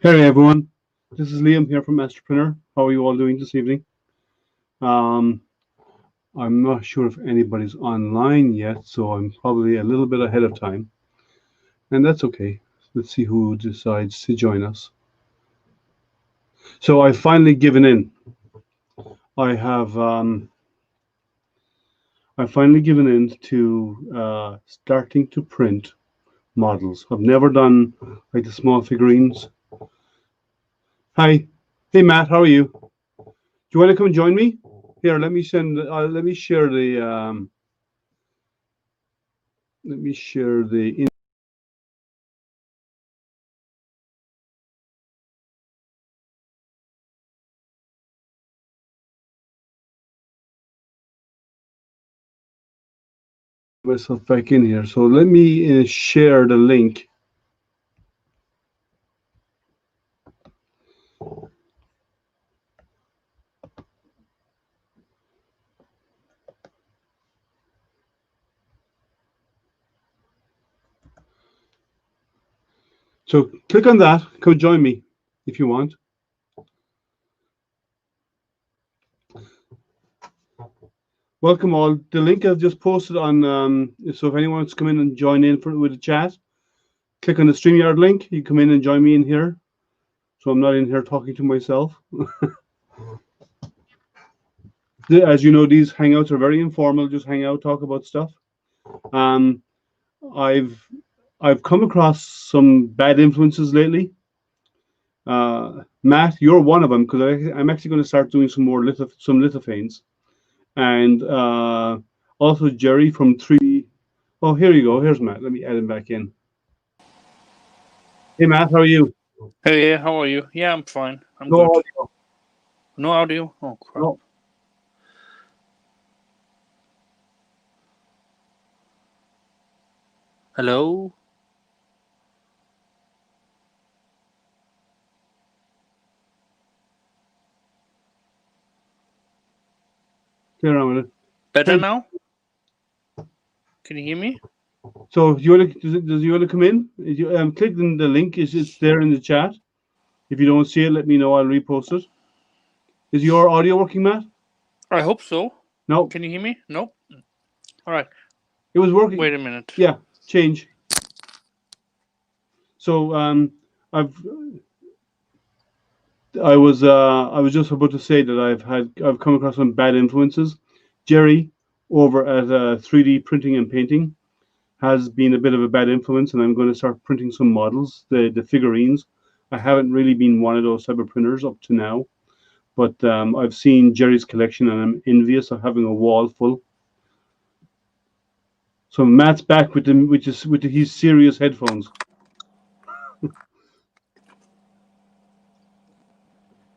Hey everyone, this is Liam here from AstroPrinter. How are you all doing this evening? Um, I'm not sure if anybody's online yet, so I'm probably a little bit ahead of time, and that's okay. Let's see who decides to join us. So I've finally given in. I have I've finally given in to starting to print models. I've never done like the small figurines. Hi, hey Matt, how are you? Do you want to come join me? Here, let me share the let me share the myself back in here. So let me share the link. So click on that. Come join me if you want. Welcome all. The link I've just posted on. So if anyone wants to come in and join in with a chat, click on the StreamYard link. You come in and join me in here. So I'm not in here talking to myself. As you know, these hangouts are very informal. Just hang out, talk about stuff. Um, I've I've come across some bad influences lately. Matt, you're one of them because I'm actually going to start doing some more lithophanes, and also Jerry from 3D. Oh, here you go. Here's Matt. Let me add him back in. Hey, Matt, how are you? Hey, how are you? Yeah, I'm fine. I'm No good. audio. No audio? Oh, crap. No. Hello? Play around with it. Better Hey, now? Can you hear me? so you want to does you want to come in? You, click on the link. It's there in the chat. If you don't see it, let me know. I'll repost it. Is your audio working, Matt? I hope so. No, Can you hear me? Nope. All right. it was working. Wait a minute. Yeah, change. So I've I was just about to say that I've come across some bad influences. Jerry over at 3D printing and painting has been a bit of a bad influence, and I'm going to start printing some models, the figurines. I haven't really been one of those type of printers up to now, but I've seen Jerry's collection, and I'm envious of having a wall full. So Matt's back with his serious headphones.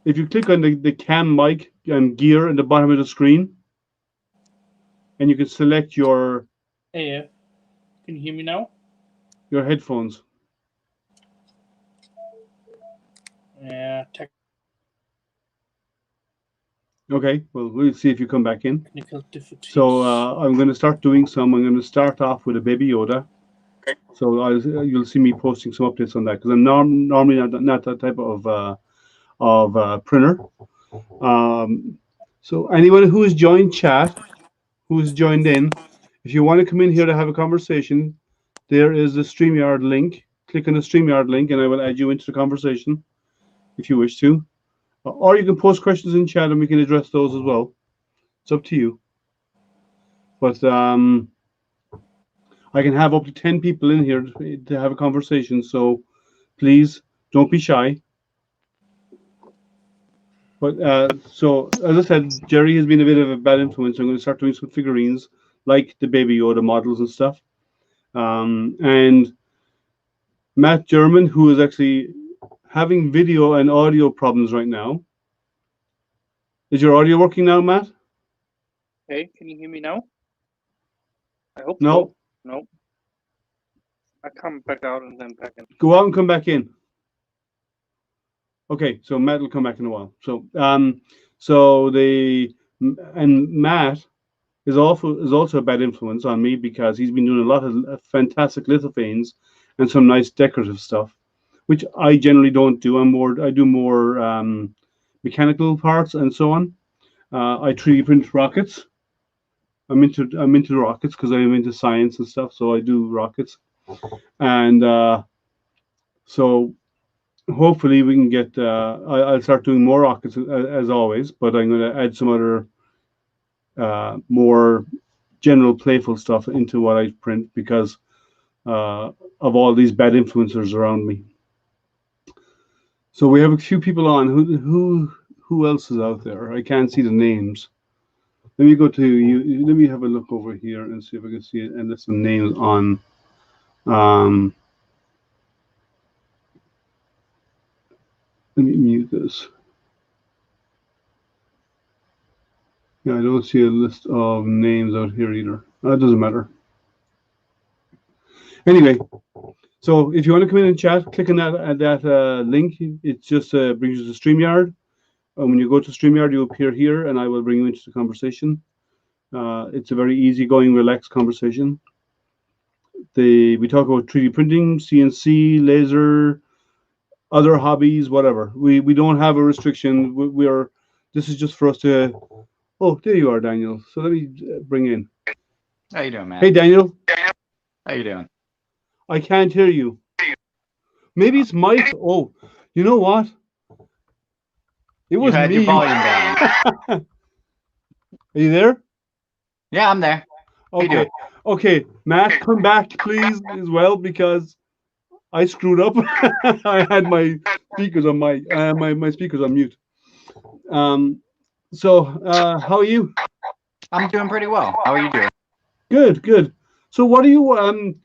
If you click on the cam mic and gear in the bottom of the screen, and you can select Hey, can you hear me now? your headphones. Yeah, Okay, well, we'll see if you come back in. technical difficulties. So I'm going to start doing some. I'm going to start off with a Baby Yoda. So you'll see me posting some updates on that because I'm normally not that type of printer. So anyone who has joined chat, who has joined in, if you want to come in here to have a conversation, there is the StreamYard link. Click on the StreamYard link, and I will add you into the conversation if you wish to. Or you can post questions in chat, and we can address those as well. It's up to you. But I can have up to 10 people in here to have a conversation. So please don't be shy. But so, as I said, Jerry has been a bit of a bad influence. I'm going to start doing some figurines like the Baby Yoda models and stuff. And Matt German, who is actually having video and audio problems right now. Is your audio working now, Matt? Hey, can you hear me now? I hope No. so. No. I come back out and then back in. Go out and come back in. Okay, so Matt will come back in a while. So Matt is also a bad influence on me because he's been doing a lot of fantastic lithophanes and some nice decorative stuff. which I generally don't do. I do more mechanical parts and so on. I 3D print rockets. I'm into rockets because I'm into science and stuff. So I do rockets, and so hopefully we can get. I'll start doing more rockets as always, but I'm going to add some other more general playful stuff into what I print because of all these bad influencers around me. So we have a few people on. Who else is out there? I can't see the names. Let me go to you. Let me have a look over here and see if I can see it. And there's some names on. Um, Let me mute this. Yeah, I don't see a list of names out here either. It doesn't matter. Anyway, so if you want to come in and chat, click on that link. It just brings you to StreamYard. And when you go to StreamYard, you appear here, and I will bring you into the conversation. It's a very easygoing, relaxed conversation. We talk about 3D printing, CNC, laser, other hobbies, whatever. We don't have a restriction. We are. This is just for us to. Oh, there you are, Daniel. So let me bring in. How you doing, man? Hey, Daniel. How you doing? I can't hear you. Maybe it's my. Oh, you know what? It was you had me. Your volume down. Are you there? Yeah, I'm there. Okay. Okay, Matt, come back, please, as well, because I screwed up. I had my speakers on my speakers on mute. So how are you? I'm doing pretty well. How are you doing? Good, good. So what do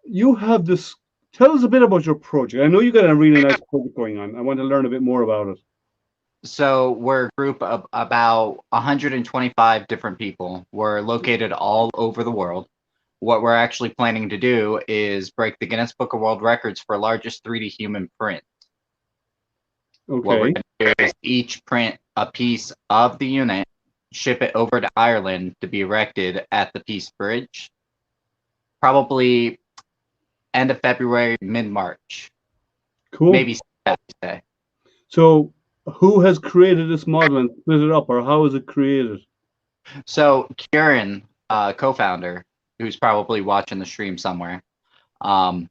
you have this? Tell us a bit about your project. I know you got a really nice project going on. I want to learn a bit more about it. So we're a group of about 125 different people. We're located all over the world. What we're actually planning to do is break the Guinness Book of World Records for largest 3D human print. What we're Okay. going to do is each print a piece of the unit, ship it over to Ireland to be erected at the Peace Bridge, probably end of February, mid-March. Cool. Maybe Saturday. So who has created this model and split it up, or how is it created? So Kieran, co-founder, who's probably watching the stream somewhere, right?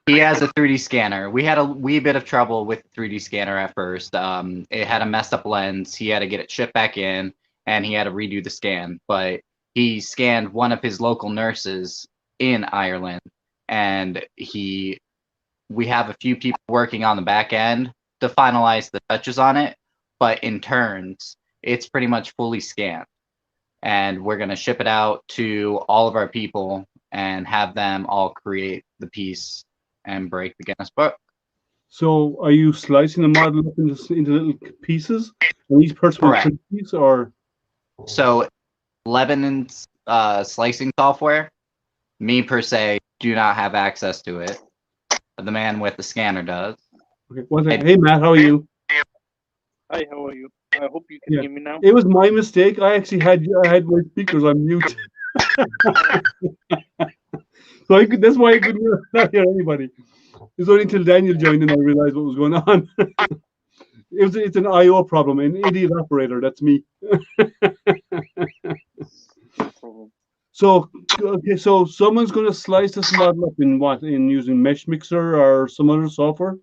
He has a 3D scanner. We had a wee bit of trouble with the 3D scanner at first. It had a messed up lens. He had to get it shipped back in, and he had to redo the scan. But he scanned one of his local nurses in Ireland, and we have a few people working on the back end to finalize the touches on it. But in turns, it's pretty much fully scanned. And we're going to ship it out to all of our people and have them all create the piece and break the Guinness Book. So are you slicing the model up into little pieces, and each person will print a piece, or? So Lebanon's slicing software, me per se, do not have access to it. The man with the scanner does. Okay. Hey, Matt, how are you? Hi, how are you? I hope you can hear me now. It was my mistake. I actually had my speakers on mute. So that's why I couldn't not hear anybody. It's only until Daniel joined and I realized what was going on. It's an I/O problem, an idiot operator. That's me. No problem. So okay, so someone's going to slice this model up in what? In using Mesh Mixer or some other software?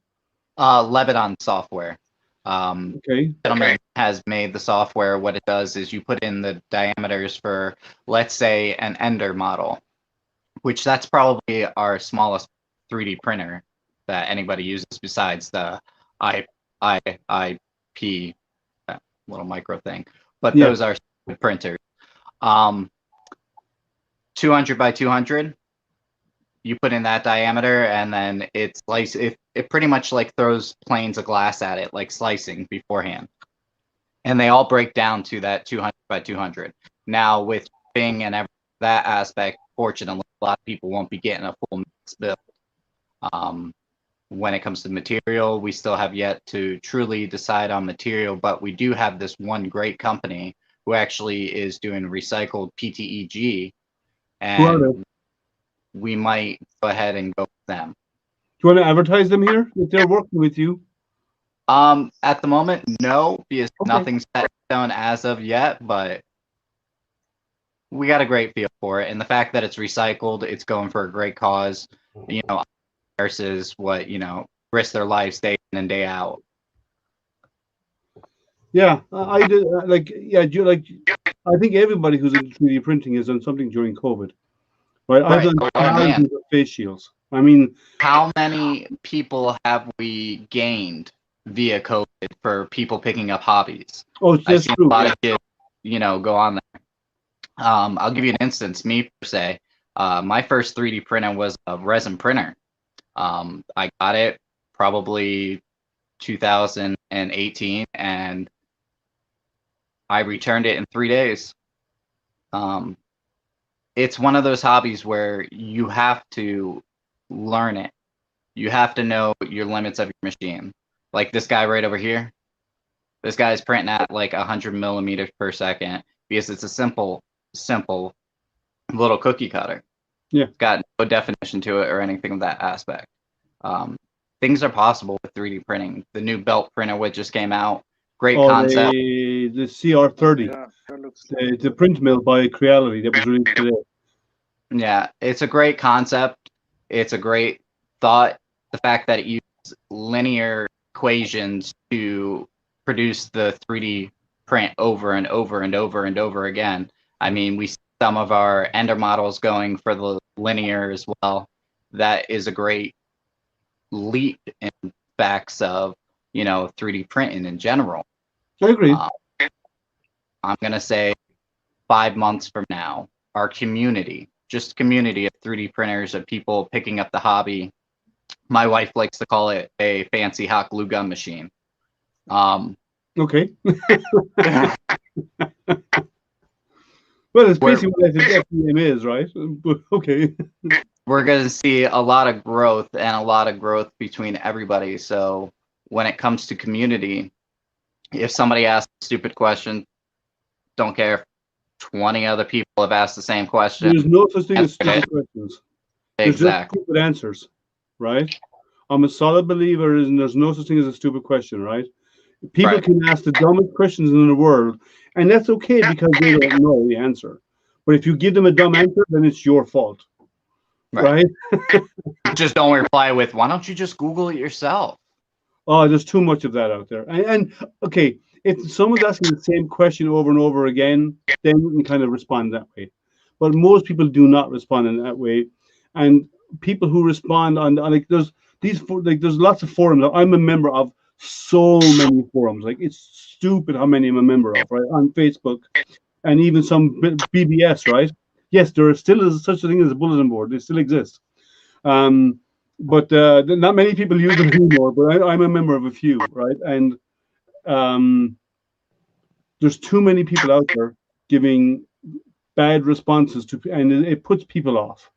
Lebanon software. Okay. Gentleman has made the software. What it does is you put in the diameters for, let's say, an Ender model, which that's probably our smallest 3D printer that anybody uses besides the IP, that little micro thing. But those are printers. 200 by 200. You put in that diameter, and then it pretty much like throws planes of glass at it, like slicing beforehand. And they all break down to that 200 by 200. Now, with Bing and that aspect, fortunately, a lot of people won't be getting a full mix build. When it comes to material, we still have yet to truly decide on material, but we do have this one great company who actually is doing recycled PTEG. And we might go ahead and go with them. Do you want to advertise them here if they're working with you? At the moment, no, because Okay. nothing's set in stone as of yet, but we got a great feel for it. And the fact that it's recycled, it's going for a great cause, you know, versus what, you know, risk their lives day in and day out. Yeah, I did. I think everybody who's into 3D printing has done something during COVID, right? I've Right. done Oh, man. thousands of face shields. I mean, How many people have we gained via COVID for people picking up hobbies? oh, I've that's seen true. a lot of kids, you know, go on there. I'll give you an instance. Me per se, my first 3D printer was a resin printer. I got it probably 2018, and I returned it in 3 days. It's one of those hobbies where you have to learn it. You have to know your limits of your machine. Like this guy right over here. This guy's printing at like 100 millimeters per second because it's a simple little cookie cutter. Yeah. It's got no definition to it or anything of that aspect. Things are possible with 3D printing. The new belt printer which just came out. Great concept. The CR30, Yeah, that looks the print mill by Creality that was released today. Yeah, it's a great concept. It's a great thought. The fact that it uses linear equations to produce the 3D print over and over and over and over again. I mean, we see some of our Ender models going for the linear as well. That is a great leap in facts of, you know, 3D printing in general. I agree. I'm going to say 5 months from now, our community, just community of 3D printers of people picking up the hobby. My wife likes to call it a fancy hot glue gun machine. Okay. Well, it's basically what the FDM is, right? But okay. We're going to see a lot of growth and a lot of growth between everybody. So when it comes to community, if somebody asks a stupid question, don't care if 20 other people have asked the same question. There's no such thing as Answer it. stupid questions. There's just Exactly. stupid answers, right? I'm a solid believer in there's no such thing as a stupid question, right? People Right. can ask the dumbest questions in the world, and that's okay because they don't know the answer. But if you give them a dumb answer, then it's your fault, right? Just don't reply with, why don't you just Google it yourself? Oh, there's too much of that out there. And okay, if someone's asking the same question over and over again, then you can kind of respond that way. But most people do not respond in that way. And people who respond on like there's lots of forums. I'm a member of so many forums. Like it's stupid how many I'm a member of, right? On Facebook and even some BBS, right? Yes, there still is such a thing as a bulletin board. They still exist. But not many people use them anymore. But I'm a member of a few, right? And there's too many people out there giving bad responses to, and it puts people off,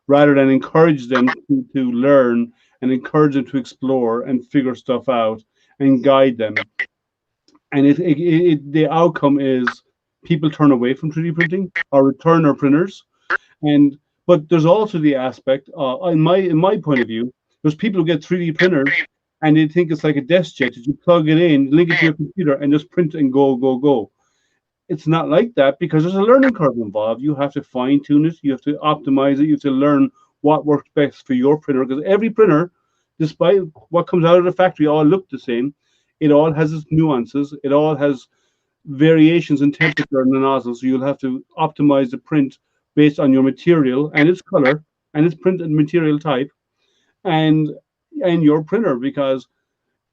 rather than encourage them to learn and encourage them to explore and figure stuff out and guide them. And the outcome is people turn away from 3D printing or return their printers. And but there's also the aspect, in my point of view, there's people who get 3D printers and they think it's like a desk jet that you plug it in, link it to your computer, and just print and go. It's not like that because there's a learning curve involved. You have to fine tune it, you have to optimize it, you have to learn what works best for your printer. Because every printer, despite what comes out of the factory, all look the same. It all has its nuances. It all has variations in temperature in the nozzle. So you'll have to optimize the print based on your material and its color and its print and material type and your printer, because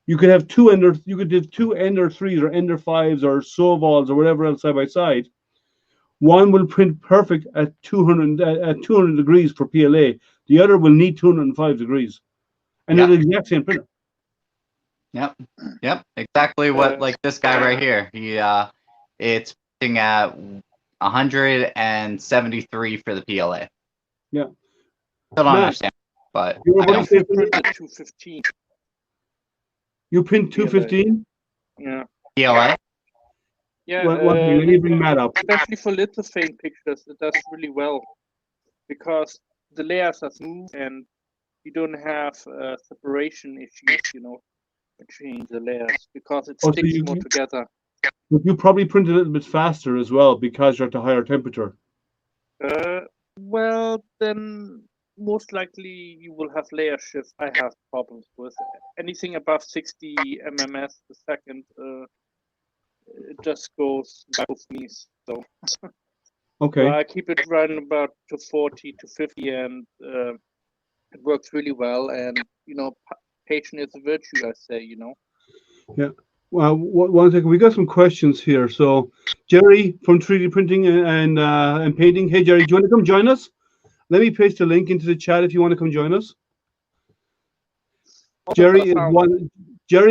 you could have two Ender 3s or Ender 5s or Sovals or whatever else side by side. One will print perfect at 200 degrees for PLA. The other will need 205 degrees, and they're the exact same printer. Yep. Exactly what, like this guy right here. He it's printing at 173 for the PLA. Yeah. Still don't understand, but You were I going to don't. say printed 215. You print 215? Yeah. PLA? Yeah. Let me bring Matt up. Especially for lithophane pictures, it does really well because the layers are smooth and you don't have separation issues, between the layers because it Oh, so sticks more together. you probably print a little bit faster as well because you're at a higher temperature. Well, then most likely you will have layer shift. I have problems with anything above 60 mms per second. It just goes with me. So, Okay. I keep it running about to 40 to 50, and it works really well. And patience is a virtue, I say. Yeah. Well, one second. We got some questions here. So, Jerry from 3D printing and painting. Hey, Jerry, do you want to come join us? Let me paste a link into the chat if you want to come join us. Jerry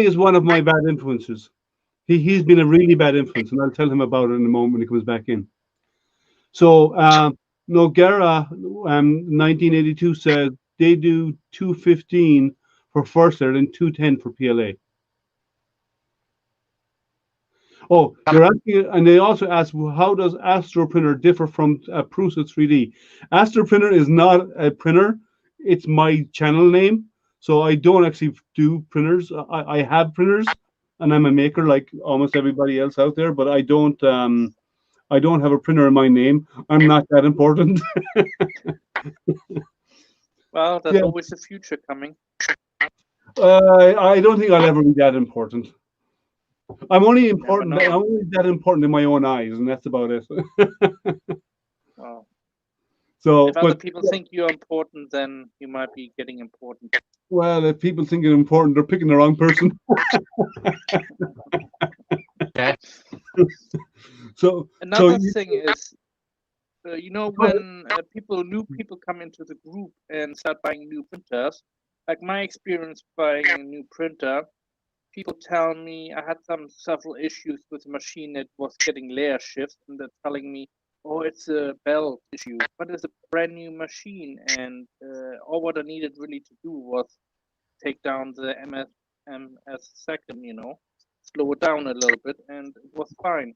is one of my bad influences. He's been a really bad influence, and I'll tell him about it in a moment when he comes back in. So, Noguera, 1982 says they do 215 for first layer and 210 for PLA. Oh, they're asking, and they also ask, well, how does AstroPrinter differ from Prusa 3D? AstroPrinter is not a printer; it's my channel name. So I don't actually do printers. I have printers, and I'm a maker like almost everybody else out there. But I don't have a printer in my name. I'm not that important. Well, there's always a future coming. I don't think I'll ever be that important. I'm only important. I'm only that important in my own eyes, and that's about it. Wow. So, if other people think you're important, then you might be getting important. Well, if people think you're important, they're picking the wrong person. So another thing is, when new people come into the group and start buying new printers, like my experience buying a new printer, people tell me I had several issues with the machine that was getting layer shifts, and they're telling me, oh, it's a belt issue, but it's a brand new machine, and all what I needed really to do was take down the MS second, slow it down a little bit, and it was fine.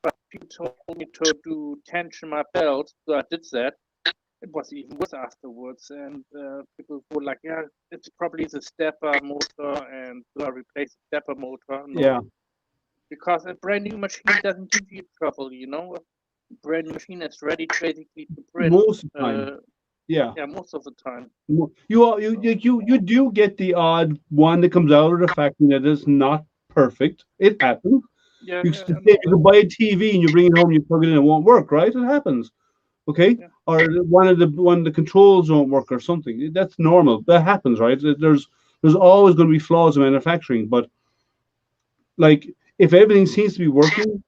But people told me to tension my belt, so I did that. It was even worse afterwards, and people were like, "Yeah, it's probably the stepper motor, and do I replace the stepper motor?" No. Yeah. Because a brand new machine doesn't give you trouble, A brand new machine is ready basically to print. Most of the time. Yeah, most of the time. You do get the odd one that comes out of the factory that is not perfect. It happens. Yeah, you can buy a TV and you bring it home, you plug it in, it won't work, right? It happens. Okay, yeah. Or one of the controls don't work or something. That's normal. That happens, right? There's always going to be flaws in manufacturing, but like if everything seems to be working,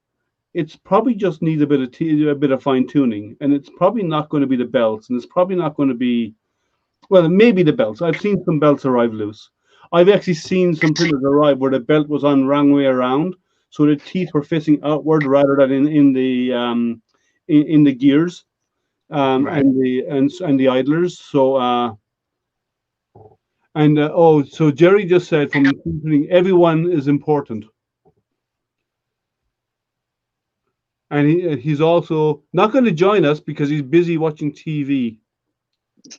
it's probably just needs a bit of fine tuning, and it's probably not going to be the belts, and it's probably not going to be, well, maybe the belts. I've seen some belts arrive loose. I've actually seen some printers arrive where the belt was on wrong way around, so the teeth were facing outward rather than in the gears, right. and the idlers. So so Jerry just said from everyone is important. And he's also not going to join us because he's busy watching TV.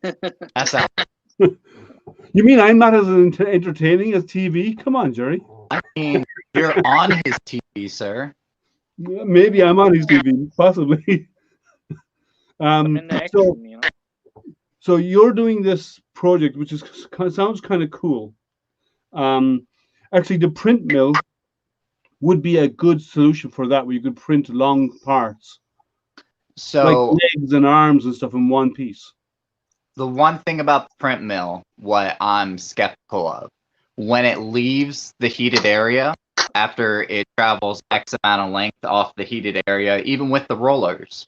That's out. You mean I'm not as entertaining as TV? Come on, Jerry. I mean, you're on his TV, sir. Maybe I'm on his TV, possibly. So you're doing this project, which sounds kind of cool. Actually, the print mill would be a good solution for that, where you could print long parts, so like legs and arms and stuff in one piece. The one thing about the print mill, what I'm skeptical of, when it leaves the heated area, after it travels X amount of length off the heated area, even with the rollers,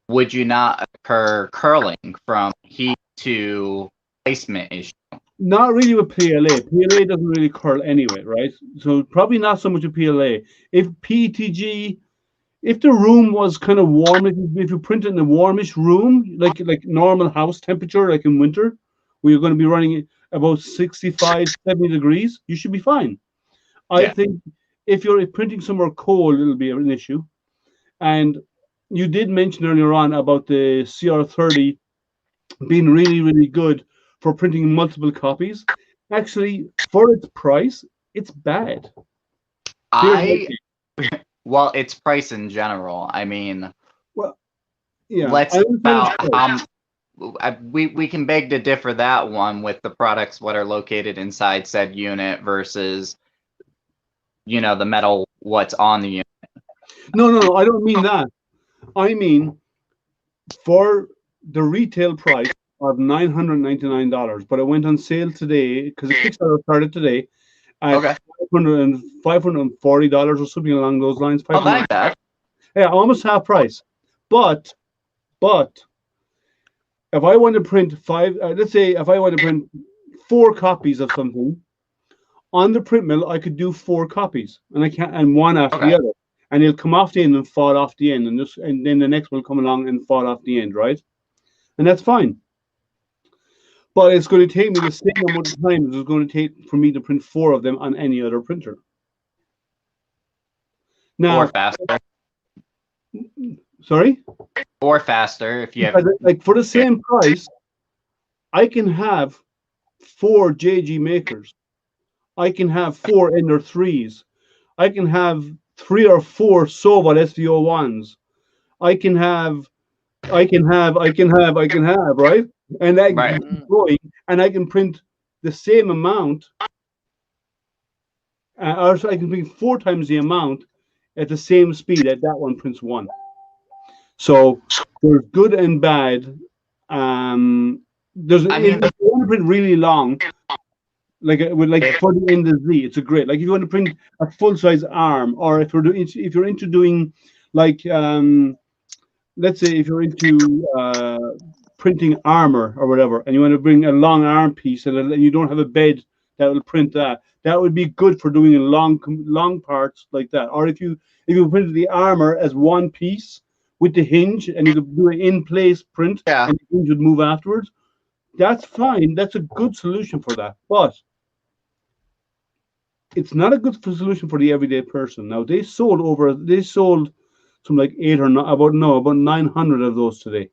would you not occur curling from heat to placement issue? Not really with PLA. PLA doesn't really curl anyway, right? So probably not so much with PLA. If PETG, if the room was kind of warm, if you print it in a warmish room, like normal house temperature, like in winter, where you're going to be running about 65, 70 degrees, you should be fine. I think if you're printing somewhere cold, it'll be an issue. And you did mention earlier on about the CR30 been really, really good for printing multiple copies. Actually, for its price, it's bad. Here's my I take. well, it's price in general. I mean, Well, yeah, let's I talk understand its about price. we can beg to differ that one with the products what are located inside said unit versus the metal what's on the unit. No, I don't mean that. I mean for the retail price of $999, but it went on sale today because the Kickstarter started today at Okay. $540 or something along those lines. Oh, like that. Yeah, almost half price. But if I want to print let's say if I want to print 4 copies of something on the print mill, I could do 4 copies, and I can and one after the Okay. other, and it'll come off the end and fall off the end, and then the next one will come along and fall off the end, right? And that's fine. But it's going to take me the same amount of time as it's going to take for me to print 4 of them on any other printer. Or Now, faster. sorry, Or faster if you have. because like for the same price, I can have 4 JG makers. I can have 4 Ender 3s. I can have 3 or 4 Soval SVO1s. I can have, I can have, right? And I Right. keep going, and I can print the same amount, or so I can print 4 times the amount at the same speed that that one prints one. So there's good and bad. There's I mean, if you want to print really long, like with like for the Ender Z, it's a great. Like if you want to print a full size arm, or if you're into doing like let's say if you're into printing armor or whatever, and you want to bring a long arm piece and you don't have a bed that will print that, that would be good for doing long parts like that. Or if you printed the armor as one piece with the hinge, and you could do an in place print, yeah. and the hinge would move afterwards. That's fine. That's a good solution for that. But it's not a good solution for the everyday person. Now they sold some like about 900 of those today,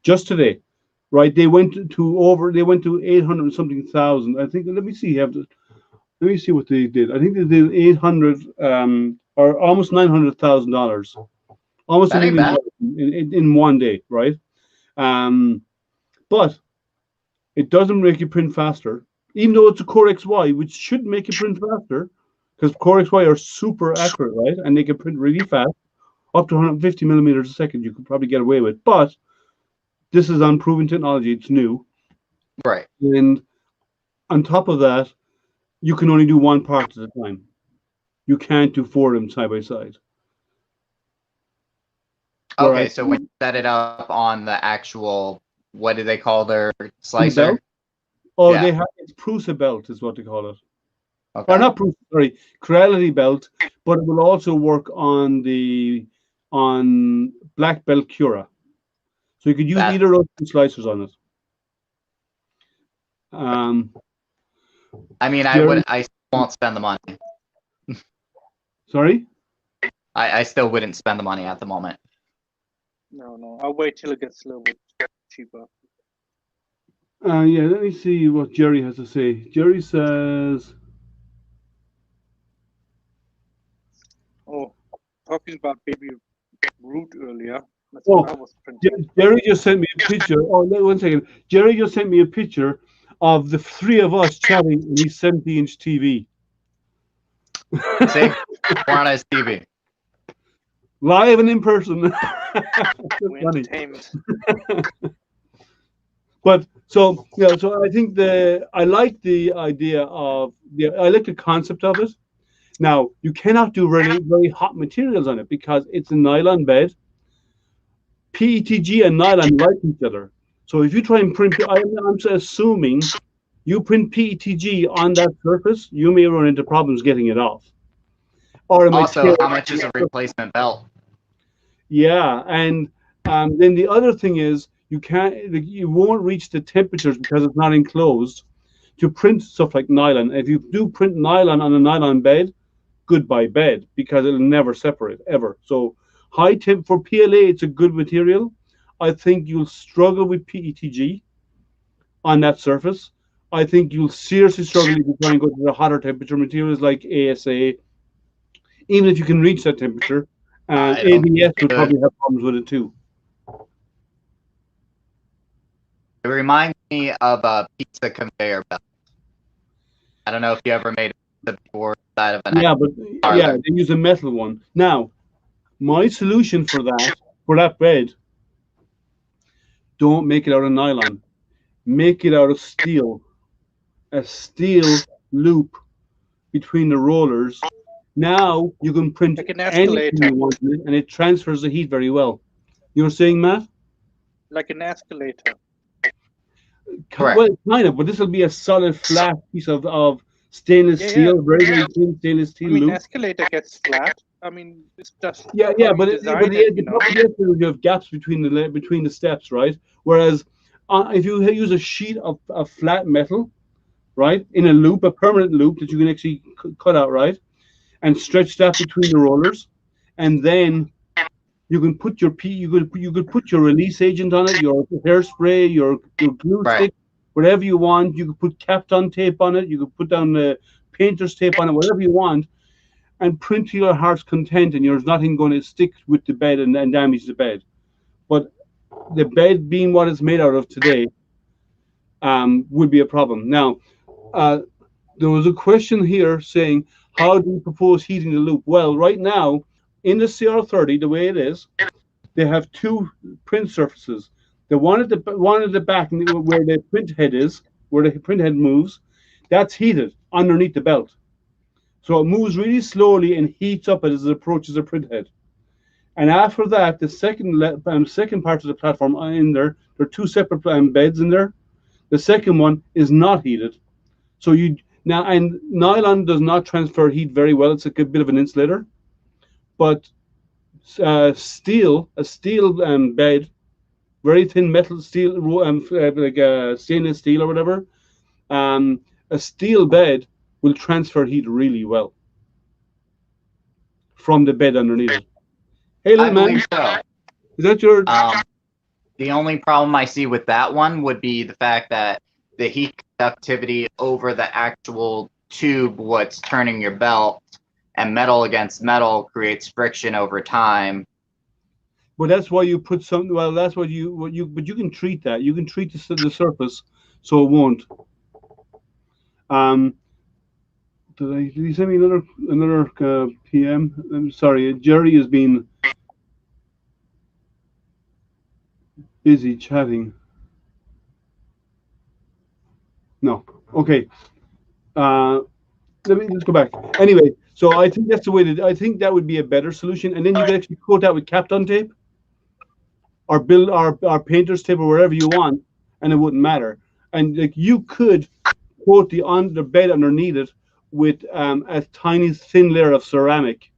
just today, right? They went to 800 something thousand. I think. Let me see. Let me see what they did. I think they did 800 or almost $900,000, almost a That ain't million bad. in one day, right? But it doesn't make you print faster, even though it's a Core XY, which should make you print faster, because Core XY are super accurate, right? And they can print really fast, up to 150 millimeters a second. You could probably get away with. But this is unproven technology; it's new, Right. and on top of that, you can only do one part at a time. You can't do 4 of them side by side. Okay, Whereas so when you set it up on the actual, what do they call their belt, slicer? oh, Yeah. they have it's Prusa belt is what they call it. Or Okay. not Prusa, sorry, Creality belt, but it will also work on black belt Cura. So you could use That either of those 2 slicers on it. Um, I mean, Jerry, I still won't spend the money. sorry. I still wouldn't spend the money at the moment. No, I'll wait till it gets a little bit cheaper. Yeah, let me see what Jerry has to say. Jerry says, Oh, talking about Baby Root earlier. That's "Oh, what I was printing. Jerry just sent me a picture. Oh, 1 second. Jerry just sent me a picture of the 3 of us chatting on his 70-inch TV, See, we're on his TV. live and in person." We're Funny. entertained. But so yeah, so I think I like the idea of I like the concept of it. Now you cannot do really very hot materials on it because it's a nylon bed. PETG and nylon like each other. So if you try and print, I'm assuming you print PETG on that surface, you may run into problems getting it off. Or it might Also, tear. how much is a replacement belt? Yeah, and then the other thing is you won't reach the temperatures because it's not enclosed to print stuff like nylon. If you do print nylon on a nylon bed, goodbye bed, because it'll never separate ever. So high temp for PLA, it's a good material. I think you'll struggle with PETG on that surface. I think you'll seriously struggle if you try and go to the hotter temperature materials like ASA, even if you can reach that temperature. And I don't ABS would think probably have problems with it too. it reminds me of a pizza conveyor belt. I don't know if you ever made it before side of an Yeah, but yeah, parlor. they use a metal one. Now, my solution for that bed, don't make it out of nylon. Make it out of steel. A steel loop between the rollers. Now you can print Like an anything escalator. you want in it, and it transfers the heat very well. You were saying, Matt? Like an escalator. Correct. Well, kind of, but this will be a solid, flat piece of stainless Yeah, steel, very, very thin stainless I steel mean, loop. escalator gets flat. I mean, it's just Yeah, how but you design it, the you know. problem is you have gaps between the steps, right? Whereas if you use a sheet of flat metal, right, in a loop, a permanent loop that you can actually cut out, right, and stretch that between the rollers, and then you can put you could put your release agent on it, your hairspray, your glue Right. stick, whatever you want. You could put Kapton tape on it. You could put down the painter's tape on it, whatever you want, and print to your heart's content. And there's nothing going to stick with the bed and damage the bed. But the bed being what it's made out of today, would be a problem. Now, uh, there was a question here saying, how do you propose heating the loop? Well, right now, in the CR30, the way it is, they have two print surfaces. The one at the back where the print head is, where the print head moves, that's heated underneath the belt. So it moves really slowly and heats up as it approaches the print head. And after that, the second part of the platform in there are two separate beds in there. The second one is not heated. So you now, and nylon does not transfer heat very well. It's a bit of an insulator, but a steel bed, very thin metal steel, like stainless steel or whatever. Um, a steel bed will transfer heat really well from the bed underneath it. Hey, I little man, believe so. is that your? The only problem I see with that one would be the fact that the heat conductivity over the actual tube, what's turning your belt, and metal against metal creates friction over time. Well, that's why you put some. Well, that's what you. But you can treat that. You can treat the surface so it won't. Um, did he send me another PM? I'm sorry, Jerry has been busy chatting. No, okay. Let me just go back. Anyway, so I think that's the way I think that would be a better solution, and then you can actually coat that with Kapton tape, or build our painter's tape or wherever you want, and it wouldn't matter. And like you could coat the bed underneath it with a tiny thin layer of ceramic,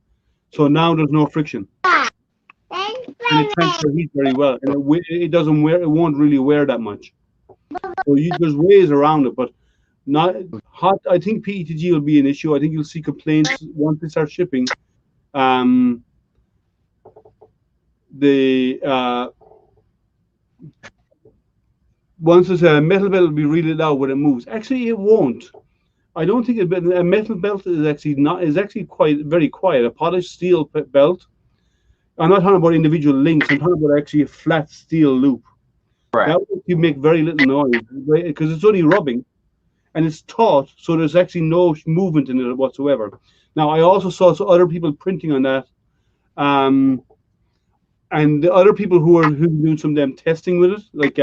so now there's no friction, and it transfers heat very well, and it doesn't wear, it won't really wear that much. So there's ways around it, but not hot. I think PETG will be an issue. I think you'll see complaints once they start shipping. The Once it's a metal belt, will be really loud when it moves. Actually, it won't. I don't think a metal belt is actually quite very quiet. A polished steel belt. I'm not talking about individual links. I'm talking about actually a flat steel loop. Correct. That will actually make very little noise because it's only rubbing, and it's taut, so there's actually no movement in it whatsoever. Now, I also saw other people printing on that, and the other people who are doing some of them testing with it, like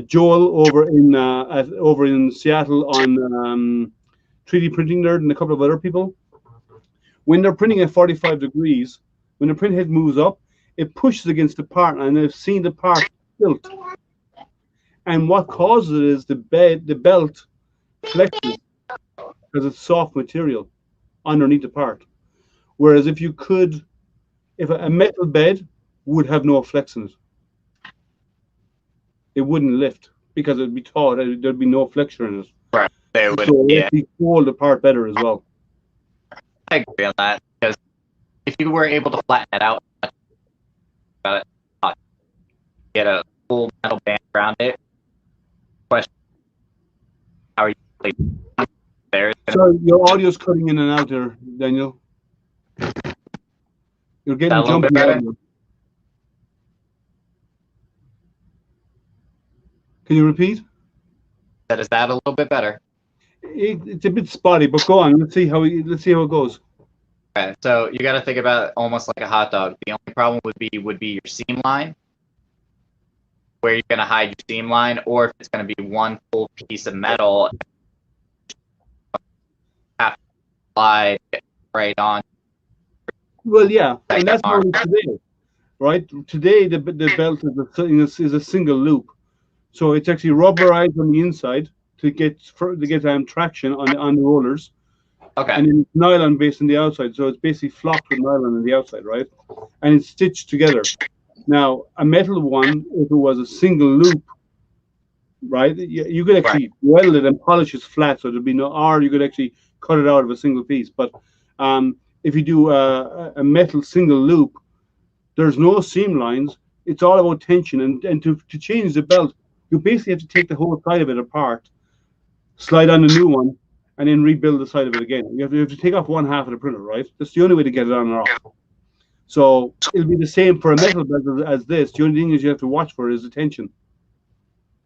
Joel over in Seattle on 3D Printing Nerd, and a couple of other people. When they're printing at 45 degrees, when the print head moves up, it pushes against the part, and I've seen the part tilt. And what causes it is the belt flexes because it's soft material underneath the part. Whereas if a metal bed would have no flex in it, it wouldn't lift because it'd be taut. There'd be no flexure in it. Right. They would, So it yeah. actually hold the part better as well. I agree on that because if you were able to flatten it out, get a full metal band around it. Question: how are you there? Sorry, your audio's cutting in and out there, Daniel. You're Is that getting a little bit jumpy better? audio. Can you repeat? Is that a little bit better? It's a bit spotty, but go on. Let's see how it goes. Okay, so you got to think about it almost like a hot dog. The only problem would be your seam line, where you're going to hide your seam line, or if it's going to be one full piece of metal, have to slide right on. Well, yeah, and that's how it is today, right? Today, the belt is a single loop, so it's actually rubberized on the inside to get traction on the rollers, Okay. and then it's nylon based on the outside, so it's basically flocked with nylon on the outside, right? And it's stitched together. Now, a metal one, if it was a single loop, right, you could actually weld it and polish it flat, so there'd be no, or you could actually cut it out of a single piece. But if you do a metal single loop, there's no seam lines. It's all about tension, and to change the belt, you basically have to take the whole side of it apart, slide on a new one, and then rebuild the side of it again. You have to take off one half of the printer, right? That's the only way to get it on and off. So it'll be the same for a metal belt as this. The only thing is you have to watch for is the tension.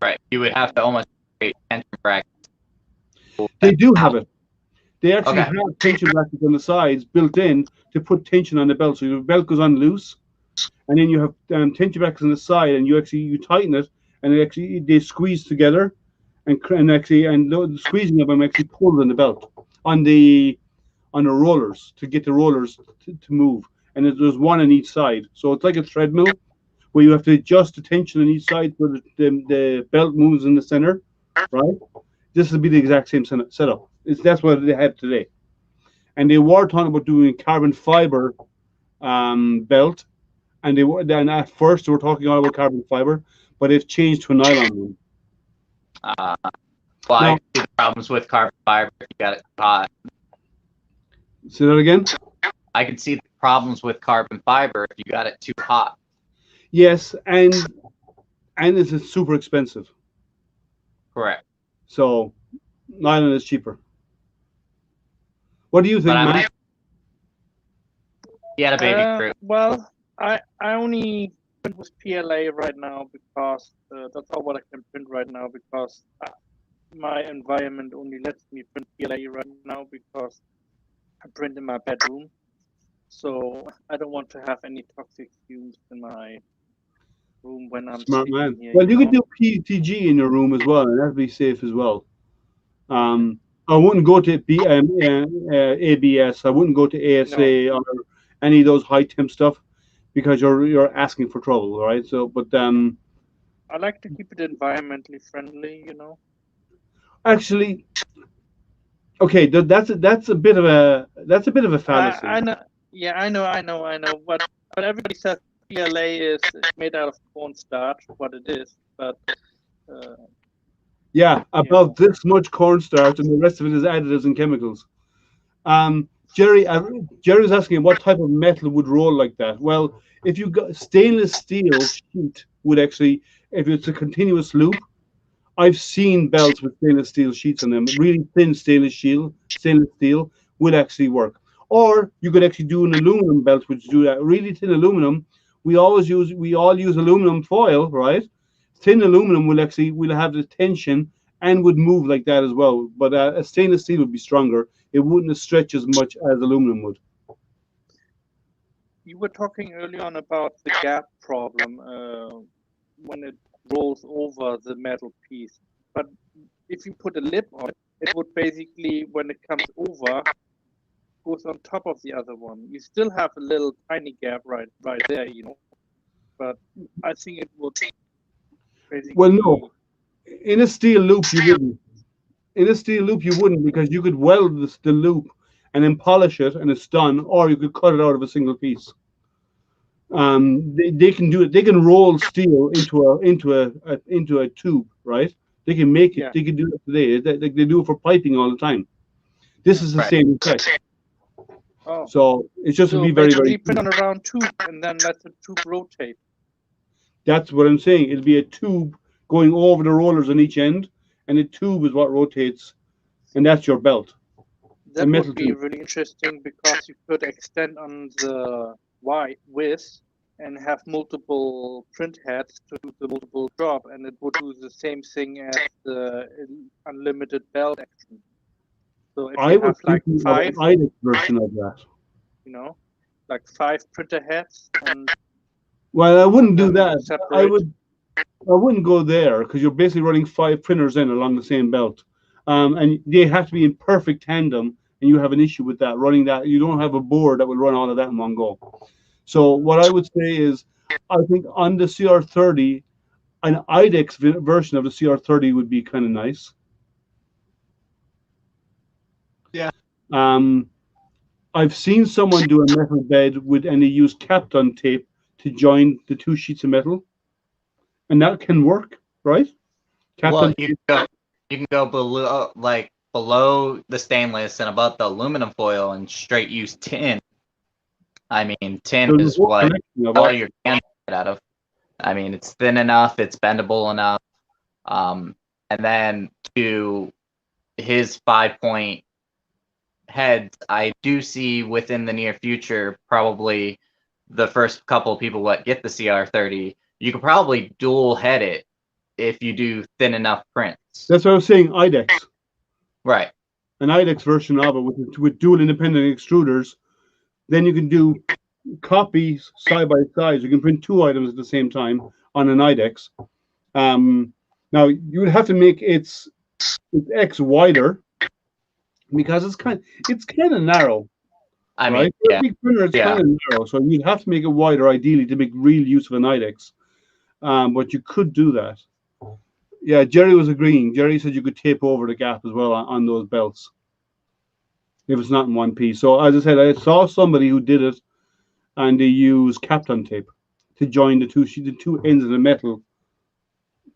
Right. You would have to almost create tension brackets. They do have it. They actually Okay. have tension brackets on the sides built in to put tension on the belt. So the belt goes on loose, and then you have tension brackets on the side, and you tighten it, and they squeeze together, and the squeezing of them actually pulls on the belt on the rollers to get the rollers to move. And there's one on each side, so it's like a treadmill where you have to adjust the tension on each side so that the belt moves in the center, right? This will be the exact same setup. That's what they have today. And they were talking about doing carbon fiber belt, and then at first they were talking all about carbon fiber, but they've changed to a nylon one. Well, I see the problems with carbon fiber if you got it hot. Say that again? I can see the problems with carbon fiber if you got it too hot. Yes, and it's super expensive. Correct. So nylon is cheaper. What do you think, man? He had a baby crew. Well, I only print with PLA right now because that's all what I can print right now because my environment only lets me print PLA right now because I print in my bedroom. So I don't want to have any toxic fumes in my room when I'm Smart sleeping man. here. Well, you could do PETG in your room as well, and that'd be safe as well. I wouldn't go to ABS. I wouldn't go to ASA or any of those high temp stuff because you're asking for trouble, right? So, but I like to keep it environmentally friendly, you know. Actually, okay, that's a bit of a fallacy. I know. Yeah, I know. But everybody says PLA is made out of cornstarch, what it is. But yeah, about this much cornstarch, and the rest of it is additives and chemicals. Jerry's asking what type of metal would roll like that. Well, if you got stainless steel sheet would actually, if it's a continuous loop, I've seen belts with stainless steel sheets on them. Really thin stainless steel would actually work. Or you could actually do an aluminum belt, which do that. Really thin aluminum. We all use aluminum foil, right? Thin aluminum will have the tension and would move like that as well. But a stainless steel would be stronger. It wouldn't stretch as much as aluminum would. You were talking earlier on about the gap problem when it rolls over the metal piece. But if you put a lip on it, it would basically, when it comes over, goes on top of the other one. You still have a little tiny gap right there, you know. But I think it would basically. Well, no. In a steel loop, you wouldn't. In a steel loop, you wouldn't because you could weld the loop and then polish it, and it's done. Or you could cut it out of a single piece. They can do it. They can roll steel into a tube, right? They can make it. Yeah. They can do it today. They do it for piping all the time. This is the same effect. Oh. So it's just to be very, very. Print on a round tube and then let the tube rotate. That's what I'm saying. It'll be a tube going over the rollers on each end, and the tube is what rotates, and that's your belt. That metal would be tube. really interesting because you could extend on the width and have multiple print heads to do the multiple job, and it would do the same thing as the unlimited belt action. So if I you was have like thinking of five, an IDEX version of that. you know, like 5 printer heads, and Well, I wouldn't do then that. separate. I wouldn't go there because you're basically running 5 printers in along the same belt, and they have to be in perfect tandem. And you have an issue with that running that. You don't have a board that will run all of that in one go. So what I would say is, I think on the CR30, an IDEX version of the CR30 would be kind of nice. Yeah. I've seen someone do a metal bed and they use Kapton tape to join the 2 sheets of metal, and that can work, right? Well, you can go below the stainless and above the aluminum foil and straight use tin. I mean, tin is what all your cans are made out of. I mean, it's thin enough, it's bendable enough. And then to his 5-point heads, I do see within the near future, probably the first couple of people that get the CR30, you could probably dual head it if you do thin enough prints. That's what I was saying, IDEX. Right. An IDEX version of it with dual independent extruders. Then you can do copies side by side. You can print 2 items at the same time on an IDEX. Now you would have to make its X wider because it's kind of narrow. I right? mean, For a yeah. big printer, it's kind of narrow, so you'd have to make it wider ideally to make real use of an IDEX. But you could do that. Yeah, Jerry was agreeing. Jerry said you could tape over the gap as well on those belts if it's not in one piece. So as I said, I saw somebody who did it, and they used Kapton tape to join the two ends of the metal.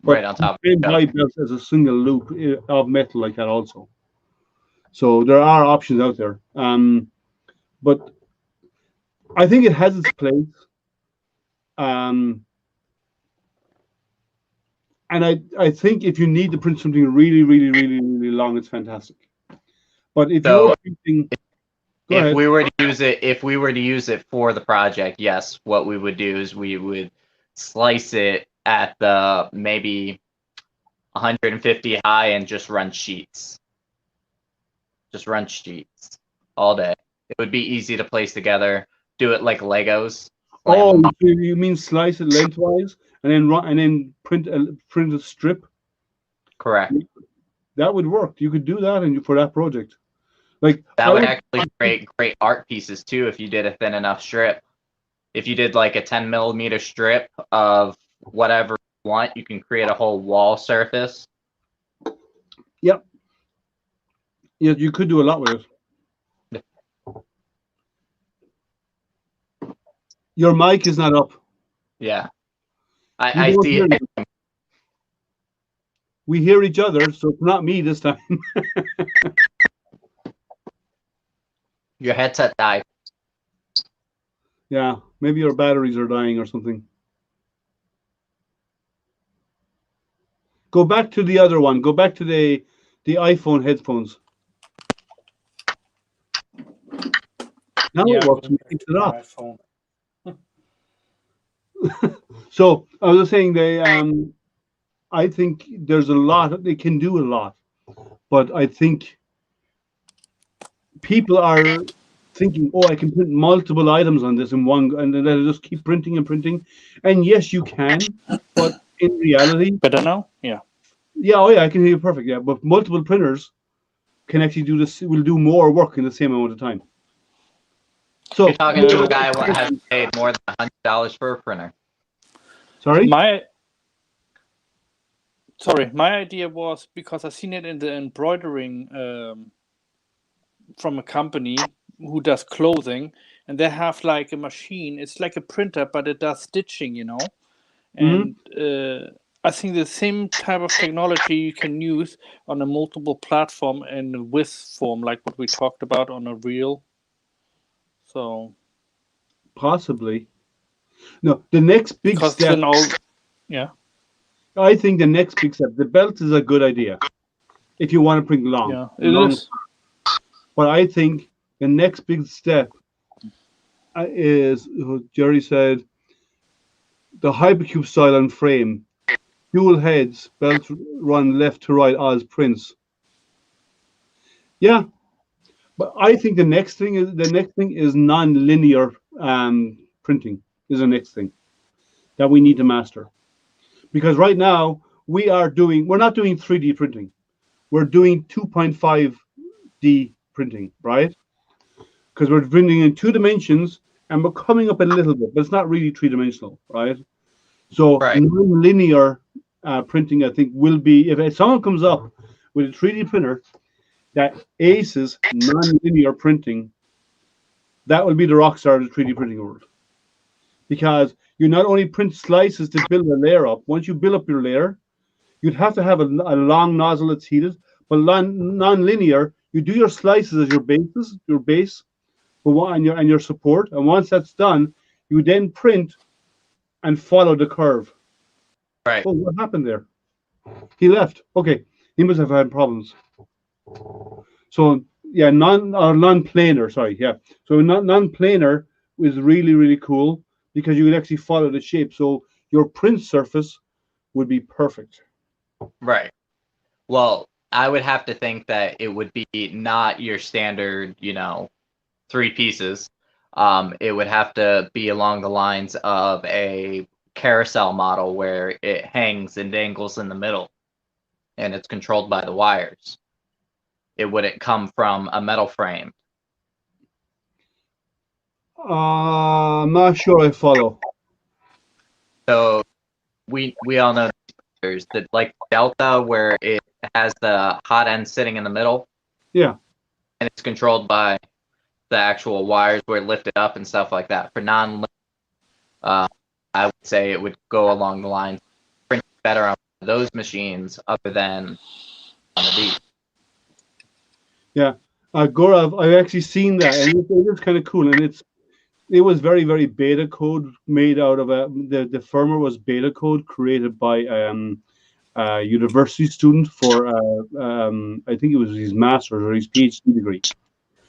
But Right on top. You can buy belts as a single loop of metal like that also. So there are options out there. But I think it has its place. And I think if you need to print something really, really, really, really long, it's fantastic. But if you're printing, if we were to use it for the project, yes, what we would do is we would slice it at the maybe 150 high and just run sheets. Just run sheets all day. It would be easy to place together. Do it like Legos. Oh, you mean slice it lengthwise and then print a strip? Correct. That would work. You could do that for that project. Like that would actually create great art pieces too if you did a thin enough strip. If you did like a 10mm strip of whatever you want, you can create a whole wall surface. Yep. Yeah, you could do a lot with it. Your mic is not up. Yeah. I see it. We hear each other, so it's not me this time. Your headset died. Yeah, maybe your batteries are dying or something. Go back to the other one. Go back to the iPhone headphones. Now it works. Mix it up. So I was saying I think there's a lot. They can do a lot, but I think people are thinking, oh, I can print multiple items on this in one, and then they'll just keep printing and printing. And yes, you can, but in reality, better now. Yeah. Yeah. Oh, yeah. I can hear you perfect. Yeah, but multiple printers can actually do this. Will do more work in the same amount of time. So you're talking to a guy who has paid more than $100 for a printer. Sorry. My idea was because I seen it in the embroidering from a company who does clothing, and they have like a machine. It's like a printer, but it does stitching, And I think the same type of technology you can use on a multiple platform in width form, like what we talked about on a reel. So possibly. No, the next big step. Yeah. I think the next big step, the belt is a good idea if you want to print long. Yeah. It is. But I think the next big step is what Jerry said, the hypercube style on frame, dual heads, belt run left to right as prints. Yeah, but I think the next thing is non-linear printing is the next thing that we need to master. Because right now we're not doing 3D printing. We're doing 2.5D printing, right? Because we're printing in 2 dimensions and we're coming up a little bit, but it's not really 3 dimensional, right? So Right. non-linear printing, I think, will be if someone comes up with a 3D printer that aces non-linear printing, that will be the rock star of the 3D printing world. Because you not only print slices to build a layer up. Once you build up your layer, you'd have to have a long nozzle that's heated. But non-linear, you do your slices as your base, and your support. And once that's done, you then print and follow the curve. Right. Oh, what happened there? He left. Okay, he must have had problems. So yeah, non-planar. Sorry, yeah. So non-planar is really cool because you can actually follow the shape. So your print surface would be perfect. Right. Well, I would have to think that it would be not your standard, 3 pieces. It would have to be along the lines of a carousel model where it hangs and dangles in the middle and it's controlled by the wires. It wouldn't come from a metal frame. I'm not sure I follow. So we all know there's the like Delta where it has the hot end sitting in the middle Yeah. and it's controlled by the actual wires where it lifted up and stuff like that. For non, I would say it would go along the lines print better on those machines other than on these. Yeah. Gaurav, I've actually seen that, and it is kind of cool. And it was very beta code made out of the firmware was beta code created by a university student for I think it was his master's or his PhD degree.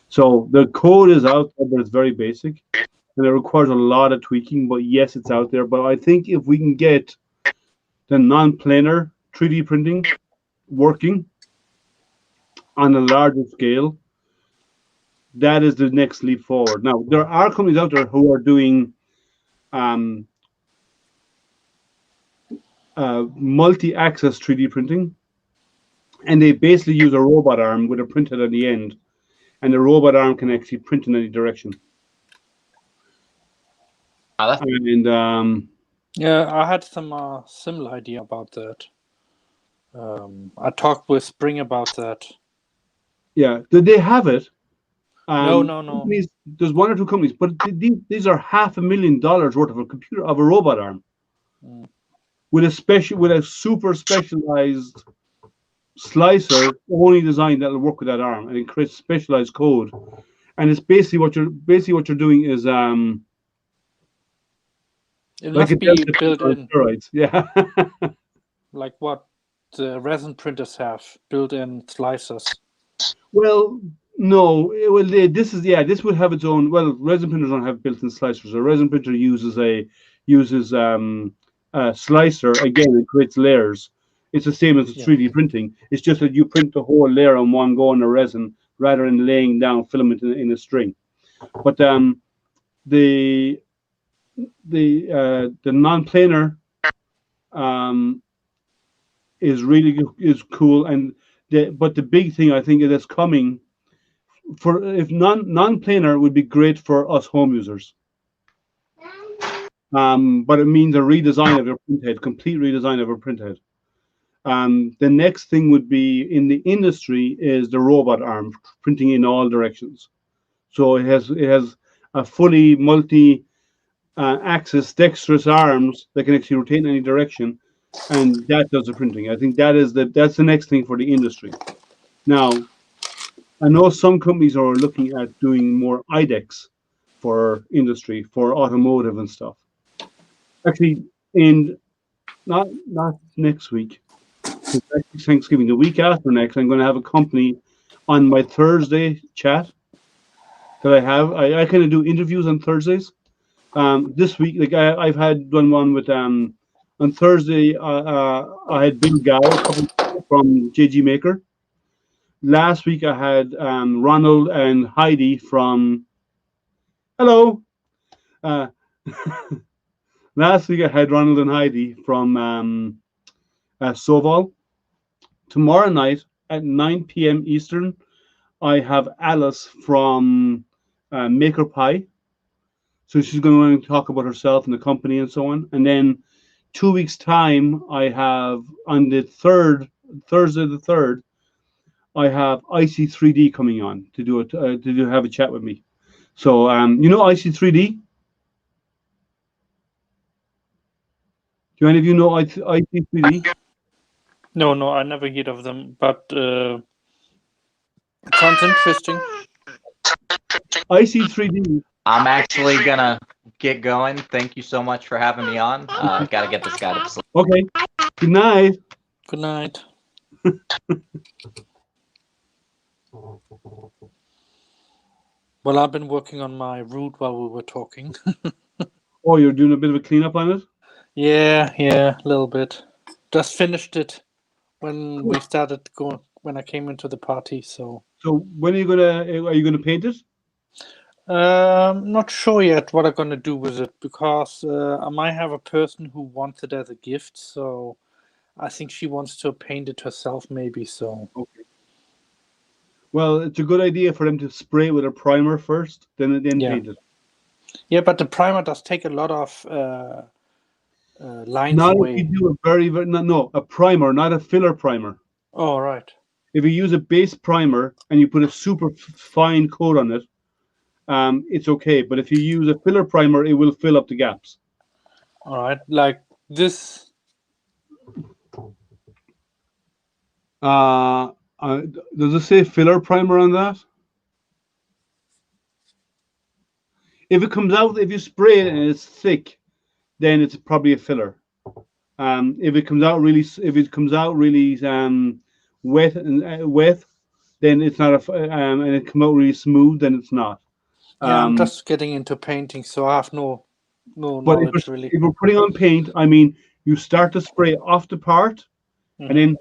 So the code is out there, but it's very basic, and it requires a lot of tweaking. But yes, it's out there. But I think if we can get the non-planar 3D printing working on a larger scale, that is the next leap forward. Now, there are companies out there who are doing multi-axis 3D printing, and they basically use a robot arm with a printhead at the end, and the robot arm can actually print in any direction. And Yeah, I had some similar idea about that. I talked with Spring about that. yeah, they have it. No. There's one or two companies, but these are $500,000 worth of a robot arm with a super specialized slicer only designed that'll work with that arm, and it creates specialized code. And it's basically what you're doing is it like must a be Delta built on in, steroids. Yeah. like what the resin printers have, built-in slicers. Well, no. This would have its own. Well, resin printers don't have built-in slicers. A resin printer uses a slicer. Again, it creates layers. It's the same as Yeah. 3D printing. It's just that you print the whole layer on one go on the resin rather than laying down filament in a string. But the non-planar is cool, and but the big thing I think that's coming for if non-planar would be great for us home users. But it means a redesign of your printhead, complete redesign of your printhead. The next thing would be in the industry is the robot arm printing in all directions. So it has a fully multi-axis dexterous arms that can actually rotate in any direction, and that does the printing. I think that's the next thing for the industry. Now, I know some companies are looking at doing more IDEX for industry, for automotive and stuff. Actually, in not next week. It's actually Thanksgiving. The week after next, I'm going to have a company on my Thursday chat that I have. I kind of do interviews on Thursdays. This week, like I've had done one with on Thursday. I had Bill Gow, a couple from JG Maker. Last week I had Ronald and Heidi from. Hello. Uh, Last week I had Ronald and Heidi from Soval. Tomorrow night at 9 p.m. Eastern, I have Alice from Maker Pie. So she's going to talk about herself and the company and so on. And then 2 weeks' time, I have on the Thursday the 3rd, I have IC3D coming on to do it to have a chat with me. So you know IC3D? Do any of you know IC3D? No, I never heard of them, but it sounds interesting. IC3D. I'm actually gonna get going. Thank you so much for having me on. Gotta get this guy to sleep. Okay. Good night. Good night. Well, I've been working on my route while we were talking. Oh, you're doing a bit of a cleanup on it? Yeah, a little bit. Just finished it when we started going. When I came into the party, so. So when are you gonna paint it? Not sure yet what I'm gonna do with it because I might have a person who wants it as a gift. So I think she wants to paint it herself, maybe. So. Okay. Well, it's a good idea for them to spray with a primer first, then paint it. Yeah, but the primer does take a lot of lines Not away. if you do a primer, not a filler primer. Oh, right. If you use a base primer and you put a super fine coat on it, it's okay. But if you use a filler primer, it will fill up the gaps. All right, like this. Does it say filler primer on that? If it comes out, if you spray it and it's thick, then it's probably a filler. If it comes out really wet, then it's not and it comes out really smooth, then it's not. Yeah, I'm just getting into painting, so I have no knowledge really. If we're putting on paint, I mean, you start to spray off the part, and then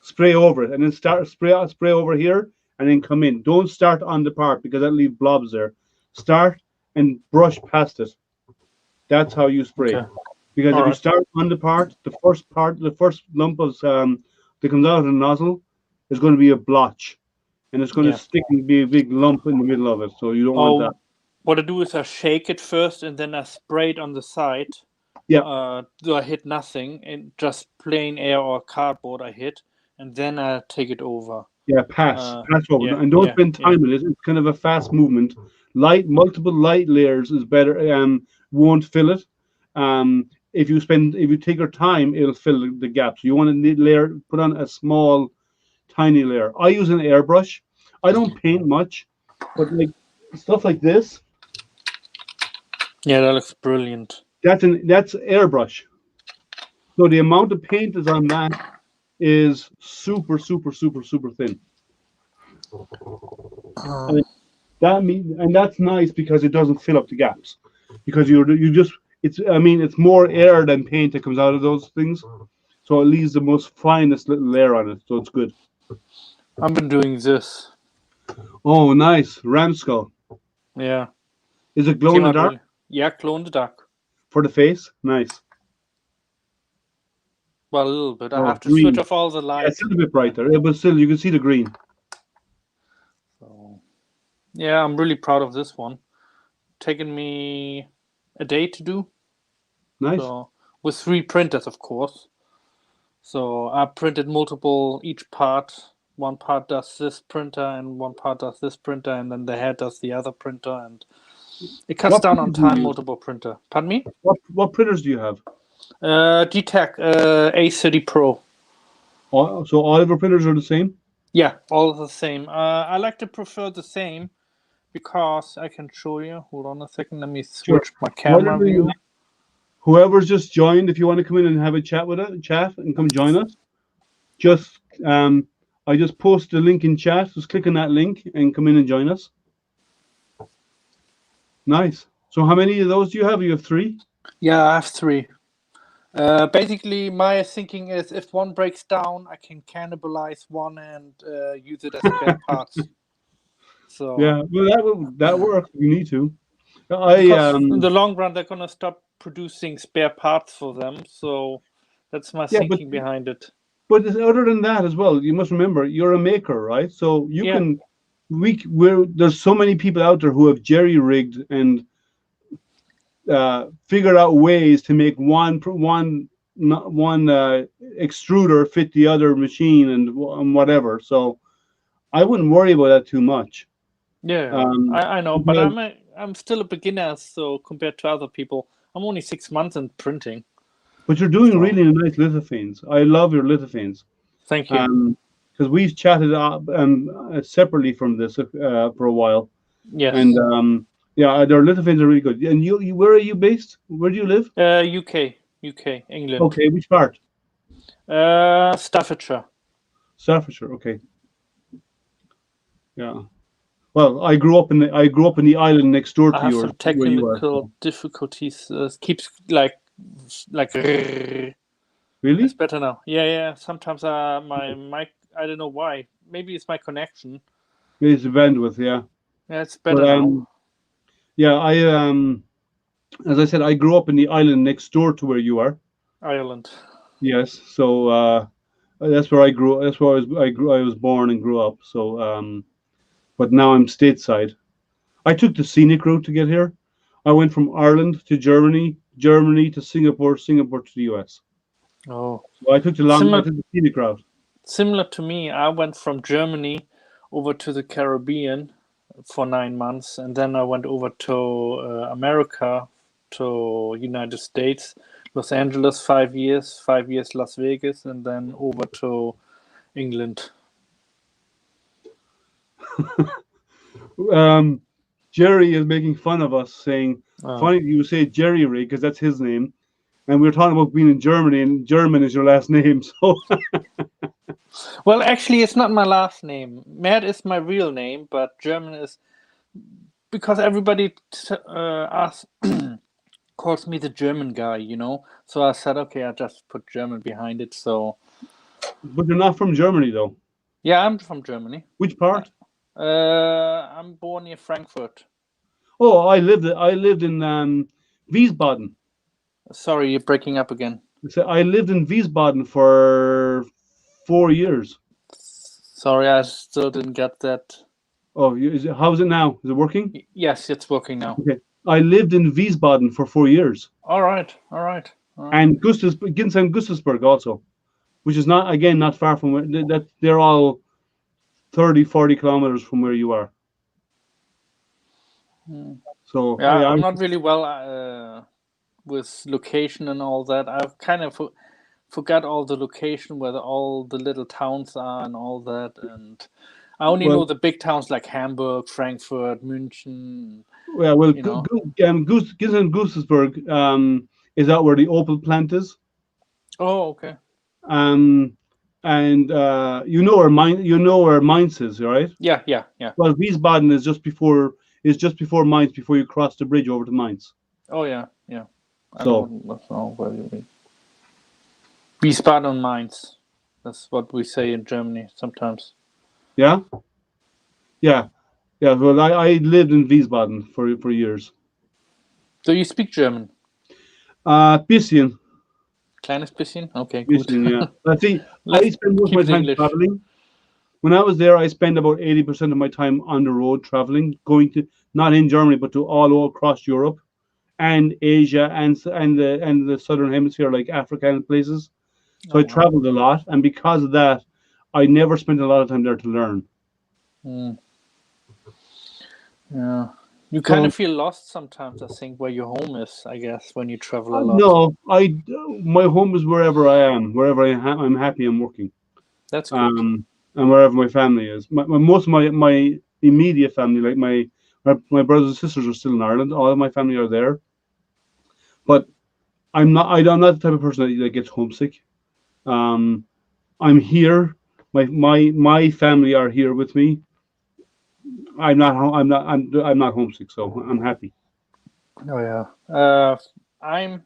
spray over it, and then spray over here, and then come in. Don't start on the part because that'll leave blobs there. Start and brush past it. That's how you spray. Okay. Because if you start on the part, the first lump of that comes out of the nozzle is going to be a blotch, and it's going to stick and be a big lump in the middle of it. So you don't want that. What I do is I shake it first, and then I spray it on the side. Yeah. Do I hit nothing, and just plain air or cardboard I hit, and then I take it over. Yeah, pass over, and don't spend time with it. It's kind of a fast movement. Multiple light layers is better. Won't fill it. If you take your time, it'll fill the gaps. You want to put on a small, tiny layer. I use an airbrush. I don't paint much, but like stuff like this. Yeah, that looks brilliant. That's airbrush. So the amount of paint is on that is super, super, super, super thin. And that's nice because it doesn't fill up the gaps. Because it's more air than paint that comes out of those things. So it leaves the most finest little layer on it. So it's good. I've been doing this. Oh, nice. Ram skull. Yeah. Is it glow in the dark? Really. Yeah, glow in the dark. For the face? Nice. Well, a little bit. I have to switch off all the lights. Yeah, it's a little bit brighter, but still you can see the green. So, yeah, I'm really proud of this one. Taken me a day to do. Nice. So, with 3 printers, of course. So I printed multiple, each part. One part does this printer, and one part does this printer, and then the head does the other printer, and it cuts down on time. Multiple printer. Pardon me? What printers do you have? DTAC A30 Pro. So all of your printers are the same? Yeah, all the same. I like to prefer the same because I can show you. Hold on a second. Let me switch my camera view. whoever's just joined, if you want to come in and have a chat with us, chat and come join us, just I just post the link in chat. Just click on that link and come in and join us. Nice. So how many of those do you have? You have 3? Yeah, I have 3. Basically, my thinking is if one breaks down, I can cannibalize one and use it as spare parts. So Yeah, well that works if you need to. because in the long run, they're gonna stop producing spare parts for them. So that's my Yeah, thinking behind it. but other than that as well, you must remember you're a maker, right? So you Yeah. can there's so many people out there who have jerry rigged and figured out ways to make one extruder fit the other machine and whatever. So I wouldn't worry about that too much. Yeah, I know, but I'm still a beginner. So compared to other people, I'm only 6 months in printing. But you're doing really nice lithophanes. I love your lithophanes. Thank you. Because we've chatted separately from this for a while. Yes. And yeah, their lithophanes are really good. And you, where are you based? Where do you live? UK, England. Okay, which part? Staffordshire. Staffordshire. Okay. Yeah. Well, I grew up in the island next door to I have yours. some technical difficulties. Keeps like. Really? It's better now. Yeah. Sometimes my mic. I don't know why. Maybe it's my connection. Maybe it's the bandwidth. Yeah. Yeah, it's better now. Yeah, as I said, I grew up in the island next door to where you are. Ireland. Yes. So that's where I grew. That's where I was born and grew up. So but now I'm stateside. I took the scenic route to get here. I went from Ireland to Germany, Germany to Singapore, Singapore to the US. Oh. So I took the scenic route. Similar to me, I went from Germany over to the Caribbean for 9 months, and then I went over to America, to United States, Los Angeles 5 years, 5 years Las Vegas, and then over to England. Jerry is making fun of us, saying, funny you say Jerry Ray, because that's his name. And we were talking about being in Germany, and German is your last name. So, well, actually, it's not my last name. Matt is my real name, but German is because everybody calls me the German guy, you know. So I said, okay, I just put German behind it. So, but you're not from Germany, though. Yeah, I'm from Germany. Which part? I'm born near Frankfurt. Oh, I lived in Wiesbaden. Sorry, you're breaking up again. So I lived in Wiesbaden for 4 years. Sorry, I still didn't get that. Oh, how is it now? Is it working? Yes, it's working now. Okay. I lived in Wiesbaden for 4 years. All right. And Gustavsburg also, which is not far from where they're all 30, 40 kilometers from where you are. So yeah, I'm not really well with location and all that. I've kind of forgot all the location where all the little towns are and all that, and I only know the big towns like Hamburg, Frankfurt, München. Yeah, well, Gustavsburg is out where the Opel plant is. Oh, okay. And you know where Mainz is, right? Yeah. Well, Wiesbaden is just before Mainz, before you cross the bridge over to Mainz. Oh yeah. So where you mean. Wiesbaden, Mainz. That's what we say in Germany sometimes. Yeah. Well, I lived in Wiesbaden for years. So you speak German? Bisschen. Kleines bisschen? Okay, good. Bisschen, yeah. I spend most of my time traveling. When I was there, I spent about 80% of my time on the road traveling, going to not in Germany, but to all across Europe and Asia and the southern hemisphere, like Africa and places. So I traveled a lot, and because of that, I never spent a lot of time there to learn. Yeah. You kind of feel lost sometimes, I think, where your home is, I guess, when you travel a lot. No, my home is wherever I am, wherever I'm happy I'm working. That's good. And wherever my family is. Most of my immediate family, like my brothers and sisters are still in Ireland. All of my family are there. But I'm not the type of person that gets homesick. I'm here. My family are here with me. I'm not homesick, so I'm happy. Oh yeah. I'm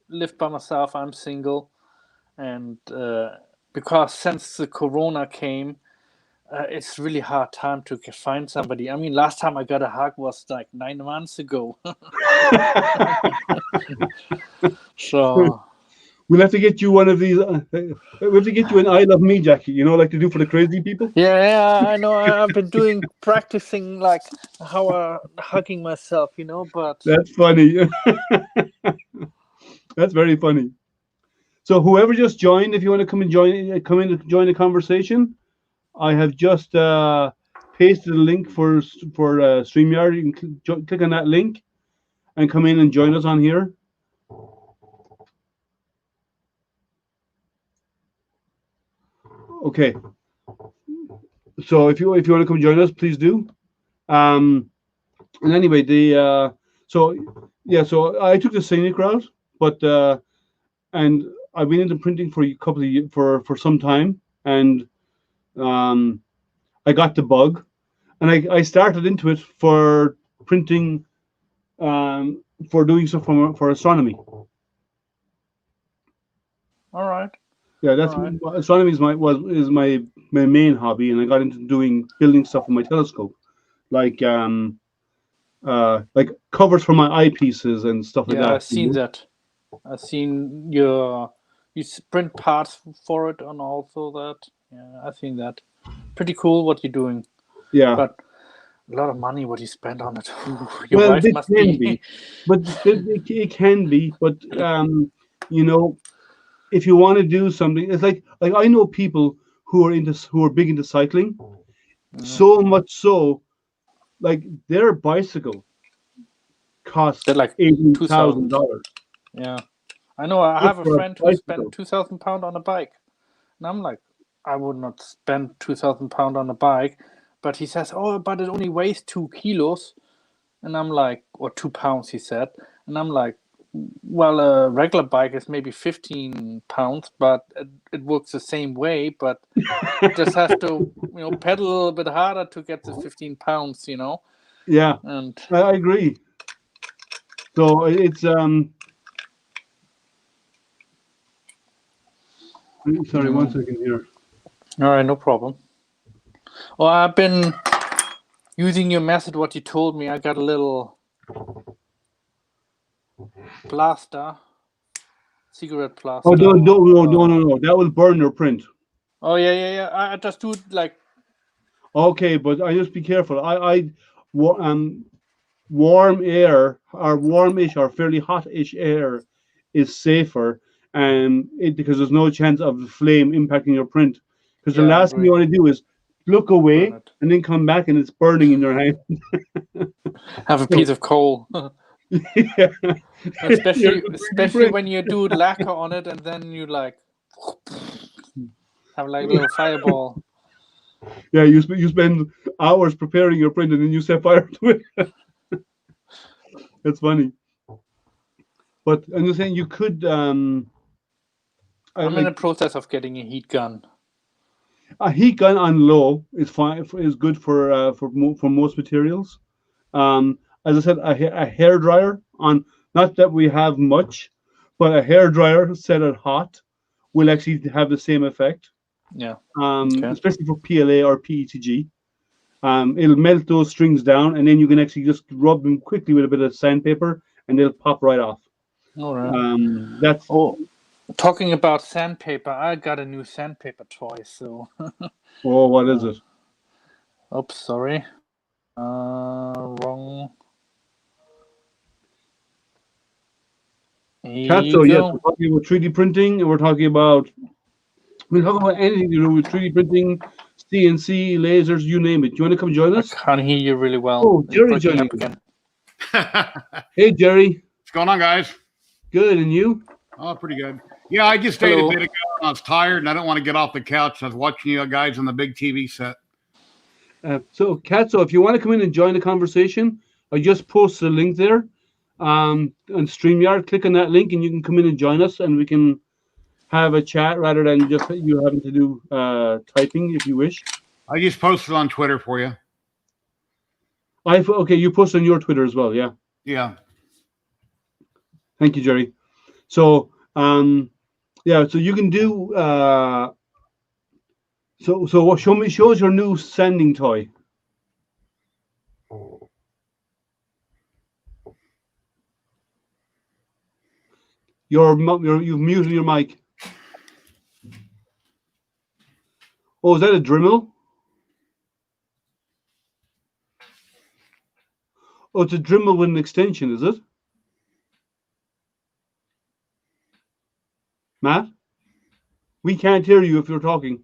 live by myself. I'm single, and because since the corona came, it's really hard time to find somebody. I mean, last time I got a hug was like 9 months ago. So We'll have to get you one of these. We have to get you an "I love me" jacket. Like they do for the crazy people. yeah, I know. I've been practicing like how hugging myself, but That's funny. That's very funny. So whoever just joined, if you want to come in and join the conversation, I have just pasted a link for StreamYard. You can click on that link and come in and join us on here. Okay. So if you want to come join us, please do. And anyway, so I took the scenic route, but and I've been into printing for a couple of years, for some time, and I got the bug, and I started into it for printing, for doing stuff for astronomy. all right. Yeah, that's astronomy is my main hobby, and I got into building stuff with my telescope, like covers for my eyepieces and stuff like that. Yeah, I've seen that. I've seen you print parts for it, and also that. Yeah, I've seen that. Pretty cool what you're doing. Yeah, but a lot of money what you spend on it. Well, it can be, but it can be. But if you want to do something, it's like I know people who are big into cycling, so much so, like their bicycle costs They're like $80,000. Yeah, I know. I have a for a friend who spent £2,000 on a bike, and I'm like, I would not spend £2,000 on a bike. But he says, oh, but it only weighs 2 kilos, and I'm like, or 2 pounds, he said, and I'm like, well, a regular bike is maybe 15 pounds, but it works the same way, but just have to, pedal a little bit harder to get the 15 pounds, Yeah, and I agree. So it's Sorry, 1 second here. All right, no problem. Well, I've been using your method, what you told me. I got a little plaster, cigarette plaster. Oh, no. That will burn your print. Oh, yeah. I just do it like... Okay, but I just be careful. Warm air, or warmish or fairly hot-ish air is safer, because there's no chance of the flame impacting your print. Because the last thing you want to do is look away and then come back and it's burning in your hand. Have a piece of coal. Yeah. Especially when you do lacquer on it and then you have like a little fireball. Yeah, you spend hours preparing your print and then you set fire to it. That's funny. But I'm just saying, you could. I'm in the process of getting a heat gun. A heat gun on low is fine. Is good for most materials. As I said, a hair dryer on, not that we have much, but a hair dryer set at hot will actually have the same effect. Yeah. Especially for PLA or PETG. It'll melt those strings down, and then you can actually just rub them quickly with a bit of sandpaper, and they'll pop right off. All right. Talking about sandpaper, I got a new sandpaper toy. So. Oh, what is it? Oops, sorry. Wrong. So yes, we're talking about 3D printing, and we're talking about anything to do with 3D printing, CNC, lasers, you name it. Do you want to come join us? I can't hear you really well. Oh, Jerry's joining again. Hey, Jerry. What's going on, guys? Good, and you? Oh, pretty good. Yeah, I just stayed a bit ago. I was tired, and I didn't want to get off the couch. I was watching you guys on the big TV set. So, Katso, if you want to come in and join the conversation, I just posted a link there. on StreamYard. Click on that link, and you can come in and join us, and we can have a chat rather than just you having to do typing if you wish. I just posted on Twitter for you. Okay, you post on your Twitter as well, yeah. Yeah. Thank you, Jerry. So yeah, so you can do so what show us your new sanding toy. You've muted your mic. Oh, is that a Dremel? Oh, it's a Dremel with an extension, is it? Matt? We can't hear you if you're talking.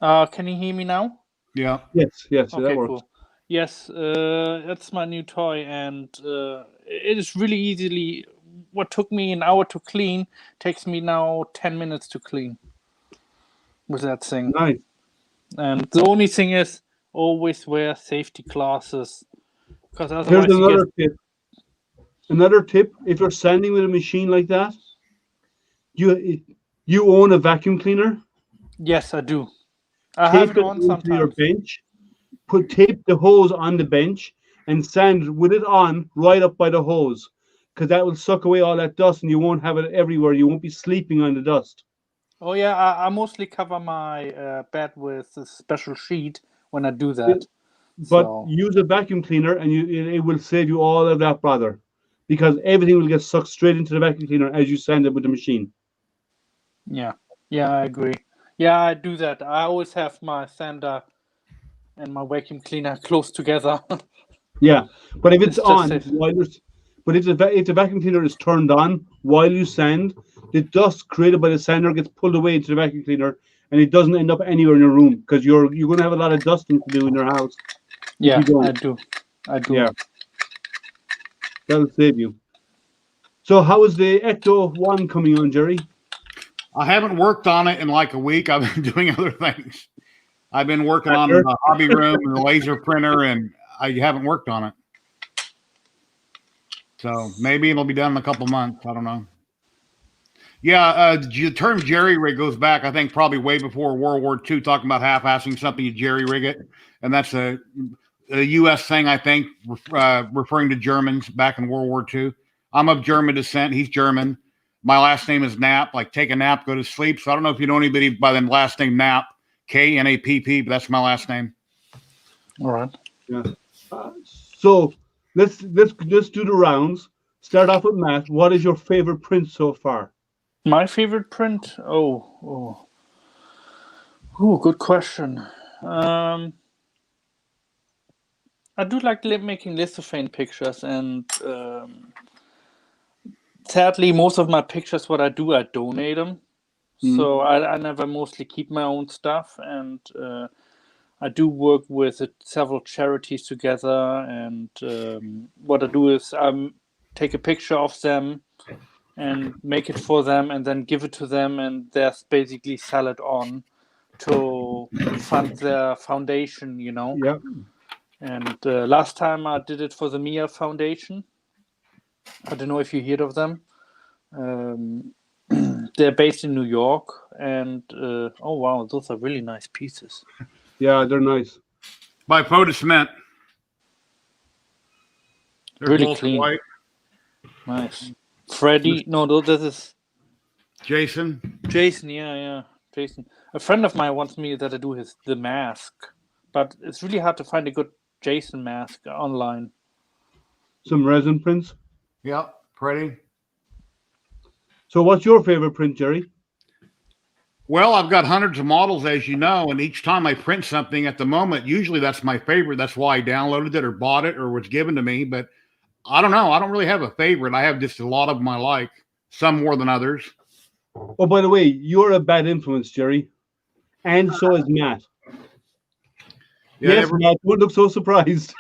Can you hear me now? Yeah. Yes, Okay, that works. cool. Yes, that's my new toy, and it is really easily. What took me an hour to clean takes me now 10 minutes to clean with that thing. Nice. And the only thing is, always wear safety glasses, because Here's otherwise you another get. tip. Another tip: if you're sanding with a machine like that, you own a vacuum cleaner. Yes, I do. I have it on onto your sometimes. bench. Tape the hose on the bench and sand with it on right up by the hose, because that will suck away all that dust, and you won't have it everywhere. You won't be sleeping on the dust. Oh yeah, I mostly cover my bed with a special sheet when I do that. But So use a vacuum cleaner, and it will save you all of that bother, because everything will get sucked straight into the vacuum cleaner as you sand it with the machine. yeah, I agree. Yeah, I do that. I always have my sander and my vacuum cleaner close together. Yeah, but if it's It's just on safe. but if the vacuum cleaner is turned on while you sand, the dust created by the sander gets pulled away into the vacuum cleaner, and it doesn't end up anywhere in your room, because you're going to have a lot of dusting to do in your house. Yeah, you don't. I do. Yeah, that'll save you. So how is the Ecto 1 coming on, Jerry? I haven't worked on it in like a week. I've been doing other things. I've been working on the hobby room and the laser printer, and I haven't worked on it. So maybe it'll be done in a couple months. I don't know. Yeah, the term jerry rig goes back, I think, probably way before World War II, talking about half-assing something, you jerry rig it. And that's a U.S. thing, I think, referring to Germans back in World War II. I'm of German descent. He's German. My last name is Knapp, like take a nap, go to sleep. So I don't know if you know anybody by the last name Knapp, K-N-A-P-P, but that's my last name. All right. Yeah. So let's do the rounds. Start off with Matt. What is your favorite print so far? My favorite print? Oh, good question. I do like making lithophane pictures, and sadly, most of my pictures, what I do, I donate them. So I never mostly keep my own stuff, and I do work with several charities together. And what I do is I take a picture of them and make it for them, and then give it to them, and they're basically sell it on to fund their foundation, you know. Yeah. And last time I did it for the Mia Foundation. I don't know if you heard of them. They're based in New York, and oh wow, those are really nice pieces. Yeah, they're nice. By Photo Cement. They're Really both clean. white. Nice. Freddie? No, this is Jason. Yeah, Jason. A friend of mine wants me that I do the mask, but it's really hard to find a good Jason mask online. Some resin prints. Yep, pretty. So what's your favorite print, Jerry? Well, I've got hundreds of models, as you know, and each time I print something at the moment, usually that's my favorite. That's why I downloaded it or bought it or was given to me. But I don't know. I don't really have a favorite. I have just a lot of them I like, some more than others. Oh, by the way, you're a bad influence, Jerry. And so is Matt. Yeah, yes, Matt, don't look so surprised.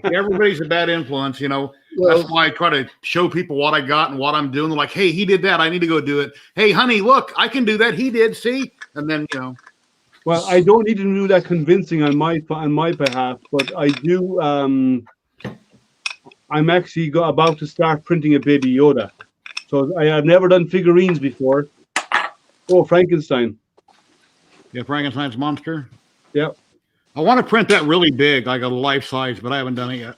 Everybody's a bad influence, you know. Well, that's why I try to show people what I got and what I'm doing. They're like, hey, he did that. I need to go do it. Hey, honey, look, I can do that. He did, see? And then, you know. Well, I don't need to do that convincing on my behalf, but I do I'm actually about to start printing a Baby Yoda. So I have never done figurines before. Oh, Frankenstein. Yeah, Frankenstein's monster. Yeah. I want to print that really big, like a life size, but I haven't done it yet.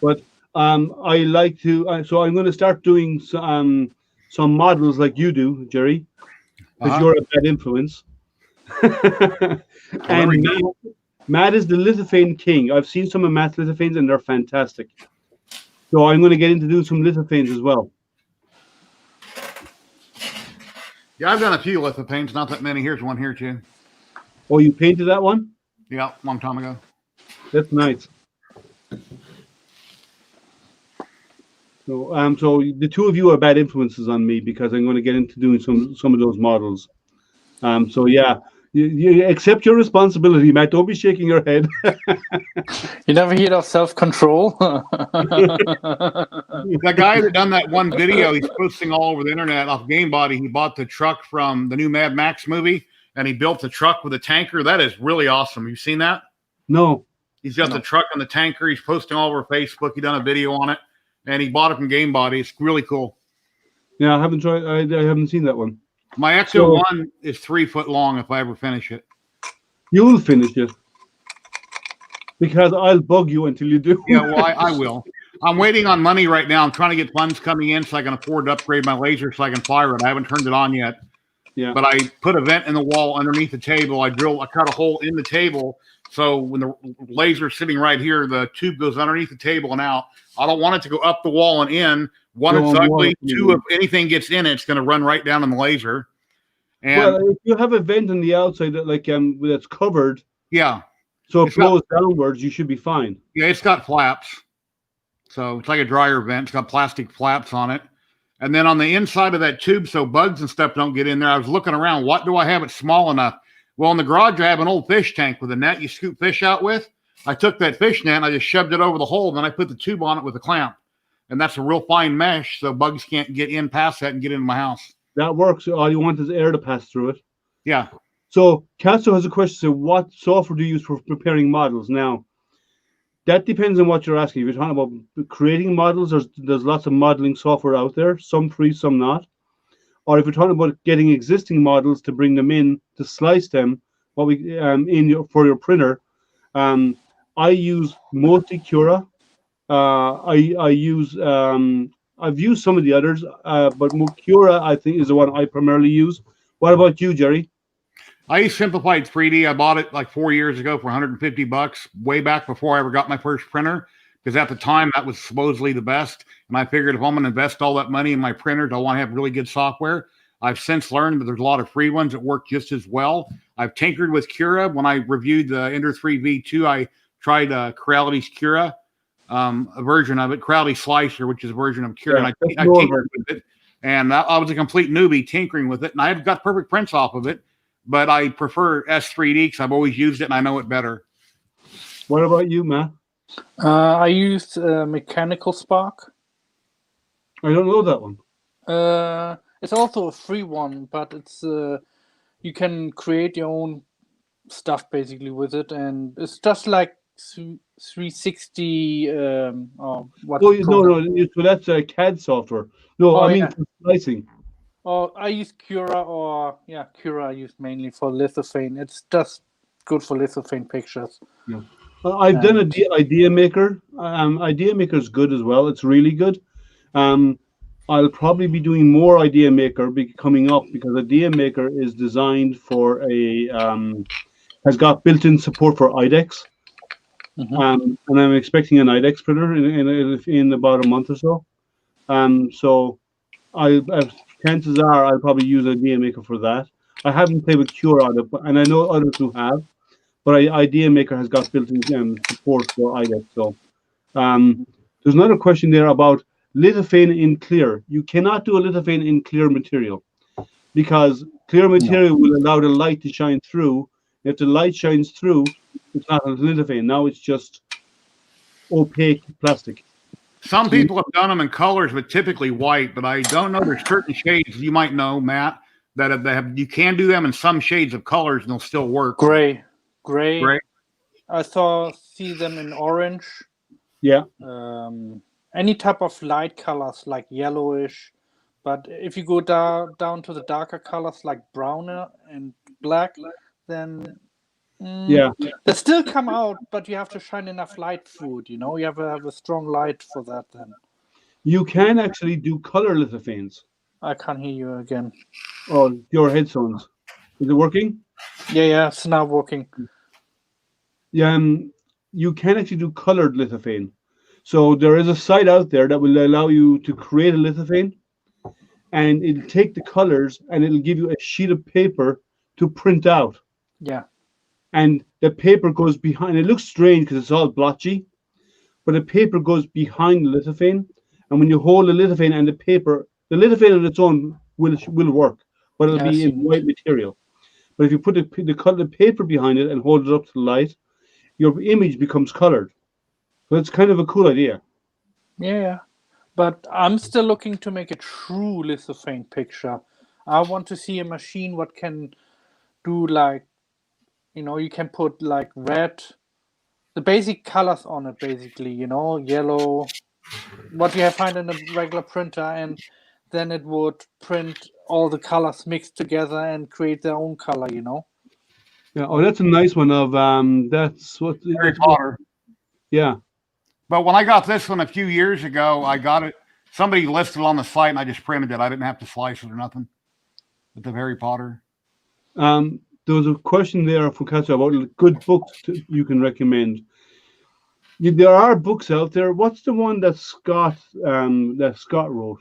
But I like to. So I'm going to start doing some models like you do, Jerry, because you're a bad influence. And Matt is the lithophane king. I've seen some of Matt's lithophanes, and they're fantastic. So I'm going to get into doing some lithophanes as well. Yeah, I've done a few lithophanes, not that many. Here's one here, too. Oh, you painted that one? Yeah, a long time ago. That's nice. So the two of you are bad influences on me because I'm going to get into doing some of those models. So yeah, you accept your responsibility, Matt. Don't be shaking your head. You never heard of self-control? The guy that done that one video, he's posting all over the internet off Game Body. He bought the truck from the new Mad Max movie, and he built the truck with a tanker. That is really awesome. Have you seen that? No. He's got the truck and the tanker. He's posting all over Facebook. He done a video on it, and he bought it from Game Body. It's really cool. Yeah, I haven't tried. I haven't seen that one. My XO1 is 3 foot long if I ever finish it. You'll finish it. Because I'll bug you until you do. Yeah, well, I will. I'm waiting on money right now. I'm trying to get funds coming in so I can afford to upgrade my laser so I can fire it. I haven't turned it on yet. Yeah. But I put a vent in the wall underneath the table. I cut a hole in the table. So when the laser's sitting right here, the tube goes underneath the table and out. I don't want it to go up the wall and in. One, it's ugly. Two, if anything gets in it, it's going to run right down in the laser. And well, if you have a vent on the outside that that's covered, yeah, so it flows downwards, you should be fine. Yeah, it's got flaps. So it's like a dryer vent. It's got plastic flaps on it. And then on the inside of that tube, so bugs and stuff don't get in there, I was looking around. What do I have it small enough? Well, in the garage, I have an old fish tank with a net you scoop fish out with. I took that fish net and I just shoved it over the hole. And then I put the tube on it with a clamp. And that's a real fine mesh, so bugs can't get in past that and get into my house. That works. All you want is air to pass through it. Yeah. So Castro has a question. So what software do you use for preparing models? Now, that depends on what you're asking. If you're talking about creating models, there's lots of modeling software out there, some free, some not. Or if you're talking about getting existing models to bring them in, to slice them, for your printer, I use mostly Cura. I've used some of the others, but Cura, I think, is the one I primarily use. What about you, Jerry? I use Simplified 3D. I bought it like 4 years ago for $150, way back before I ever got my first printer, because at the time that was supposedly the best. And I figured if I'm going to invest all that money in my printers, I want to have really good software. I've since learned that there's a lot of free ones that work just as well. I've tinkered with Cura. When I reviewed the Ender 3 V2, I tried Creality's Cura, a version of it, Creality Slicer, which is a version of Cura. Yeah, and I tinkered with it. And I was a complete newbie tinkering with it. And I've got perfect prints off of it. But I prefer S3D because I've always used it and I know it better. What about you, Matt? I used Mechanical Spark. I don't know that one. It's also a free one, but it's you can create your own stuff basically with it, and it's just like 360. Or what? Oh no, so that's CAD software. No, I mean for slicing. Oh, I use Cura Cura I use mainly for lithophane. It's just good for lithophane pictures. Yeah. I've done Idea Maker. Idea Maker is good as well. It's really good. I'll probably be doing more Idea Maker coming up because Idea Maker is designed for has got built-in support for IDEX. And I'm expecting an IDEX printer in about a month or so. So chances are I'll probably use Idea Maker for that. I haven't played with Cura on it, and I know others who have, but Idea Maker has got built-in support for IDEX. So there's another question there about lithophane in clear. You cannot do a lithophane in clear material because clear material will allow the light to shine through. If the light shines through, it's not a lithophane. Now it's just opaque plastic. Some people have done them in colors, but typically white. But I don't know. There's certain shades you might know, Matt, that you can do them in some shades of colors and they'll still work. Gray. I see them in orange. Yeah. Any type of light colors like yellowish, but if you go down to the darker colors like browner and black, then Yeah. they still come out, but you have to shine enough light through it. You have to have a strong light for that. Then You can actually do color lithophanes. I can't hear you again. Oh, your headphones. Is it working? Yeah, it's now working. Yeah, you can actually do colored lithophane. So there is a site out there that will allow you to create a lithophane, and it'll take the colors and it'll give you a sheet of paper to print out. Yeah. And the paper goes behind. It looks strange because it's all blotchy, but the paper goes behind the lithophane. And when you hold the lithophane and the lithophane on its own will work, but it'll Yeah, I be in see. white material. But if you put the paper behind it and hold it up to the light, your image becomes colored. So it's kind of a cool idea. Yeah. But I'm still looking to make a true lithophane picture. I want to see a machine what can do like, you can put like red, the basic colors on it basically, yellow, what you find in a regular printer, and then it would print all the colors mixed together and create their own color. Yeah. Oh, that's a nice one. That's what. Harry Potter. Yeah. But when I got this one a few years ago, I got it. Somebody listed it on the site, and I just printed it. I didn't have to slice it or nothing. With the Harry Potter. There was a question there from Katja about good books you can recommend. There are books out there. What's the one that Scott wrote?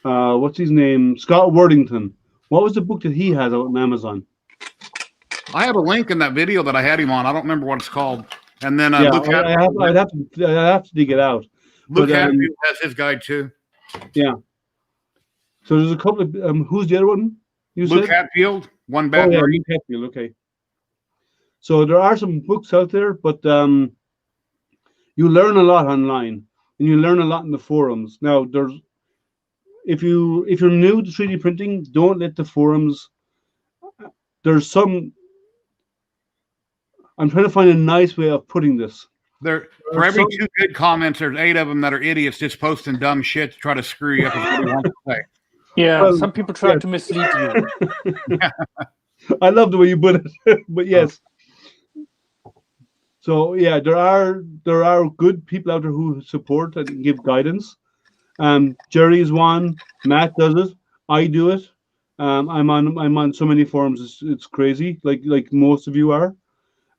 What's his name? Scott Worthington. What was the book that he has out on Amazon? I have a link in that video that I had him on. I don't remember what it's called. And then Yeah, Luke I'd have to dig it out. Luke But, Hatfield has his guide too. Yeah. So there's a couple of who's the other one? You Luke said? Hatfield, one Oh bad yeah, word. Luke Hatfield. Okay. So there are some books out there, but you learn a lot online, and you learn a lot in the forums. Now, if you're new to 3D printing, don't let the forums. There's some. I'm trying to find a nice way of putting this. There, for every 2 good comments, there's 8 of them that are idiots just posting dumb shit to try to screw you up. Is what he wants to say. Yeah, Well, some people try to mislead you. I love the way you put it, but yes. So yeah, there are good people out there who support and give guidance. Jerry is one. Matt does it. I do it. I'm on so many forums. It's crazy. Like most of you are.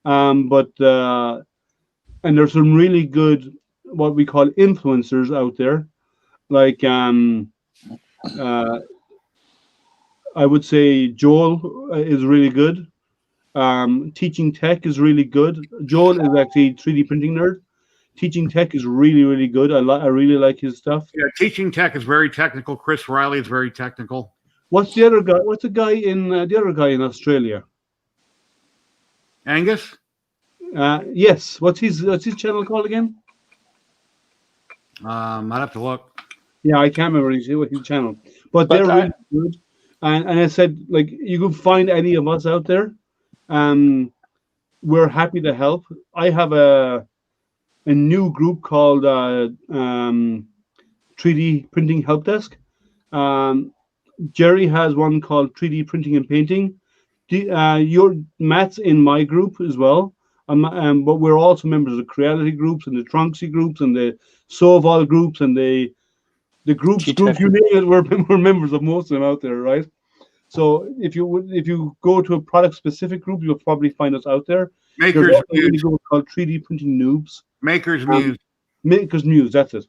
But and there's some really good what we call influencers out there. Like I would say Joel is really good. Teaching Tech is really good. Joel is actually 3D printing nerd. Teaching Tech is really, really good. I really like his stuff. Yeah, Teaching Tech is very technical. Chris Riley is very technical. What's the other guy? What's the other guy in Australia? Angus? Yes. What's his channel called again? I'd have to look. Yeah, I can't remember his channel. But they're really good. And I said, like, you can find any of us out there. We're happy to help. I have a new group called 3D Printing Help Desk. Jerry has one called 3D Printing and Painting. Your Matt's in my group as well. But we're also members of Creality groups and the Trunksy groups and the Soval groups and the groups you name it. We're members of most of them out there, right? So if you go to a product specific group, you'll probably find us out there. Makers There's also a Muse. really group called 3D Printing Noobs. Makers Muse. Makers Muse, that's it.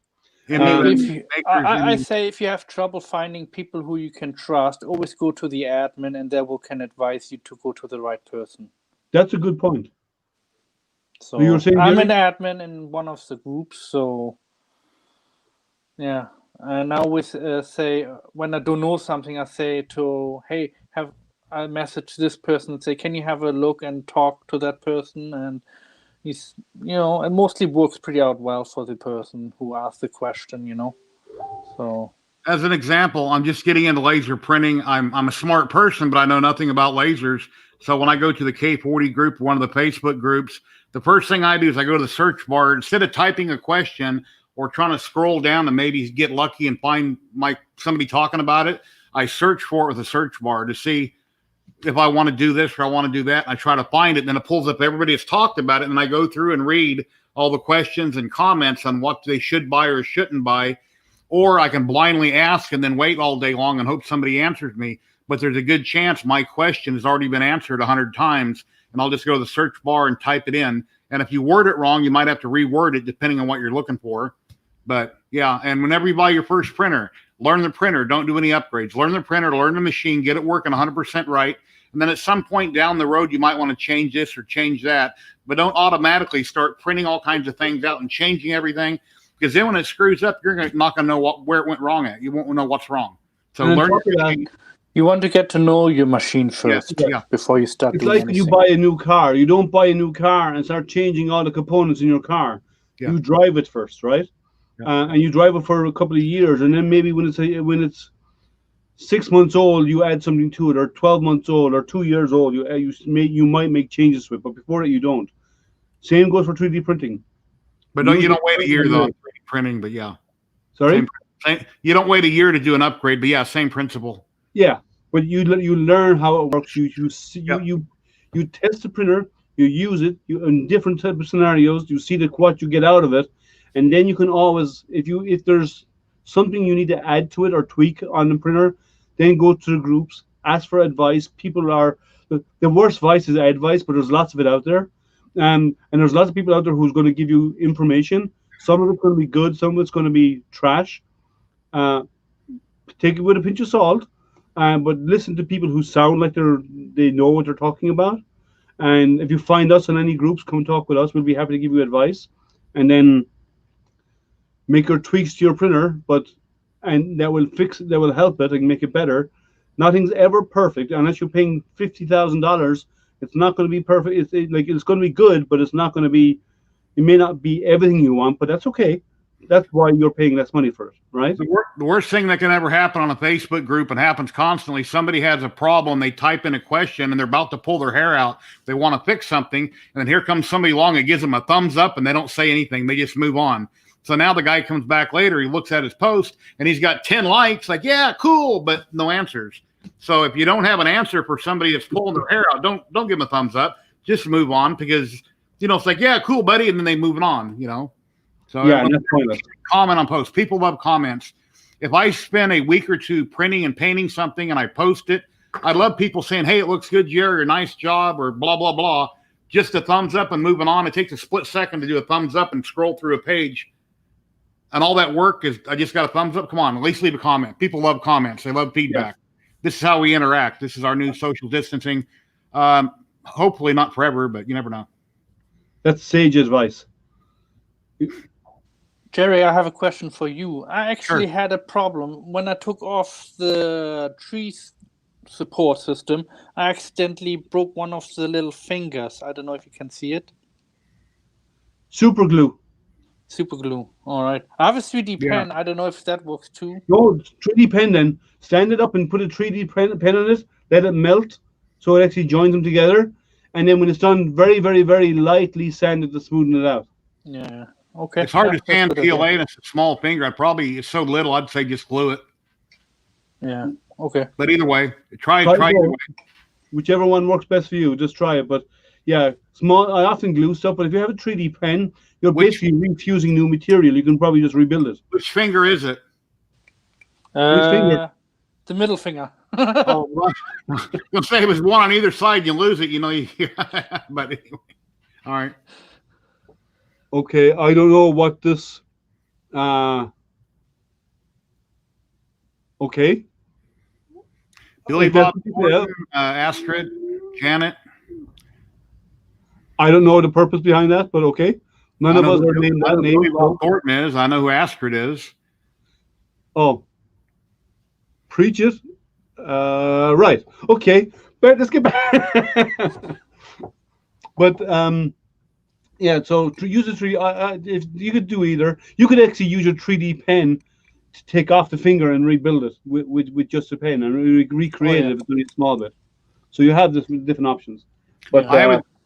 I say if you have trouble finding people who you can trust, always go to the admin and they can advise you to go to the right person. That's a good point. So you were saying, I'm an admin in one of the groups, so yeah. And I always say when I don't know something, I say hey, I message this person and say, can you have a look and talk to that person? And he's, it mostly works pretty out well for the person who asked the question, So as an example, I'm just getting into laser printing. I'm a smart person, but I know nothing about lasers. So when I go to the K40 group, one of the Facebook groups, the first thing I do is I go to the search bar. Instead of typing a question or trying to scroll down and maybe get lucky and find somebody talking about it, I search for it with a search bar to see if I want to do this or I want to do that. I try to find it, and then it pulls up everybody that's talked about it, and I go through and read all the questions and comments on what they should buy or shouldn't buy. Or I can blindly ask and then wait all day long and hope somebody answers me. But there's a good chance my question has already been answered 100 times, and I'll just go to the search bar and type it in. And if you word it wrong, you might have to reword it depending on what you're looking for. But yeah, and whenever you buy your first printer, learn the printer. Don't do any upgrades. Learn the printer, learn the machine, get it working 100% right. And then at some point down the road, you might want to change this or change that. But don't automatically start printing all kinds of things out and changing everything. Because then when it screws up, you're not going to know where it went wrong at. You won't know what's wrong. So learn your machine. You want to get to know your machine first before you start doing anything. It's like you buy a new car. You don't buy a new car and start changing all the components in your car. Yeah. You drive it first, right? Yeah. And you drive it for a couple of years, and then maybe when it's 6 months old, you add something to it, or 12 months old, or 2 years old. You might make changes to it, but before that, you don't. Same goes for 3D printing. But you don't wait a year though on 3D printing. But yeah, sorry, you don't wait a year to do an upgrade. But yeah, same principle. Yeah, but you learn how it works. You test the printer. You use it. In different type of scenarios. You see what you get out of it, and then you can always, if there's something you need to add to it or tweak on the printer, then go to the groups, ask for advice. People are the worst advice is advice, but there's lots of it out there. And there's lots of people out there who's going to give you information. Some of it's going to be good, some of it's going to be trash. Take it with a pinch of salt, but listen to people who sound like they know what they're talking about. And if you find us in any groups, come talk with us. We'll be happy to give you advice, and then make your tweaks to your printer. And that will help it and make it better. Nothing's ever perfect unless you're paying $50,000. It's not going to be perfect. It's going to be good, but it's not going to be. It may not be everything you want, but that's okay. That's why you're paying less money for it, right? The worst thing that can ever happen on a Facebook group, and happens constantly, somebody has a problem, they type in a question, and they're about to pull their hair out. They want to fix something, and then here comes somebody along and gives them a thumbs up, and they don't say anything. They just move on. So now the guy comes back later, he looks at his post, and he's got 10 likes, like, yeah, cool, but no answers. So if you don't have an answer for somebody that's pulling their hair out, don't give them a thumbs up. Just move on, because it's like, yeah, cool, buddy, and then they move on. So yeah, that's pointless. Comment on posts. People love comments. If I spend a week or two printing and painting something and I post it, I love people saying, "Hey, it looks good, Jerry," or "Nice job," or blah blah blah. Just a thumbs up and moving on. It takes a split second to do a thumbs up and scroll through a page. And all that work is, I just got a thumbs up. Come on, at least leave a comment. People love comments. They love feedback. Yeah. This is how we interact. This is our new social distancing. Hopefully not forever, but you never know. That's sage advice. Jerry, I have a question for you. I actually had a problem when I took off the tree support system. I accidentally broke one of the little fingers. I don't know if you can see it. Super glue. Super glue. All right. I have a 3D pen. I don't know if that works too. No, 3D pen then. Stand it up and put a 3D pen on it. Let it melt so it actually joins them together. And then when it's done, very, very, very lightly sand it to smoothen it out. Yeah. Okay. It's hard to sand PLA, and it's a small finger. It's so little, I'd say just glue it. Yeah. Okay. But either way, try either way. Whichever one works best for you, just try it. But yeah, small. I often glue stuff, but if you have a 3D pen, you're basically refusing new material. You can probably just rebuild it. Which finger is it? Which finger? The middle finger. Oh, right. You'll say it was one on either side. You lose it, but anyway. All right. Okay, I don't know what this. Okay. Billy Bob, Astrid, Janet. I don't know the purpose behind that, but okay. None of us are named that name. Billy Bob Thornton is. I know who Astrid is. Oh. Preach it. Right. Okay. But let's get back. But yeah, so to use a 3D, if you could do either, you could actually use your 3D pen to take off the finger and rebuild it with just a pen and recreate it if it's only a small bit. So you have different options. But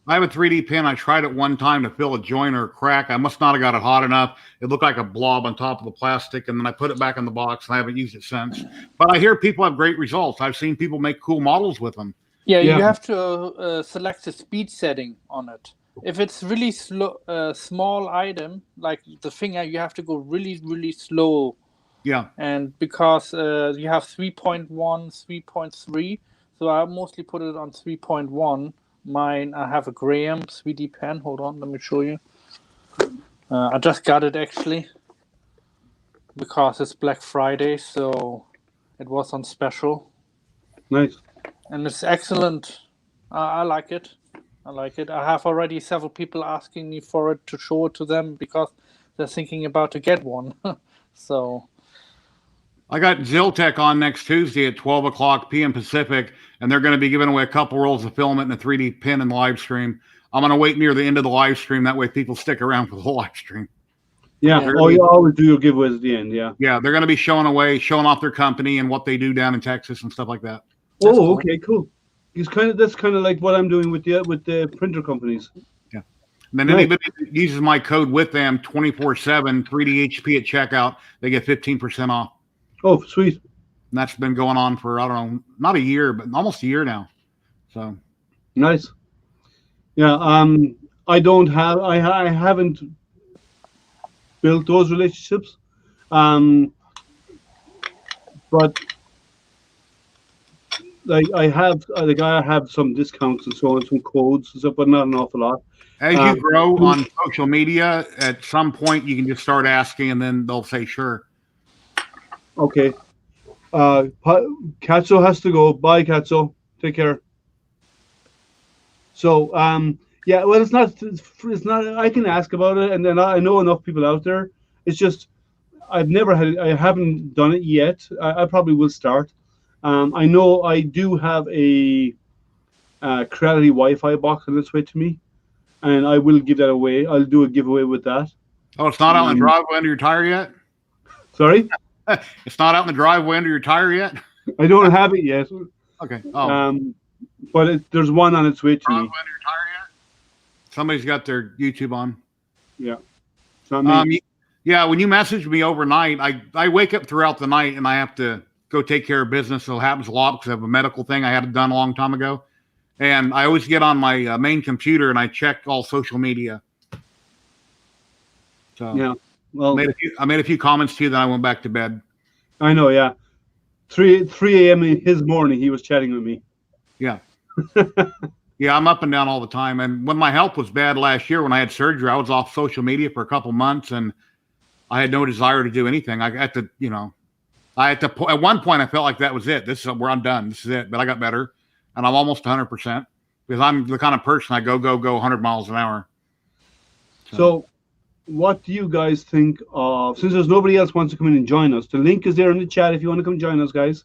I have a 3D pen. I tried it one time to fill a joint or a crack. I must not have got it hot enough. It looked like a blob on top of the plastic, and then I put it back in the box, and I haven't used it since. But I hear people have great results. I've seen people make cool models with them. Yeah, Yeah. you have to select the speed setting on it. If it's really slow, small item like the finger, you have to go really, really slow. Yeah. And because you have 3.1, 3.3, so I mostly put it on 3.1. Mine, I have a Graham 3D pen. Hold on, let me show you. I just got it actually because it's Black Friday, so it was on special. Nice. And it's excellent. I like it. I like it. I have already several people asking me for it to show it to them because they're thinking about to get one. So I got Ziltech on next Tuesday at 12 o'clock p.m. Pacific, and they're going to be giving away a couple rolls of filament and a 3D pen in the live stream. I'm going to wait near the end of the live stream. That way people stick around for the whole live stream. Yeah. Yeah. Oh, you always do your giveaways at the end. Yeah. Yeah, they're going to be showing off their company and what they do down in Texas and stuff like that. That's Oh, cool. okay, cool. That's kind of like what I'm doing with the printer companies. Yeah. And then Nice. anybody that uses my code with them 24/7 3DHP at checkout, they get 15% off. Oh, sweet. And that's been going on for, I don't know, not a year, but almost a year now. So Nice. Yeah. I haven't built those relationships. But like I have some discounts and so on, some codes and stuff, but not an awful lot. as you grow on social media, at some point you can just start asking, and then they'll say sure. Okay. Katso has to go. Bye, Katso. Take care. So, yeah, well, it's not, I can ask about it, and then I know enough people out there. It's just, I haven't done it yet. I probably will start. I know I do have a Creality Wi-Fi box on its way to me, and I will give that away. I'll do a giveaway with that. Oh, it's not out in the driveway under your tire yet? Sorry? It's not out in the driveway under your tire yet? I don't have it yet. Okay. Oh. But there's one on its way to me. Under your tire yet? Somebody's got their YouTube on. Yeah. It's not me. Yeah, when you message me overnight, I wake up throughout the night and I have to go take care of business. So it happens a lot because I have a medical thing I had it done a long time ago. And I always get on my main computer and I check all social media. So Yeah. Well, I made a few comments to you, then I went back to bed. I know, yeah. 3 a.m. in his morning, he was chatting with me. Yeah. Yeah, I'm up and down all the time. And when my health was bad last year, when I had surgery, I was off social media for a couple months and I had no desire to do anything. At one point I felt like that was it. This is where I'm done. This is it. But I got better and I'm almost 100% because I'm the kind of person I go 100 miles an hour. So what do you guys think of, since there's nobody else wants to come in and join us, the link is there in the chat if you want to come join us, guys.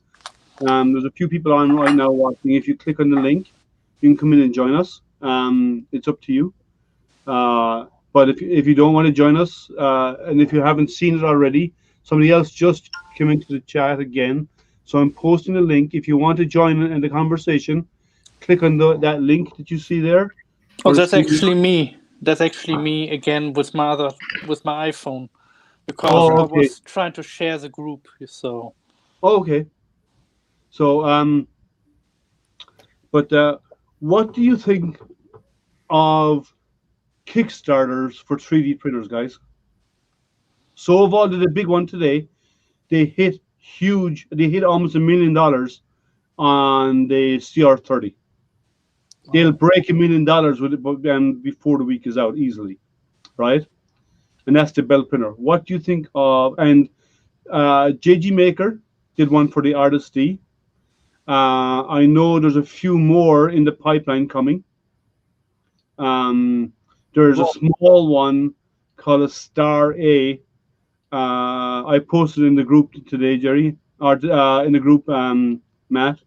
There's a few people on right now watching. If you click on the link, you can come in and join us. It's up to you. But if you don't want to join us, and if you haven't seen it already, somebody else just came into the chat again. So I'm posting a link. If you want to join in the conversation, click on that link that you see there. Oh, that's actually me. That's actually me again with my iPhone, because I was trying to share the group. So. Oh, okay. So but what do you think of Kickstarters for 3D printers, guys? Soval did a big one today. They hit huge. They hit almost $1 million on the CR30. They'll break $1 million with it before the week is out easily, right? And that's the belt printer. What do you think of? And JG Maker did one for the Artist D. I know there's a few more in the pipeline coming. There's a small one called a Star A. I posted in the group today, Jerry, or in the group, Matt.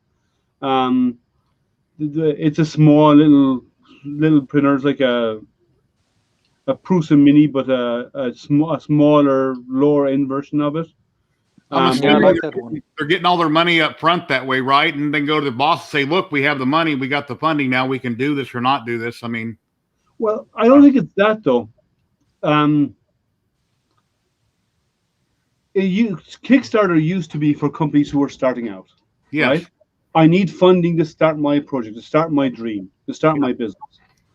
It's a small little printer. It's like a Prusa Mini, but a smaller, lower end version of it. I'm Yeah, I assuming like that one. they're getting all their money up front that way, right? And then go to the boss and say, look, we have the money, we got the funding, now we can do this or not do this. I mean, Well, I don't think it's that though. Kickstarter used to be for companies who were starting out, yes. right? I need funding to start my project, to start my dream, to start my business.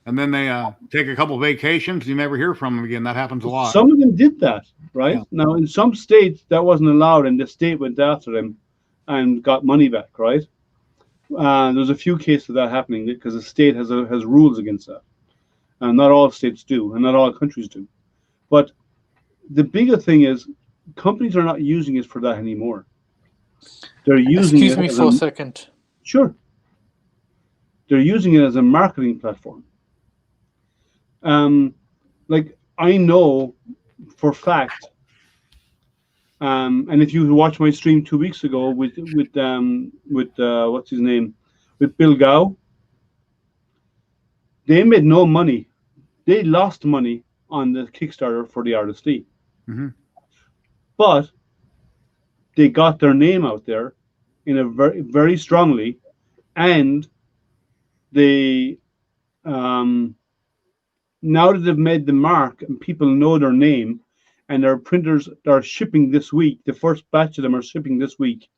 And then they take a couple vacations, you never hear from them again. That happens a lot. Some of them did that, right? Yeah. Now, in some states, that wasn't allowed, and the state went after them and got money back, right? There's a few cases of that happening because the state has rules against that. And not all states do, and not all countries do. But the bigger thing is, companies are not using it for that anymore. They're using Excuse it me as for a second. Sure. They're using it as a marketing platform. Like I know for fact, and if you watch my stream 2 weeks ago with what's his name, with Bill Gow, they made no money. They lost money on the Kickstarter for the RSD. Mm-hmm. But they got their name out there in a very, very strongly, and they now that they've made the mark and people know their name, and their printers are shipping this week. The first batch of them are shipping this week.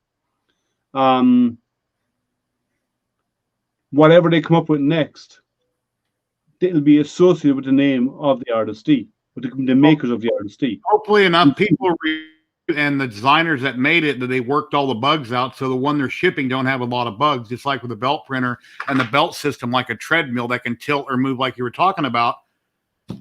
Whatever they come up with next, it'll be associated with the name of the RSD, with the makers of the RSD. Hopefully enough people and the designers that made it, that they worked all the bugs out, so the one they're shipping don't have a lot of bugs, just like with the belt printer and the belt system, like a treadmill that can tilt or move like you were talking about.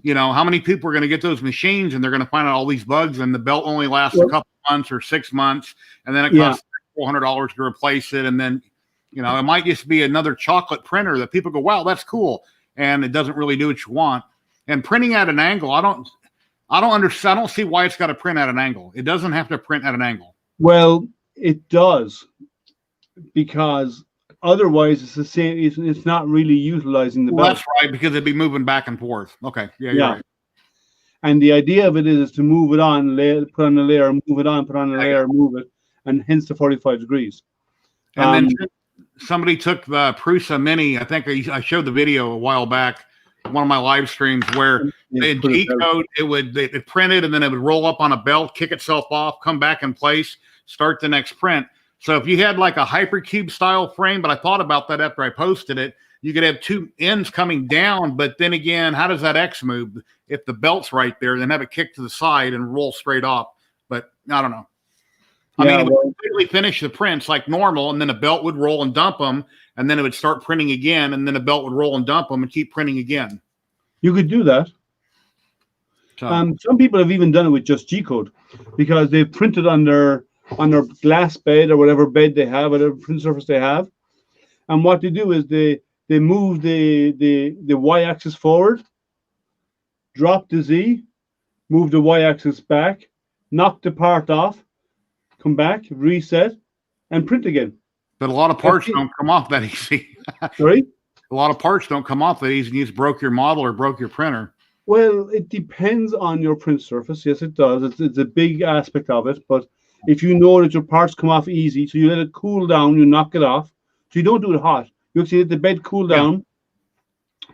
You know, how many people are going to get those machines and they're going to find out all these bugs, and the belt only lasts a couple months or 6 months, and then it costs $400 to replace it. And then, you know, it might just be another chocolate printer that people go, wow, that's cool. And it doesn't really do what you want. And printing at an angle, I don't understand. I don't see why it's got to print at an angle. It doesn't have to print at an angle. Well, it does, because otherwise it's the same. It's not really utilizing the belt. That's right, because it'd be moving back and forth. Okay, yeah, you're right. And the idea of it is to move it on, put on a layer, move it on, put on a layer, move it, and hence the 45 degrees. And then somebody took the Prusa Mini. I think I showed the video a while back, one of my live streams, where in G code it printed and then it would roll up on a belt, kick itself off, come back in place, start the next print. So if you had like a hypercube style frame, but I thought about that after I posted it, you could have two ends coming down, but then again, how does that X move? If the belt's right there, then have it kick to the side and roll straight off. But I don't know. I mean, it would completely finish the prints like normal, and then a belt would roll and dump them, and then it would start printing again, and then a belt would roll and dump them and keep printing again. You could do that. So, some people have even done it with just G code, because they've printed on their glass bed or whatever bed they have, whatever print surface they have, and what they do is they move the y-axis forward, drop the Z, move the y-axis back, knock the part off, come back, reset, and print again. but a lot of parts don't come off that easy. Sorry? A lot of parts don't come off that easy, and you just broke your model or broke your printer. Well, it depends on your print surface. Yes, it does. It's a big aspect of it. But if you know that your parts come off easy, so you let it cool down, you knock it off. So you don't do it hot. You actually let the bed cool down,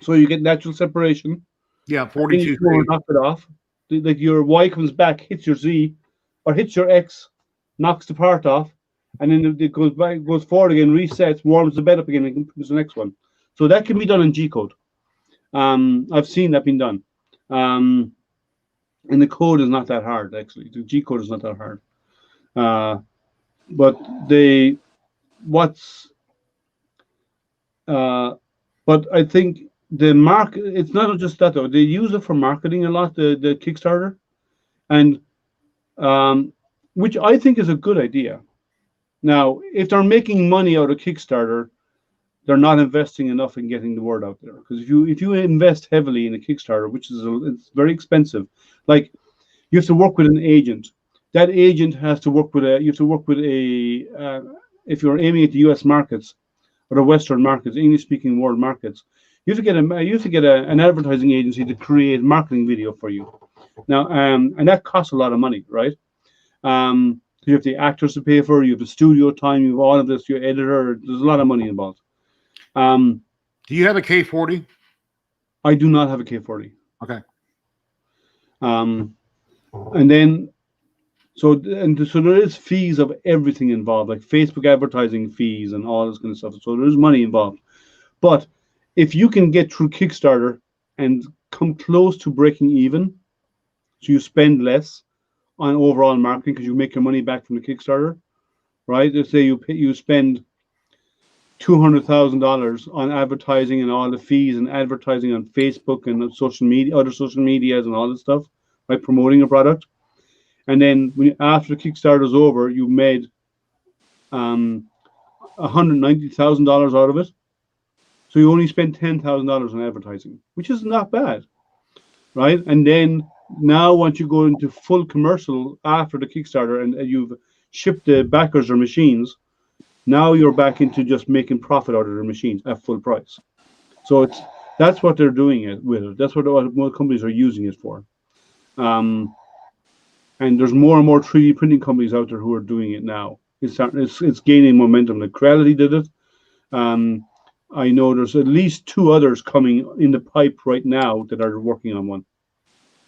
so you get natural separation. Yeah, 42. Knock it off. Like your Y comes back, hits your Z, or hits your X, knocks the part off, and then it goes back, goes forward again, resets, warms the bed up again, and produces the next one. So that can be done in G code. I've seen that being done. And the code is not that hard, actually. The G code is not that hard. But I think the market, it's not just that though. They use it for marketing a lot, the Kickstarter, and which I think is a good idea. Now, if they're making money out of Kickstarter, they're not investing enough in getting the word out there. Because if you invest heavily in a Kickstarter, which is it's very expensive, like you have to work with an agent. That agent has to work with if you're aiming at the U.S. markets or the Western markets, English-speaking world markets, you have to get an advertising agency to create marketing video for you. Now, and that costs a lot of money, right? You have the actors to pay for, you have the studio time, you have all of this, your editor. There's a lot of money involved. Do you have a K40? I do not have a K40. Okay. And then, so there is fees of everything involved, like Facebook advertising fees and all this kind of stuff. So there's money involved. But if you can get through Kickstarter and come close to breaking even, so you spend less on overall marketing because you make your money back from the Kickstarter, right? Let's say you spend $200,000 on advertising and all the fees and advertising on Facebook and social media, other social medias and all this stuff, right? Promoting a product. And then after the Kickstarter is over, you made $190,000 out of it. So you only spent $10,000 on advertising, which is not bad, right? And then now once you go into full commercial after the Kickstarter and you've shipped the backers their machines, now you're back into just making profit out of their machines at full price. So that's what they're doing it with it. That's what most companies are using it for. And there's more and more 3D printing companies out there who are doing it now. It's gaining momentum. Like Creality did it. I know there's at least 2 others coming in the pipe right now that are working on one.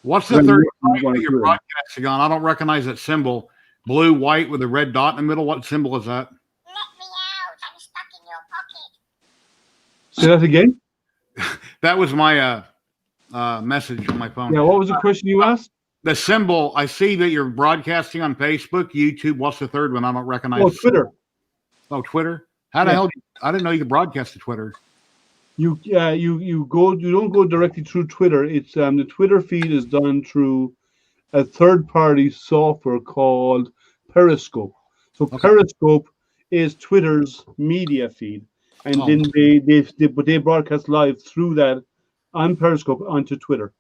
What's the third that you're broadcasting on? I don't recognize that symbol. Blue, white with a red dot in the middle. What symbol is that? Let me out. I'm stuck in your pocket. Say that again? That was my message on my phone. Yeah, what was the question you asked? The symbol, I see that you're broadcasting on Facebook, YouTube. What's the third one? I don't recognize. Oh, Twitter. Oh, Twitter. How the hell? I didn't know you could broadcast to Twitter. You don't go directly through Twitter. It's the Twitter feed is done through a third-party software called Periscope. So Periscope is Twitter's media feed, and then they broadcast live through that on Periscope onto Twitter.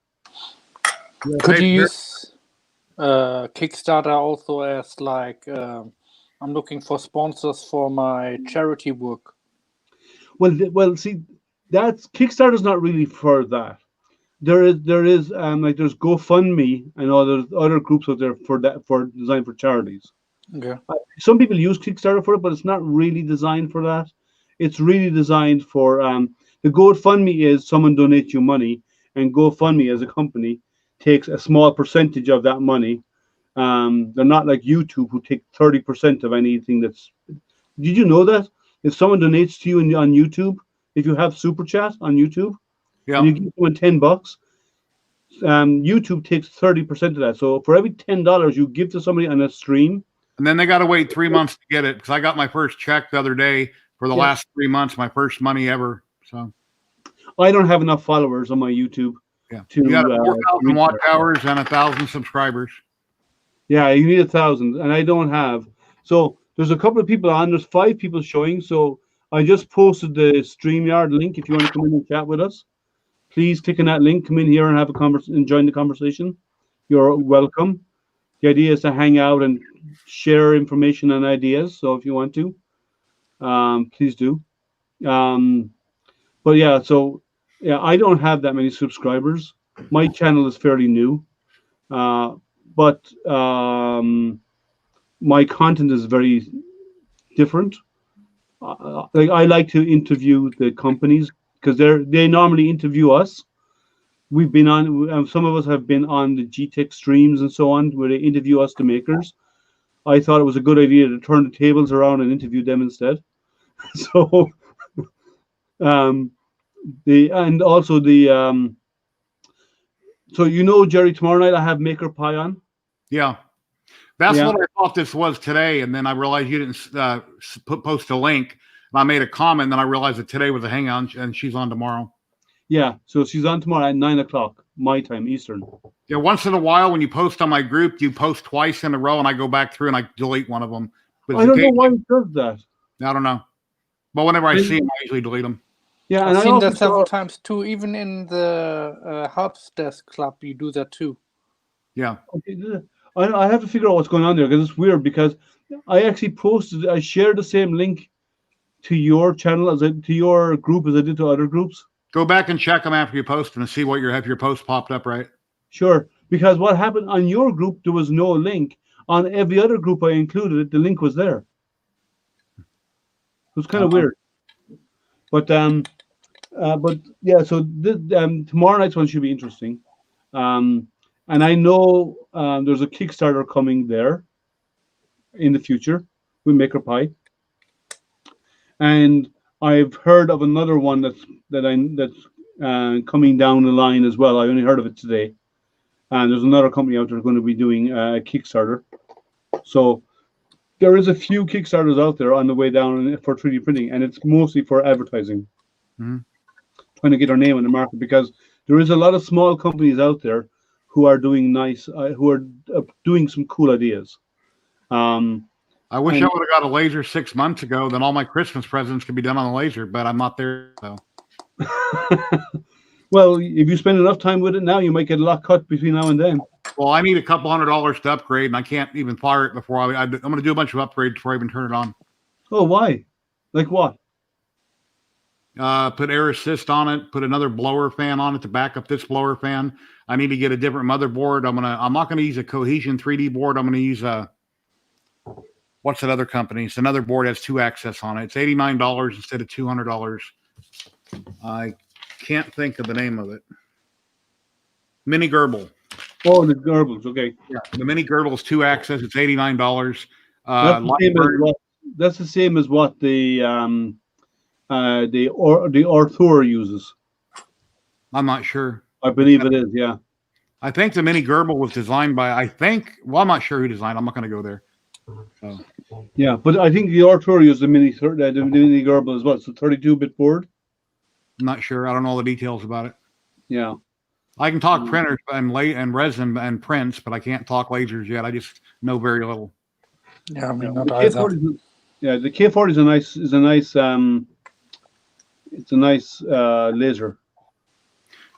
Could you use Kickstarter also as like I'm looking for sponsors for my charity work? Well, see, that's Kickstarter's not really for that. There is like there's GoFundMe and other groups out there for designed for charities. Okay. Some people use Kickstarter for it, but it's not really designed for that. It's really designed for the GoFundMe is someone donates you money, and GoFundMe as a company takes a small percentage of that money. They're not like YouTube who take 30% of anything that's. Did you know that if someone donates to you on YouTube, if you have Super Chat on YouTube, and you give someone $10, YouTube takes 30% of that. So for every $10 you give to somebody on a stream, and then they got to wait 3 months to get it because I got my first check the other day for the last 3 months, my first money ever. So I don't have enough followers on my YouTube. Yeah, you got 4,000 watch hours and 1,000 subscribers. Yeah, you need 1,000, and I don't have. So there's a couple of people on. There's 5 people showing. So I just posted the StreamYard link. If you want to come in and chat with us, please click on that link. Come in here and have a conversation and join the conversation. You're welcome. The idea is to hang out and share information and ideas. So if you want to, please do. But yeah, so. Yeah, I don't have that many subscribers. My channel is fairly new, but my content is very different. Like I like to interview the companies because they normally interview us. We've been on. Some of us have been on the GTech streams and so on, where they interview us, the makers. I thought it was a good idea to turn the tables around and interview them instead. So. So Jerry, tomorrow night I have Maker Pie on. Yeah, that's what I thought this was today, and then I realized you didn't post a link. And I made a comment, and then I realized that today was a hangout, and she's on tomorrow. Yeah, so she's on tomorrow at 9 o'clock my time, Eastern. Yeah, once in a while when you post on my group, you post twice in a row, and I go back through and I delete one of them. But I don't know why it does that. I don't know, but whenever I see them, I usually delete them. Yeah, and I've seen that several times too. Even in the Helps Desk Club, you do that too. Yeah. Okay, I have to figure out what's going on there because it's weird. Because I actually I shared the same link to your channel to your group as I did to other groups. Go back and check them after you post them and see what have your post popped up, right? Sure. Because what happened on your group, there was no link. on every other group I included, the link was there. It was kind of weird. But yeah, so tomorrow night's one should be interesting. And I know there's a Kickstarter coming there in the future with MakerPie, and I've heard of another one that's coming down the line as well. I only heard of it today, and there's another company out there going to be doing a Kickstarter. So there is a few Kickstarters out there on the way down for 3D printing, and it's mostly for advertising, trying to get our name on the market, because there is a lot of small companies out there who are doing doing some cool ideas. I wish I would have got a laser 6 months ago. Then all my Christmas presents could be done on the laser, but I'm not there. So. Well, if you spend enough time with it now, you might get a lot cut between now and then. Well, I need a couple $100 to upgrade, and I can't even fire it before I'm going to do a bunch of upgrades before I even turn it on. Oh, why? Like what? Put air assist on it. Put another blower fan on it to back up this blower fan. I need to get a different motherboard. I'm not going to use a Cohesion 3D board. I'm going to use a what's that other company? It's another board that has 2-axis on it. It's $89 instead of $200. I can't think of the name of it. Mini Gerbil. Oh, the Gerbils. Okay. Yeah, the Mini Gerbil is 2-axis. It's $89. That's the same as what the Arthur uses. I'm not sure. I believe it is. Yeah. I think the Mini Gerbil was designed by. I'm not sure who designed. I'm not going to go there. So. Yeah, but I think the Arthur used the Mini Gerbil as well. It's a 32-bit board. I'm not sure. I don't know all the details about it. Yeah. I can talk printers and resin and prints, but I can't talk lasers yet. I just know very little. Yeah, I mean, not either. The K40 is a nice laser.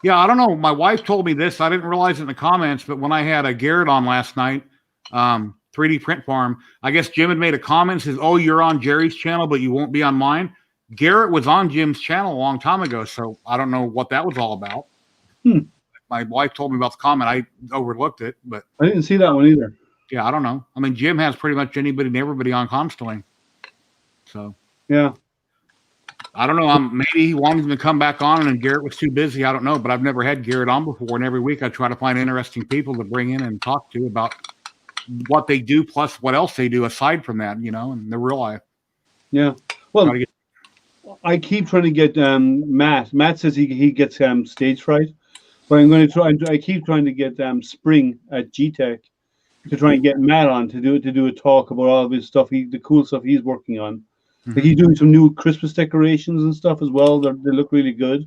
Yeah, I don't know. My wife told me this. I didn't realize it in the comments, but when I had a Garrett on last night, 3D Print Farm, I guess Jim had made a comment, says, "Oh, you're on Jerry's channel, but you won't be on mine." Garrett was on Jim's channel a long time ago, so I don't know what that was all about. My wife told me about the comment. I overlooked it, but I didn't see that one either. Yeah, I don't know. I mean, Jim has pretty much anybody and everybody on constantly. So yeah, I don't know. Maybe he wanted him to come back on, and Garrett was too busy. I don't know, but I've never had Garrett on before, and every week I try to find interesting people to bring in and talk to about what they do, plus what else they do aside from that, in the real life. Yeah. Well, I keep trying to get Matt. Matt says he gets stage fright, but I'm going to try. I keep trying to get Spring at GTech to try and get Matt on to do a talk about all of his stuff, the cool stuff he's working on. Like he's doing some new Christmas decorations and stuff as well. They look really good,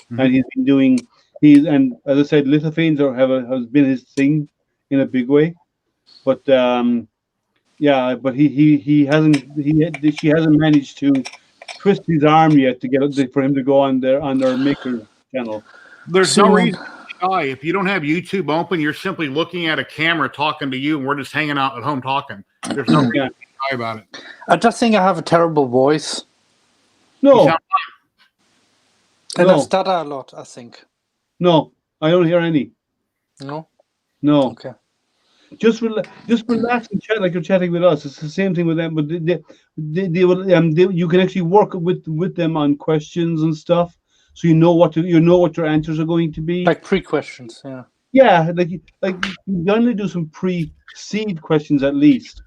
and he's been doing. And as I said, lithophanes has been his thing in a big way, but yeah, but she hasn't managed to twist his arm yet to get for him to go on their Maker channel. There's no reason to shy. If you don't have YouTube open, you're simply looking at a camera talking to you, and we're just hanging out at home talking. There's no reason to shy about it. I just think I have a terrible voice. No. And I stutter a lot, I think. No, I don't hear any. No? No. Okay. Just relax and chat like you're chatting with us. It's the same thing with them, but you can actually work with them on questions and stuff, so you know what your answers are going to be. Like pre-questions, yeah. Yeah, like you only do some pre-seed questions at least.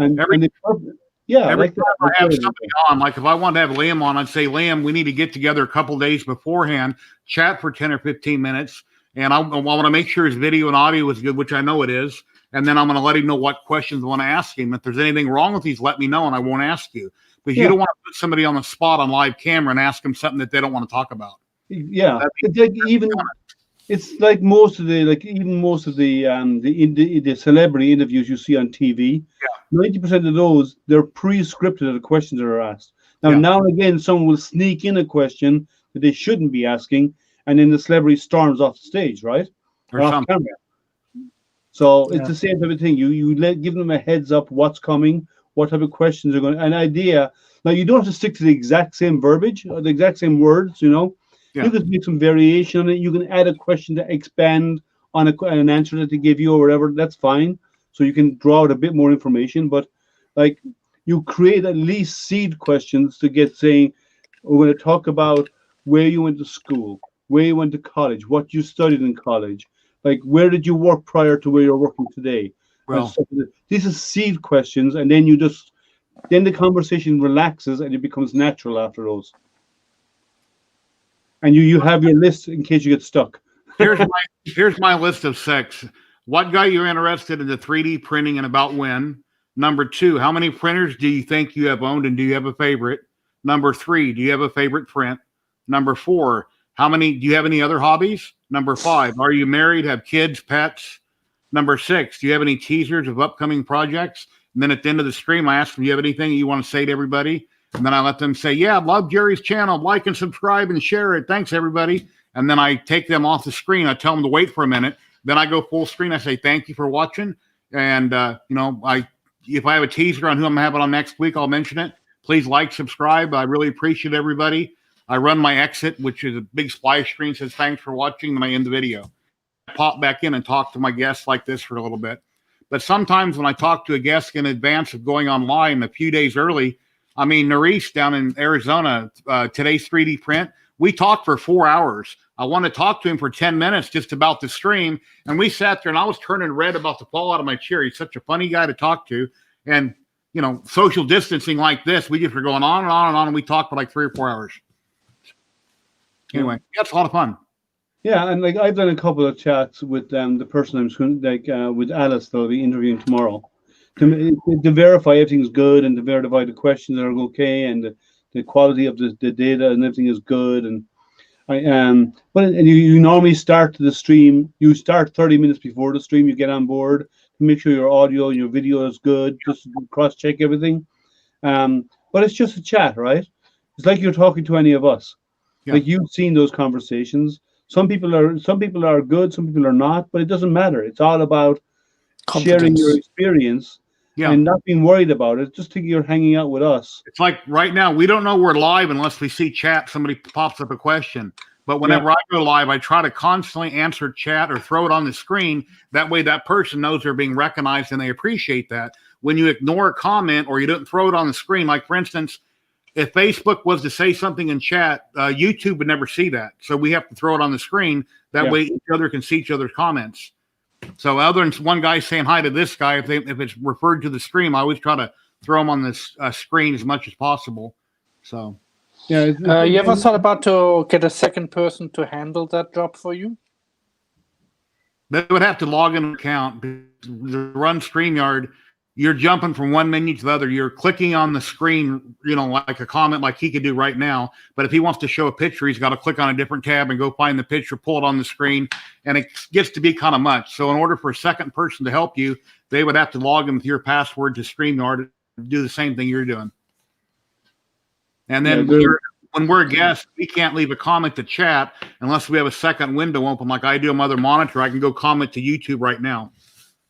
Every time I have something on, like if I want to have Liam on, I'd say, Liam, we need to get together a couple days beforehand, chat for 10 or 15 minutes. And I want to make sure his video and audio is good, which I know it is. And then I'm going to let him know what questions I want to ask him. If there's anything wrong with these, let me know, and I won't ask you. Because you don't want to put somebody on the spot on live camera and ask them something that they don't want to talk about. Yeah, it's like most of the celebrity interviews you see on TV. 90% of those, they're pre-scripted, the questions that are asked. Now and again, someone will sneak in a question that they shouldn't be asking, and then the celebrity storms off the stage, right? Or off camera. So it's the same type of thing. You give them a heads up what's coming, what type of questions are going. An idea. Now you don't have to stick to the exact same verbiage or the exact same words. You can make some variation on it. You can add a question to expand on an answer that they give you or whatever. That's fine. so you can draw out a bit more information. But like, you create at least seed questions to get saying, we're going to talk about where you went to school, where you went to college, what you studied in college, like where did you work prior to where you're working today. Well, These are seed questions, and then then the conversation relaxes and it becomes natural after those. And you have your list in case you get stuck. here's my list of 6. What got you interested in the 3D printing and about when? Number 2, how many printers do you think you have owned and do you have a favorite? Number 3, do you have a favorite print? Number 4, do you have any other hobbies? Number 5, are you married, have kids, pets? Number 6, do you have any teasers of upcoming projects? And then at the end of the stream, I ask them, do you have anything you want to say to everybody? And then I let them say, yeah, love Jerry's channel. Like and subscribe and share it. Thanks, everybody. And then I take them off the screen. I tell them to wait for a minute. Then I go full screen. I say, thank you for watching. And, if I have a teaser on who I'm going to have it on next week, I'll mention it. Please like, subscribe. I really appreciate everybody. I run my exit, which is a big splash screen, says thanks for watching. Then I end the video. I pop back in and talk to my guests like this for a little bit. But sometimes when I talk to a guest in advance of going online a few days early, Nerese down in Arizona, today's 3D print, we talked for 4 hours. I wanted to talk to him for 10 minutes just about the stream. And we sat there and I was turning red about to fall out of my chair. He's such a funny guy to talk to. And, social distancing like this, we just were going on and on and on. And we talked for like 3 or 4 hours. Anyway, that's a lot of fun. Yeah, and like I've done a couple of chats with the person I'm going with Alice that I'll be interviewing tomorrow to verify everything's good and to verify the questions are okay and the quality of the data and everything is good. And you normally start the stream. You start 30 minutes before the stream. You get on board to make sure your audio and your video is good. Just cross check everything. But it's just a chat, right? It's like you're talking to any of us. Yeah. Like you've seen those conversations. Some people are good, some people are not, but it doesn't matter. It's all about sharing your experience and not being worried about it. Just think you're hanging out with us. It's like right now, we don't know we're live unless we see chat. Somebody pops up a question. But whenever I go live, I try to constantly answer chat or throw it on the screen. That way that person knows they're being recognized and they appreciate that. When you ignore a comment or you don't throw it on the screen, like for instance, if Facebook was to say something in chat, YouTube would never see that. So we have to throw it on the screen. That way each other can see each other's comments. So other than one guy saying hi to this guy, if it's referred to the stream, I always try to throw them on this screen as much as possible. So, you ever thought about to get a second person to handle that job for you? They would have to log in an account to run StreamYard. You're jumping from one menu to the other. You're clicking on the screen, like a comment like he could do right now. But if he wants to show a picture, he's got to click on a different tab and go find the picture, pull it on the screen. And it gets to be kind of much. So in order for a second person to help you, they would have to log in with your password to StreamYard and do the same thing you're doing. And then when we're a guest, we can't leave a comment to chat unless we have a second window open like I do on my other monitor. I can go comment to YouTube right now.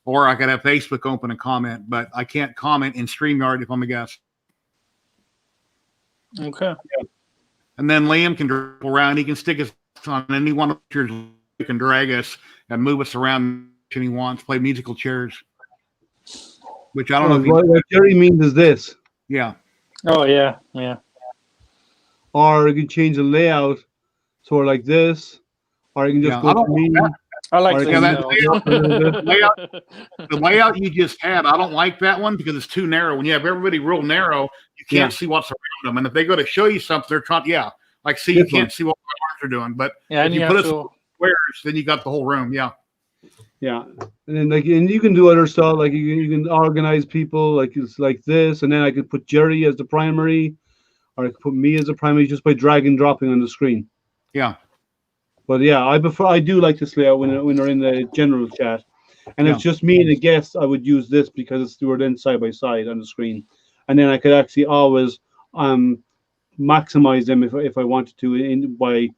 Or I could have Facebook open and comment, but I can't comment in StreamYard if I'm a guest. Okay. And then Liam can dribble around. He can stick us on any one of the chairs. He can drag us and move us around if he wants, play musical chairs. Which I don't know. What Jerry means is this. Yeah. Oh, yeah. Yeah. Or you can change the layout. So like this. Or you can just go to me. I like the layout you just had. I don't like that one because it's too narrow. When you have everybody real narrow, you can't see what's around them. And if they go to show you something, they're trying. You can't see what my arms are doing. But if you put us in squares, then you got the whole room. Yeah. And then and you can do other stuff like you can organize people like it's like this, and then I could put Jerry as the primary, or I could put me as the primary just by drag and dropping on the screen. Yeah. But I do like this layout when we're in the general chat, and it's just me and a guest. I would use this because we're then side by side on the screen, and then I could actually always maximize them if I wanted to by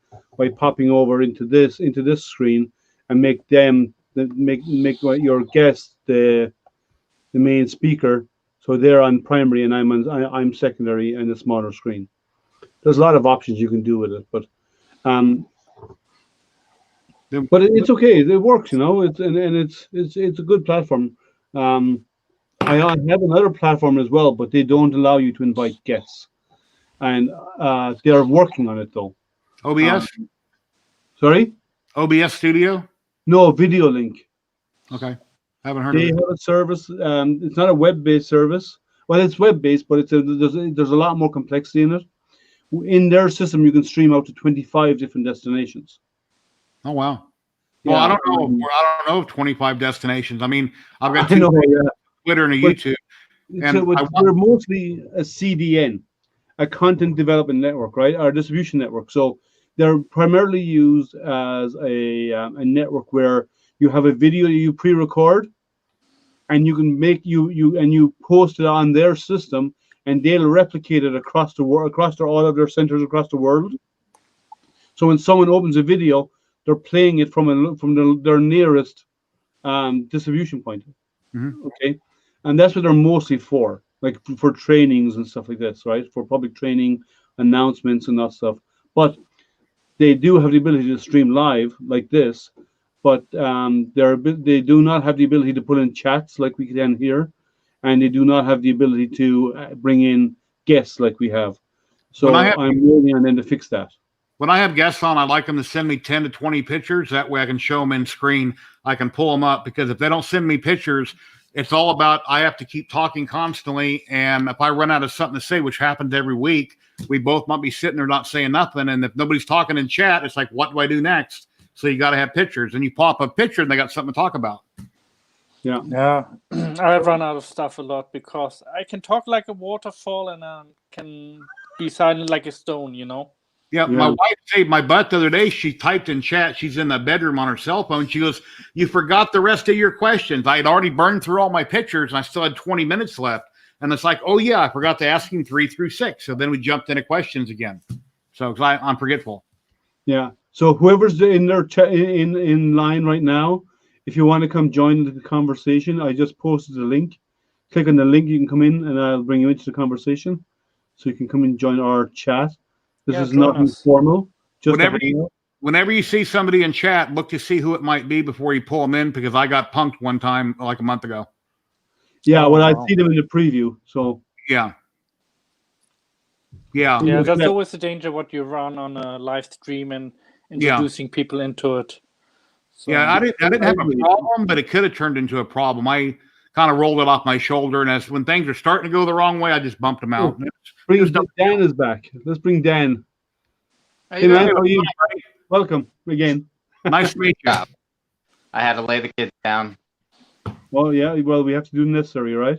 popping over into this screen and make your guest the main speaker, so they're on primary and I'm secondary in a smaller screen. There's a lot of options you can do with it, but it's okay. It works, It's a good platform. I have another platform as well, but they don't allow you to invite guests, and they're working on it though. OBS? Sorry, OBS Studio? no, Video Link. Okay. Haven't heard They of it. have a service. It's not a web-based service. Well, it's web-based, but there's a lot more complexity in it. In their system, you can stream out to 25 different destinations. Oh, wow. Well, Yeah, I don't know. I don't know 25 destinations. I mean, I've got I two know. Yeah, Twitter and a but YouTube. And we're mostly a CDN, a content development network, right? Our distribution network. So they're primarily used as a network where you have a video you pre-record, and you can make you post it on their system, and they'll replicate it across the world, all of their centers across the world. So when someone opens a video, they're playing it from their nearest distribution point. Mhm. Okay, and that's what they're mostly for, like for trainings and stuff like this, right? For public training, announcements, and that stuff. But they do have the ability to stream live like this, but they do not have the ability to put in chats like we can here, and they do not have the ability to bring in guests like we have. So I'm waiting on them to fix that. When I have guests on, I like them to send me 10 to 20 pictures. That way I can show them in screen. I can pull them up, because if they don't send me pictures, it's all about I have to keep talking constantly. And if I run out of something to say, which happens every week, we both might be sitting there not saying nothing. And if nobody's talking in chat, it's like, what do I do next? So you got to have pictures. And you pop a picture and they got something to talk about. Yeah. Yeah, I run out of stuff a lot because I can talk like a waterfall and can be silent like a stone, you know? Yeah, my wife saved my butt the other day. She typed in chat. She's in the bedroom on her cell phone. She goes, "You forgot the rest of your questions." I had already burned through all my pictures, and I still had 20 minutes left. And it's like, oh, yeah, I forgot to ask him 3 through 6. So then we jumped into questions again. So because I'm forgetful. Yeah. So whoever's in their in line right now, if you want to come join the conversation, I just posted the link. Click on the link, you can come in, and I'll bring you into the conversation. So you can come and join our chat. This is nothing formal. Just whenever you see somebody in chat, look to see who it might be before you pull them in, because I got punked one time like a month ago. Yeah, well, I see them in the preview. So yeah. That's always the danger what you run on a live stream and introducing people into it. So, yeah, I didn't have a problem, but it could have turned into a problem. I kind of rolled it off my shoulder, and as when things are starting to go the wrong way, I just bumped them out. Dan is back. Let's bring Dan. Hey, man, how are you? Welcome again. Nice to meet you. I had to lay the kids down. Well, yeah. Well, we have to do the necessary, right?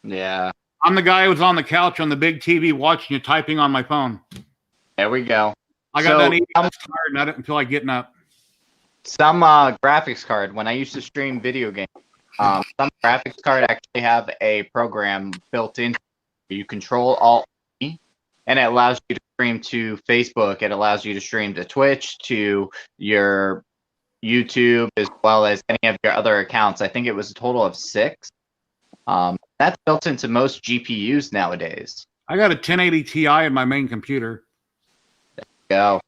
Yeah. I'm the guy who was on the couch on the big TV watching you typing on my phone. There we go. I got done eating. I was tired, and I didn't feel like getting up. Some graphics card, when I used to stream video games, some graphics card actually have a program built in. You control Alt, and it allows you to stream to Facebook. It allows you to stream to Twitch, to your YouTube, as well as any of your other accounts. I think it was a total of 6. That's built into most GPUs nowadays. I got a 1080 Ti in my main computer. There you go.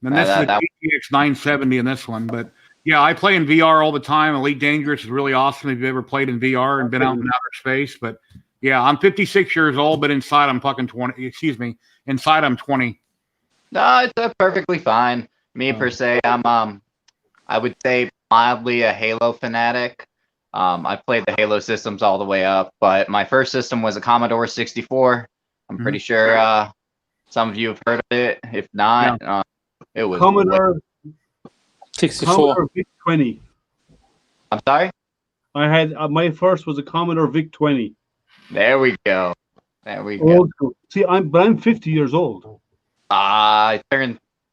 And this is a GTX 970 in this one. But yeah, I play in VR all the time. Elite Dangerous is really awesome if you've ever played in VR and been out in outer space. But yeah, I'm 56 years old, but inside I'm fucking 20. Excuse me. Inside I'm 20. No, it's perfectly fine. Me per se, I'm I would say mildly a Halo fanatic. I've played the Halo systems all the way up, but my first system was a Commodore 64. I'm pretty sure some of you have heard of it. If not, it was Commodore 64. Commodore VIC-20. I'm sorry? I had my first was a Commodore VIC-20. There we go. There we go. Old school. See, I'm 50 years old. I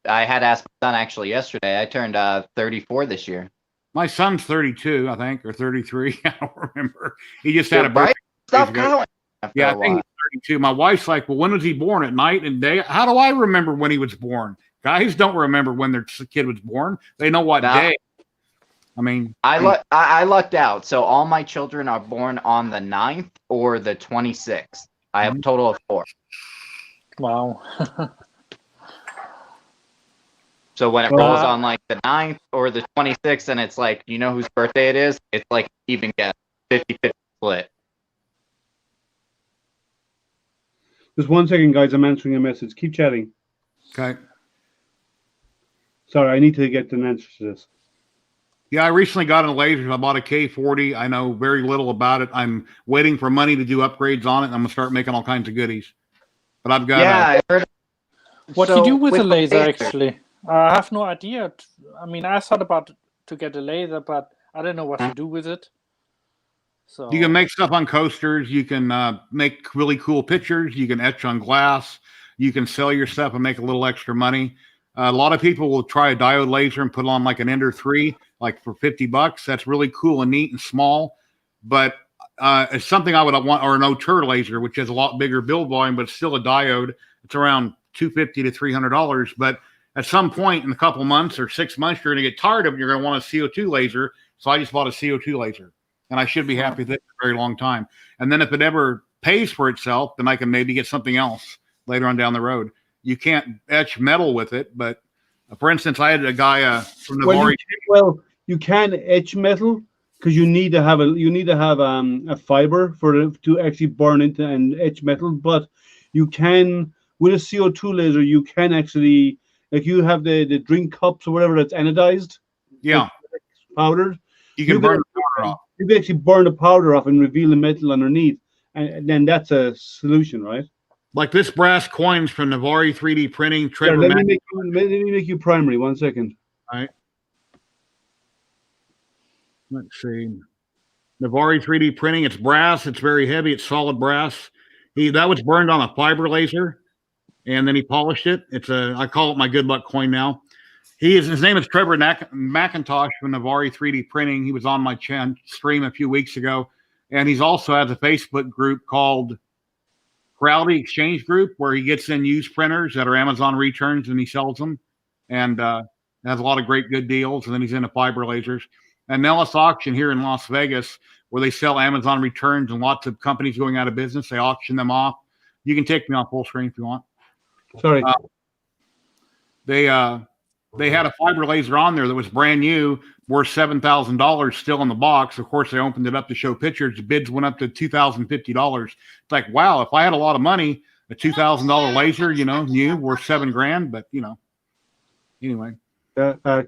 had asked my son actually yesterday. I turned 34 this year. My son's 32, I think, or 33. I don't remember. He just had a birthday. Stop counting. Yeah, I think he's 32. My wife's like, well, when was he born? At night and day? How do I remember when he was born? Guys don't remember when their kid was born. They know what day. I mean, I lucked out. So all my children are born on the 9th or the 26th. I have a total of 4. Wow. So when it rolls on like the 9th or the 26th, and it's like, you know whose birthday it is? It's like even guess. 50-50 split. Just 1 second, guys. I'm answering a message. Keep chatting. Okay. Sorry, I need to get an answer to this. Yeah, I recently got a laser. I bought a K40. I know very little about it. I'm waiting for money to do upgrades on it, and I'm gonna start making all kinds of goodies. But I've got I heard. What So do you do with with a the laser, laser- actually? I have no idea. I mean, I thought about to get a laser, but I don't know what to do with it. So You can make stuff on coasters. You can make really cool pictures. You can etch on glass. You can sell your stuff and make a little extra money. A lot of people will try a diode laser and put on like an Ender 3, like for $50. That's really cool and neat and small. But it's something I would want, or an Otur laser, which has a lot bigger build volume, but it's still a diode. It's around $250 to $300. But at some point in a couple months or 6 months, you're going to get tired of it. You're going to want a CO2 laser. So I just bought a CO2 laser. And I should be happy with it for a very long time. And then if it ever pays for itself, then I can maybe get something else later on down the road. You can't etch metal with it, but for instance, I had a guy from Navari. You can etch metal because you need to have a fiber for it to actually burn into and etch metal. But you can, with a CO2 laser, you can actually, like, you have the drink cups or whatever that's anodized, Yeah, like powdered. you can burn the powder off. You can actually burn the powder off and reveal the metal underneath, and then that's a solution, right? Like this brass coins from Navari 3D printing. Yeah, let me make you primary. 1 second. All right. Let's see. Navari 3D printing. It's brass. It's very heavy. It's solid brass. That was burned on a fiber laser, and then he polished it. I call it my good luck coin now. His name is Trevor McIntosh from Navari 3D printing. He was on my stream a few weeks ago, and he's also has a Facebook group called Crowdy Exchange Group, where he gets in used printers that are Amazon returns and he sells them, and has a lot of great good deals. And then he's into fiber lasers. And Nellis Auction here in Las Vegas, where they sell Amazon returns and lots of companies going out of business, they auction them off. You can take me on full screen if you want. Sorry. They had a fiber laser on there that was brand new, worth $7,000 still in the box. Of course, they opened it up to show pictures. The bids went up to $2,050. It's like, wow, if I had a lot of money, a $2,000 laser, new, worth $7,000. But anyway.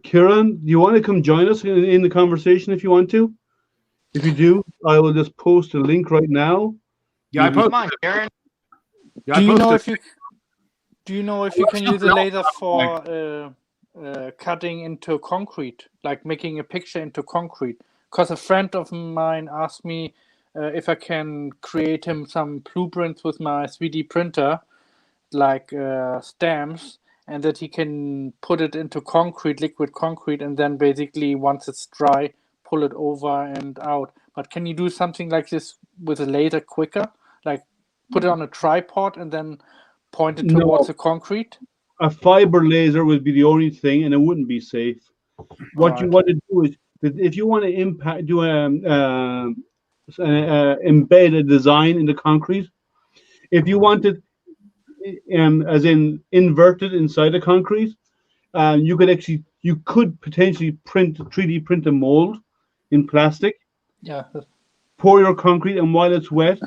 Kieran, do you want to come join us in the conversation if you want to? If you do, I will just post a link right now. Yeah, I posted. Come on, Karen. Yeah, do you know if you can use a laser for cutting into concrete, like making a picture into concrete? Because a friend of mine asked me if I can create him some blueprints with my 3D printer, like stamps, and that he can put it into concrete, liquid concrete, and then basically once it's dry, pull it over and out. But can you do something like this with a laser quicker? Like put it on a tripod and then point it towards the concrete? A fiber laser would be the only thing, and it wouldn't be safe. What you want to do is, if you want to embed a design in the concrete, if you want it, as in inverted inside the concrete, you could potentially 3D print a mold in plastic. Yeah. Pour your concrete, and while it's wet,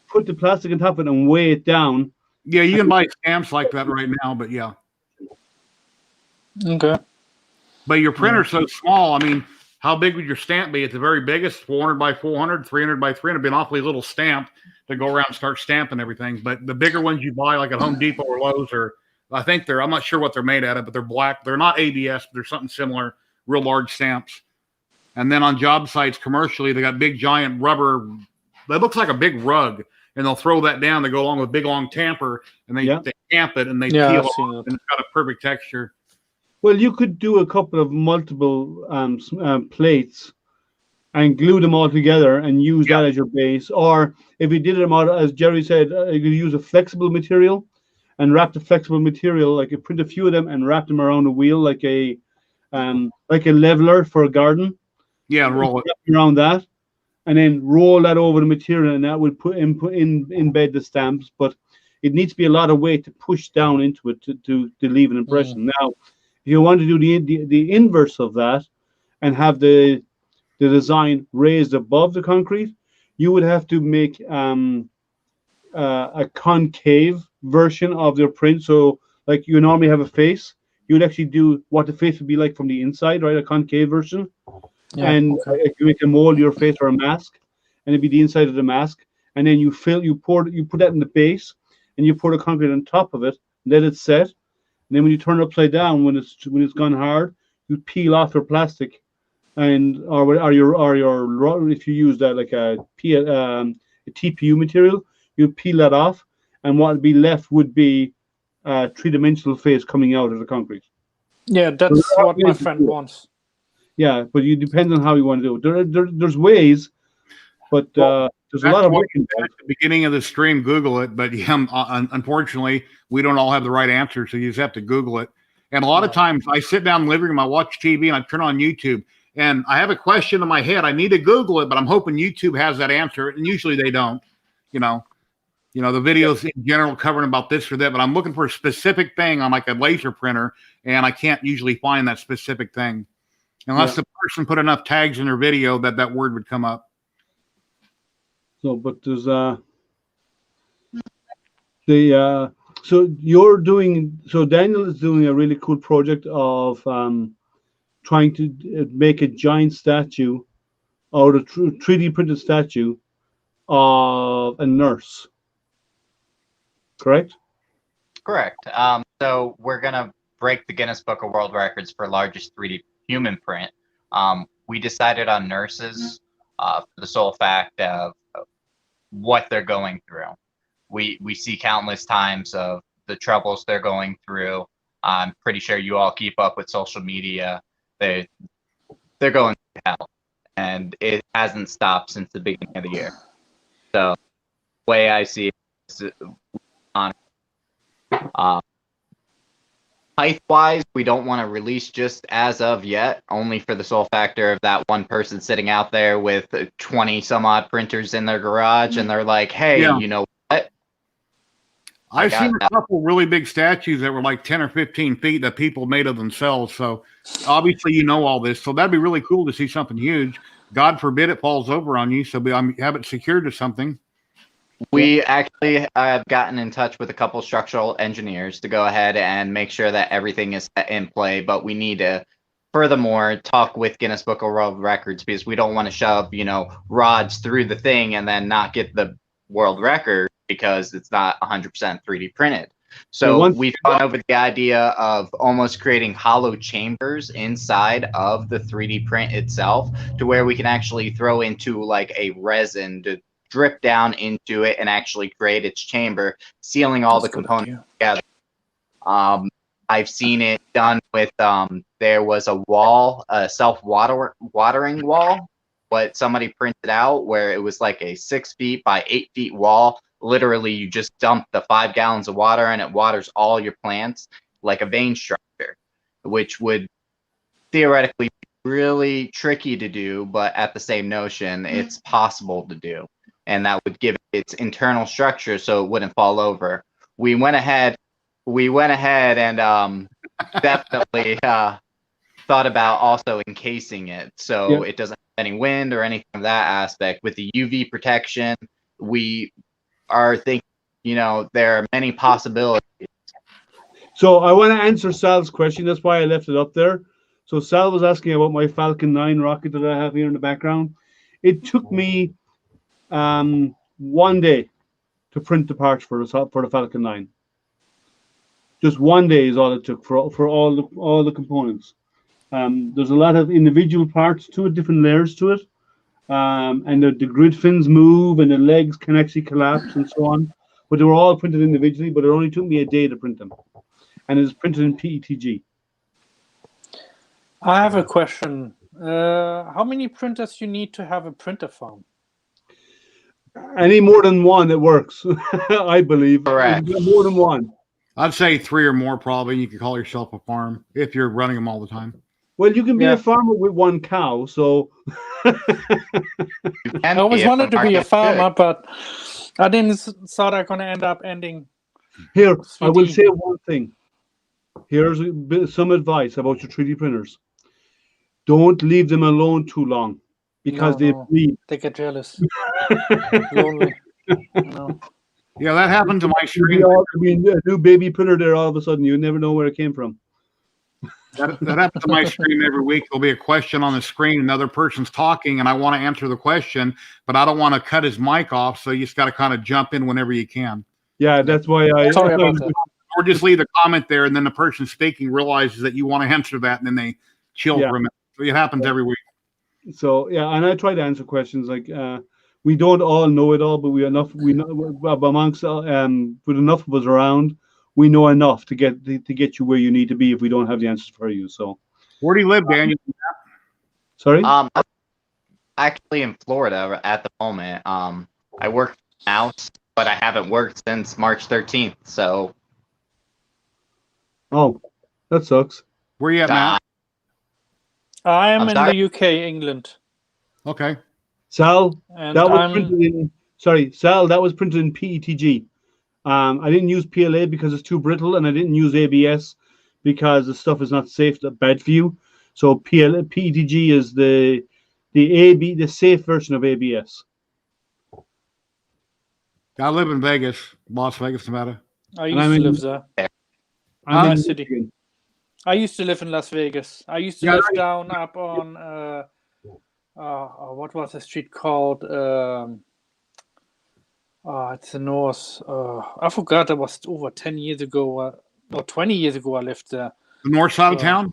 put the plastic on top of it and weigh it down. Yeah, you can buy stamps like that right now, but yeah. Okay. But your printer's so small. I mean, how big would your stamp be? At the very biggest, 400 by 400, 300 by 300, be an awfully little stamp to go around and start stamping everything. But the bigger ones you buy, like at Home Depot or Lowe's, I'm not sure what they're made out of, but they're black. They're not ABS, but they're something similar, real large stamps. And then on job sites commercially, they got big giant rubber, that looks like a big rug, and they'll throw that down. They go along with a big long tamper, and they tamp it, and they peel it off, and it's got a perfect texture. Well, you could do a couple of multiple plates and glue them all together and use that as your base. Or if you did them out, as Jerry said, you could use a flexible material and wrap the flexible material, like you print a few of them and wrap them around a wheel, like a leveler for a garden. Yeah, and roll it around that, and then roll that over the material, and that would embed the stamps. But it needs to be a lot of weight to push down into it to leave an impression. Now, if you want to do the inverse of that and have the the design raised above the concrete, you would have to make a concave version of their print. So, like you normally have a face, you would actually do what the face would be like from the inside, right? A concave version. Yeah. And Okay. you make a mold your face or a mask, and it'd be the inside of the mask. And then you put that in the base, and you pour the concrete on top of it, let it set. And then when you turn it upside down, when it's gone hard, you peel off your plastic, and or your if you use that like a TPU material, you peel that off, and what would be left would be a three-dimensional face coming out of the concrete. Yeah, So that's there are what my ways to friend do it. wants. Yeah, but you depends on how you want to do it. There's ways, but there's a lot That's of what work at involved. the beginning of the stream, Google it. But yeah, unfortunately, we don't all have the right answer, so you just have to Google it. And a lot of times, I sit down in the living room, I watch TV, and I turn on YouTube, and I have a question in my head. I need to Google it, but I'm hoping YouTube has that answer, and usually they don't. You know, the videos in general covering about this or that, but I'm looking for a specific thing on like a laser printer, and I can't usually find that specific thing unless the person put enough tags in their video that word would come up. So, but there's so Daniel is doing a really cool project of trying to make a giant statue out of 3D printed statue of a nurse. Correct? Correct. So we're gonna break the Guinness Book of World Records for largest 3D human print. We decided on nurses for the sole fact of what they're going through. We see countless times of the troubles they're going through. I'm pretty sure you all keep up with social media. They're going through hell, and it hasn't stopped since the beginning of the year. So the way I see it is on height-wise, we don't want to release just as of yet, only for the sole factor of that one person sitting out there with 20 some odd printers in their garage, and they're like, hey, you know what? I've seen a couple really big statues that were like 10 or 15 feet that people made of themselves. So obviously you know all this. So that'd be really cool to see something huge. God forbid it falls over on you. So have it secured to something. We actually have gotten in touch with a couple structural engineers to go ahead and make sure that everything is in play, but we need to furthermore talk with Guinness Book of World Records because we don't want to shove, rods through the thing and then not get the world record because it's not 100% 3D printed. So we've gone over the idea of almost creating hollow chambers inside of the 3D print itself to where we can actually throw into like a resin to drip down into it and actually create its chamber, sealing all the components together. I've seen it done with, there was a wall, a self-watering wall, what somebody printed out where it was like a 6 feet by 8 feet wall. Literally, you just dump the 5 gallons of water and it waters all your plants like a vein structure, which would theoretically be really tricky to do, but at the same notion, it's possible to do. And that would give it its internal structure so it wouldn't fall over. We went ahead and definitely thought about also encasing it so it doesn't have any wind or anything of that aspect. With the UV protection, we are thinking, there are many possibilities. So I want to answer Sal's question. That's why I left it up there. So Sal was asking about my Falcon 9 rocket that I have here in the background. It took me 1 day to print the parts for the Falcon 9. Just 1 day is all it took for all the components. There's a lot of individual parts to it, different layers to it, and the grid fins move and the legs can actually collapse and so on. But they were all printed individually. But it only took me a day to print them, and it's printed in PETG. I have a question. How many printers you need to have a printer farm? Any more than one, it works. I believe. Correct. More than one. I'd say 3 or more probably. You could call yourself a farm if you're running them all the time. Well, you can be a farmer with 1 cow, so. I always wanted to be a farmer, but I didn't thought I'm going to end up ending. Here, I will say one thing. Here's some advice about your 3D printers. Don't leave them alone too long. because No, they no. bleed. They get jealous. Lonely. No. Yeah, that happens to my It'll screen. be a new baby printer there all of a sudden. You never know where it came from. That happens to my screen every week. There'll be a question on the screen, another person's talking, and I want to answer the question, but I don't want to cut his mic off, so you just got to kind of jump in whenever you can. Yeah, that's why I. Sorry about that. Or just leave the comment there, and then the person speaking realizes that you want to answer that, and then they chill Yeah. for a minute. So it happens every week. So yeah, and I try to answer questions like we don't all know it all, but we know amongst with enough of us around, we know enough to get you where you need to be if we don't have the answers for you. So Where do you live, Daniel? sorry. I'm actually in Florida at the moment. I work now, but I haven't worked since March 13th. So Oh, that sucks. Where you at, Matt? I am I'm in sorry? the UK, England. Okay. Sal, And that was I'm printed in. Sorry, Sal, that was printed in PETG. I didn't use PLA because it's too brittle, and I didn't use ABS because the stuff is not safe, bad for you. So PETG is the safe version of ABS. I live in Vegas, Las Vegas, Nevada. I And used I'm to in- live there. I'm in Nice city. Michigan. I used to live in Las Vegas. I used to Yeah, live right. down up on what was the street called? It's the north. I forgot. That was over 10 years ago, or 20 years ago. I lived there. The north side of town?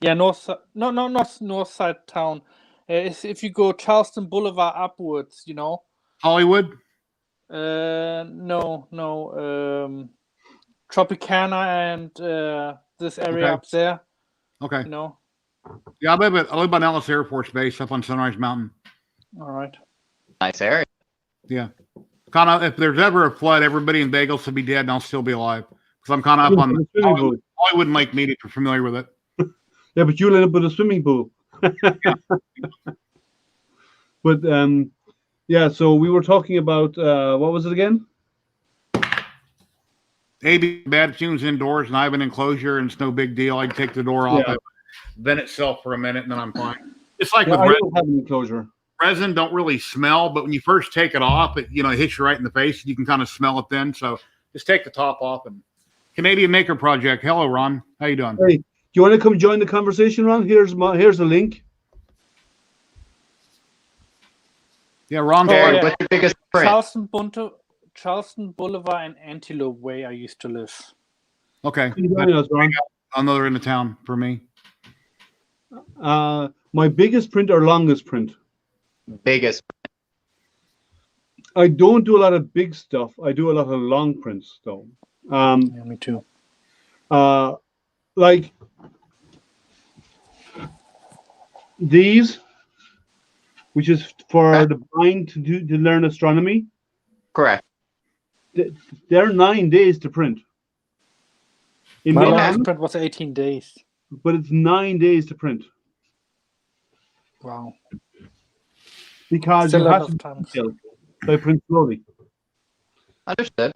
Yeah, not north side town. It's if you go Charleston Boulevard upwards, you know. Hollywood? No. Tropicana and this area Okay. up there, Okay. you know. Yeah, I live on Ellis Air Force Base up on Sunrise Mountain. All right. nice area. Yeah. Kind of, if there's ever a flood, everybody in Vegas will be dead and I'll still be alive. Because I'm kind of up on The swimming pool. Hollywood and Lake Mead, if you're familiar with it. Yeah, but you'll end up with a swimming pool. But yeah. So we were talking about what was it again? AB bad tunes indoors, and I have an enclosure, and it's no big deal. I can take the door off, Yeah. vent itself for a minute, and then I'm fine. It's like Yeah, with I resin. don't have an enclosure. Resin don't really smell, but when you first take it off, it hits you right in the face. You can kind of smell it then. So just take the top off. And Canadian Maker Project. Hello, Ron. How you doing? Hey, do you want to come join the conversation, Ron? Here's the link. Yeah, Ron. Jared, yeah. what's your biggest print? Charleston Boulevard and Antelope Way. I used to live. Okay, Come join us, Ron. another end of town for me. My biggest print or longest print? Biggest. I don't do a lot of big stuff. I do a lot of long prints, though. Yeah, me too. Like these, which is for the blind to learn astronomy. Correct. They're 9 days to print. In My Milan, last print was 18 days. but it's 9 days to print Wow. because Still you a lot have of to time. detail. So I print slowly. Understood.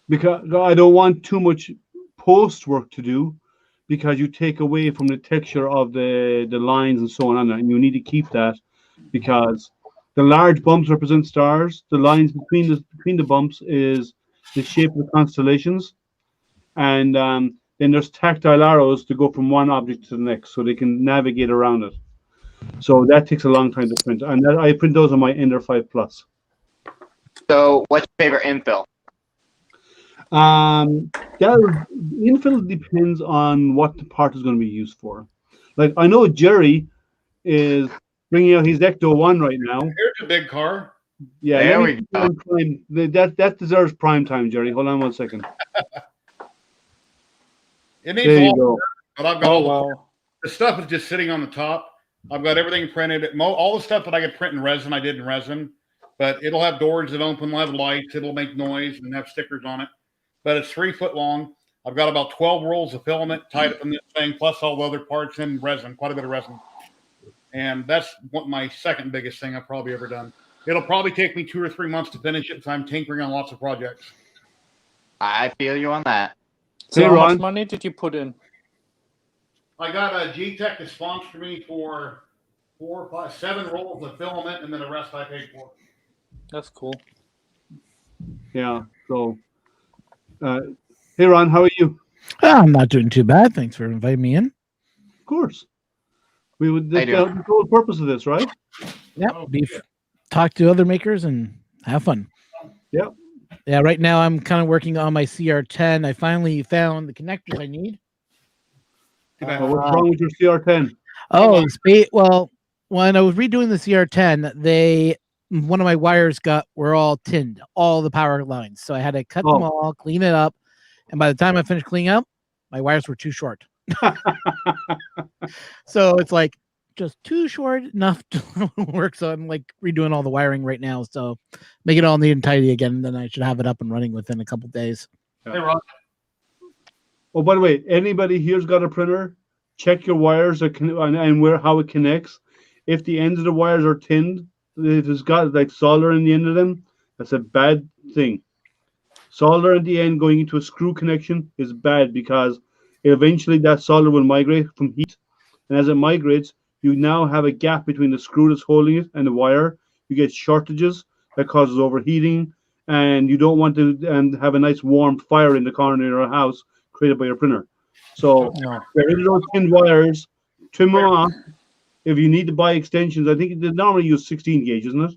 Because I don't want too much post work to do, because you take away from the texture of the lines and so on, and you need to keep that, because the large bumps represent stars. The lines between the bumps is the shape of the constellations, and then there's tactile arrows to go from one object to the next, so they can navigate around it. So that takes a long time to print, and I print those on my Ender 5 Plus. So, what's your favorite infill? That infill depends on what the part is going to be used for. Like I know Jerry is bringing out his Ecto 1 right now. Here's a big car. Yeah, There let we me go. that deserves prime time, Jerry. Hold on 1 second. It needs There a you lot, go. but I've got Oh all wow. the stuff is just sitting on the top. I've got everything printed. All the stuff that I could print in resin, I did in resin. But it'll have doors that open, it'll have lights, it'll make noise, and have stickers on it. But it's 3 foot long. I've got about 12 rolls of filament tied up in this thing, plus all the other parts in resin, quite a bit of resin. And that's my second biggest thing I've probably ever done. It'll probably take me 2 or 3 months to finish it, because I'm tinkering on lots of projects. I feel you on that. So Hey, how Ron. much money did you put in? I got a G-Tech to sponsor me for 4, 5, 7 rolls of filament, and then the rest I paid for. That's cool. Yeah. So, hey Ron, how are you? I'm not doing too bad. Thanks for inviting me in. Of course. We would. How you doing? The whole purpose of this, right? Yep. Oh, Talk to other makers and have fun. Yep. Yeah. Right now, I'm kind of working on my CR10. I finally found the connectors I need. What's wrong with your CR10? Oh, well, when I was redoing the CR10, one of my wires were all tinned, all the power lines. So I had to cut them all, clean it up, and by the time I finished cleaning up, my wires were too short. So it's like just too short enough to work. So I'm like redoing all the wiring right now. So make it all neat and tidy again. And then I should have it up and running within a couple days. Hey, Ron. Oh, by the way, anybody here's got a printer? Check your wires and how it connects. If the ends of the wires are tinned, if it's got like solder in the end of them, that's a bad thing. Solder at the end going into a screw connection is bad because eventually that solder will migrate from heat, and as it migrates, you now have a gap between the screw that's holding it and the wire. You get shortages that causes overheating, and you don't want to have a nice warm fire in the corner of your house created by your printer. So get rid of those tinned wires, trim them off. If you need to buy extensions, I think they normally use 16 gauge, isn't it?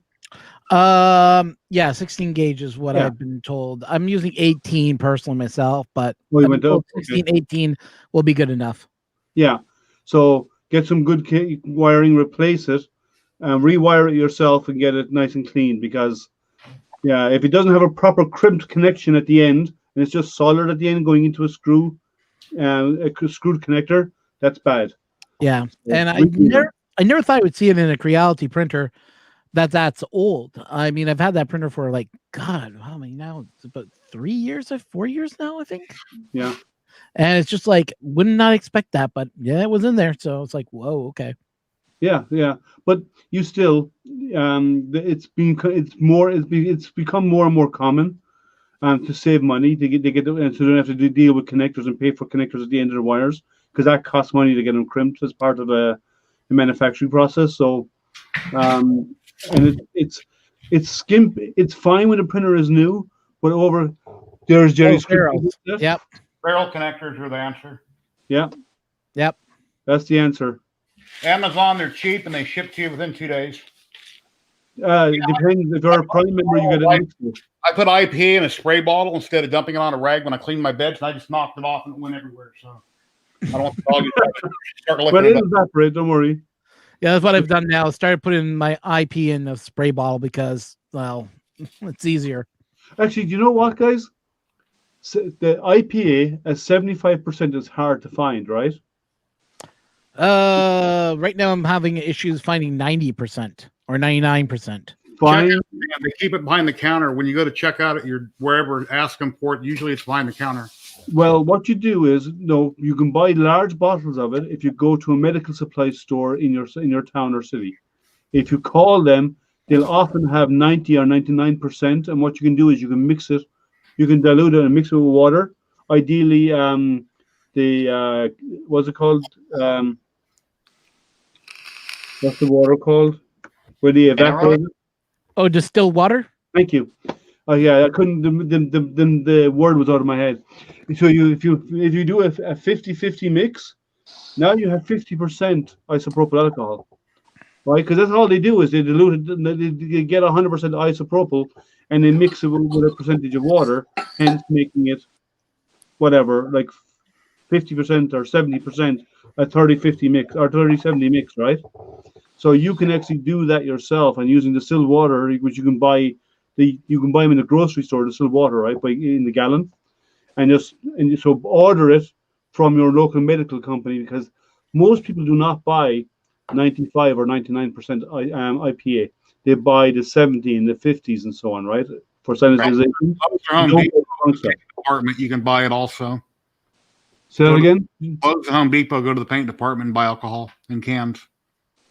Yeah, 16 gauge is what I've been told. I'm using 18 personally myself, but 16, 18 will be good enough. Yeah. So get some good wiring, replace it, rewire it yourself, and get it nice and clean. Because, if it doesn't have a proper crimped connection at the end, and it's just soldered at the end going into a screwed connector, that's bad. Yeah, and I never thought I would see it in a Creality printer. That's old. I mean, I've had that printer for like, God, how many now? It's about 3 years, 4 years now, I think. Yeah. And it's just like, would not expect that, but yeah, it was in there. So it's like, whoa, okay. Yeah, but you still, it's become more and more common, to save money so they don't have to deal with connectors and pay for connectors at the end of the wires, because that costs money to get them crimped as part of the manufacturing process. So, and it's fine when a printer is new, but there's Jerry's ferrules. Yep. Ferrule connectors are the answer. Yeah. Yep. That's the answer. Amazon, they're cheap and they ship to you within 2 days. It depends. If you're a Prime member, you get it mixed with. I put IPA in a spray bottle instead of dumping it on a rag when I cleaned my beds, and I just knocked it off and it went everywhere. So I don't want the dog to start looking. But it'll evaporate. Don't worry. Yeah, that's what I've done now. Started putting my IP in a spray bottle because, well, it's easier. Actually, do you know what, guys? So the IPA at 75% is hard to find, right? Right now I'm having issues finding 90% or 99%. Fine. They keep it behind the counter. When you go to check out at your wherever, ask them for it. Usually it's behind the counter. Well, what you do is, you can buy large bottles of it if you go to a medical supply store in your town or city. If you call them, they'll often have 90 or 99%. And what you can do is you can mix it, you can dilute it and mix it with water. Ideally, what's it called? What's the water called? Where they evaporate it? Oh, distilled water? Thank you. Oh yeah, I couldn't. The word was out of my head. So if you do a 50-50 mix, now you have 50% isopropyl alcohol, right? Because that's all they do is they dilute it. They get 100% isopropyl, and they mix it with a percentage of water, hence making it whatever, like 50% or 70%, a 30-50 mix or 30-70 mix, right? So you can actually do that yourself, and using distilled water, which you can buy. You can buy them in the grocery store, distilled water, right, in the gallon, and so order it from your local medical company, because most people do not buy 95 or 99% IPA. They buy the 70 and the 50s and so on, right, for sanitization. Department, you can buy it also. Say that again. Go to Home Depot, go to the paint department, and buy alcohol in cans.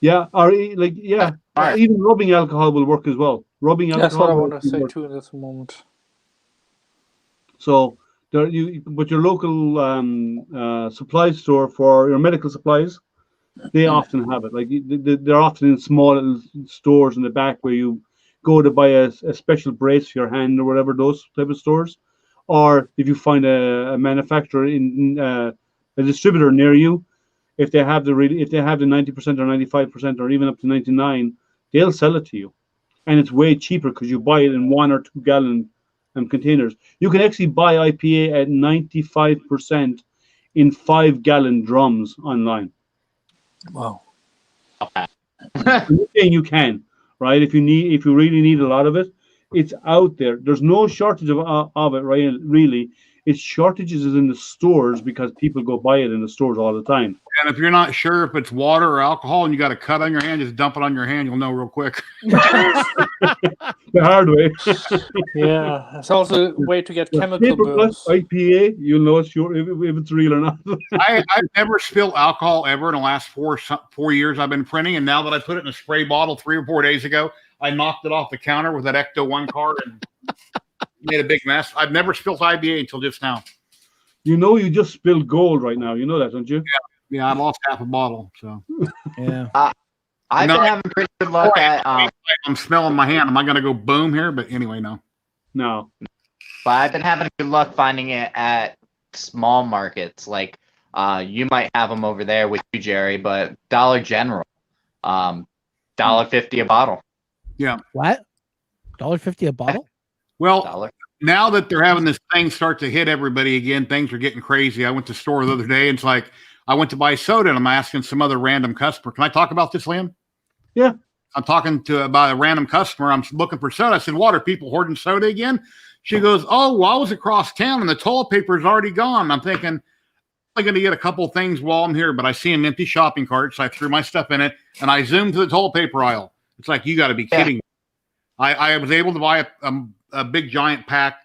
Yeah, or even rubbing alcohol will work as well. Rubbing alcohol. That's what I want to say too in this moment. So but your local supply store for your medical supplies, they often have it. Like they're often in small little stores in the back where you go to buy a special brace for your hand or whatever, those type of stores. Or if you find a manufacturer in a distributor near you, if they have if they have the 90% or 95% or even up to 99, they'll sell it to you, and it's way cheaper because you buy it in 1 or 2 gallon containers. You can actually buy IPA at 95% in 5 gallon drums online. Wow. Okay. I'm not saying you can, right? If you really need a lot of it, it's out there. There's no shortage of it, right? Really, its shortages is in the stores because people go buy it in the stores all the time. And if you're not sure if it's water or alcohol and you got a cut on your hand, just dump it on your hand. You'll know real quick. The hard way. Yeah, it's also a way to get chemical Paper burns. Plus IPA, you'll know it's sure if it's real or not. I've never spilled alcohol ever in the last 4 years I've been printing. And now that I put it in a spray bottle 3 or 4 days ago, I knocked it off the counter with that Ecto 1 card and made a big mess. I've never spilled IPA until just now. You know, you just spilled gold right now. You know that, don't you? Yeah, I lost half a bottle. So Yeah. I've been having pretty good luck at I'm smelling my hand. Am I going to go boom here? But anyway, no. No. but I've been having good luck finding it at small markets. Like you might have them over there with you, Jerry, but Dollar General, $1.50 a bottle. Yeah. What? $1.50 a bottle? Well, Dollar. now that they're having this thing start to hit everybody again, things are getting crazy. I went to the store the other day, and it's like I went to buy soda, and I'm asking some other random customer. Can I talk about this, Liam? Yeah. I'm talking about a random customer. I'm looking for soda. I said, "What, are people hoarding soda again?" She goes, "Oh, well, I was across town, and the toilet paper is already gone." I'm thinking, I'm going to get a couple of things while I'm here, but I see an empty shopping cart, so I threw my stuff in it, and I zoomed to the toilet paper aisle. It's like, you got to be kidding me. I was able to buy a big giant pack,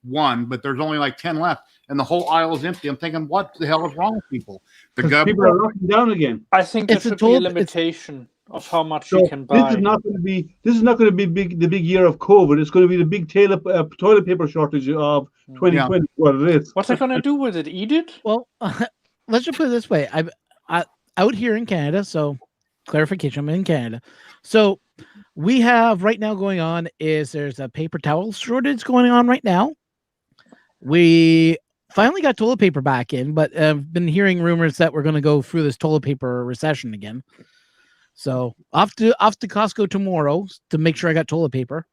one, but there's only like 10 left, and the whole aisle is empty. I'm thinking, what the hell is wrong with people? The People government. are locking down again. I think there It's a should be a total- limitation of how much So you can buy. this is not going to be. This is not going to be the big year of COVID. It's going to be the big toilet paper shortage of 2020. What it is. What's it gonna do with it? Eat it? Well, let's just put it this way. I'm out here in Canada, so clarification, I'm in Canada. So we have right now going on is there's a paper towel shortage going on right now. We finally got toilet paper back in, but I've been hearing rumors that we're going to go through this toilet paper recession again. So off to Costco tomorrow to make sure I got toilet paper.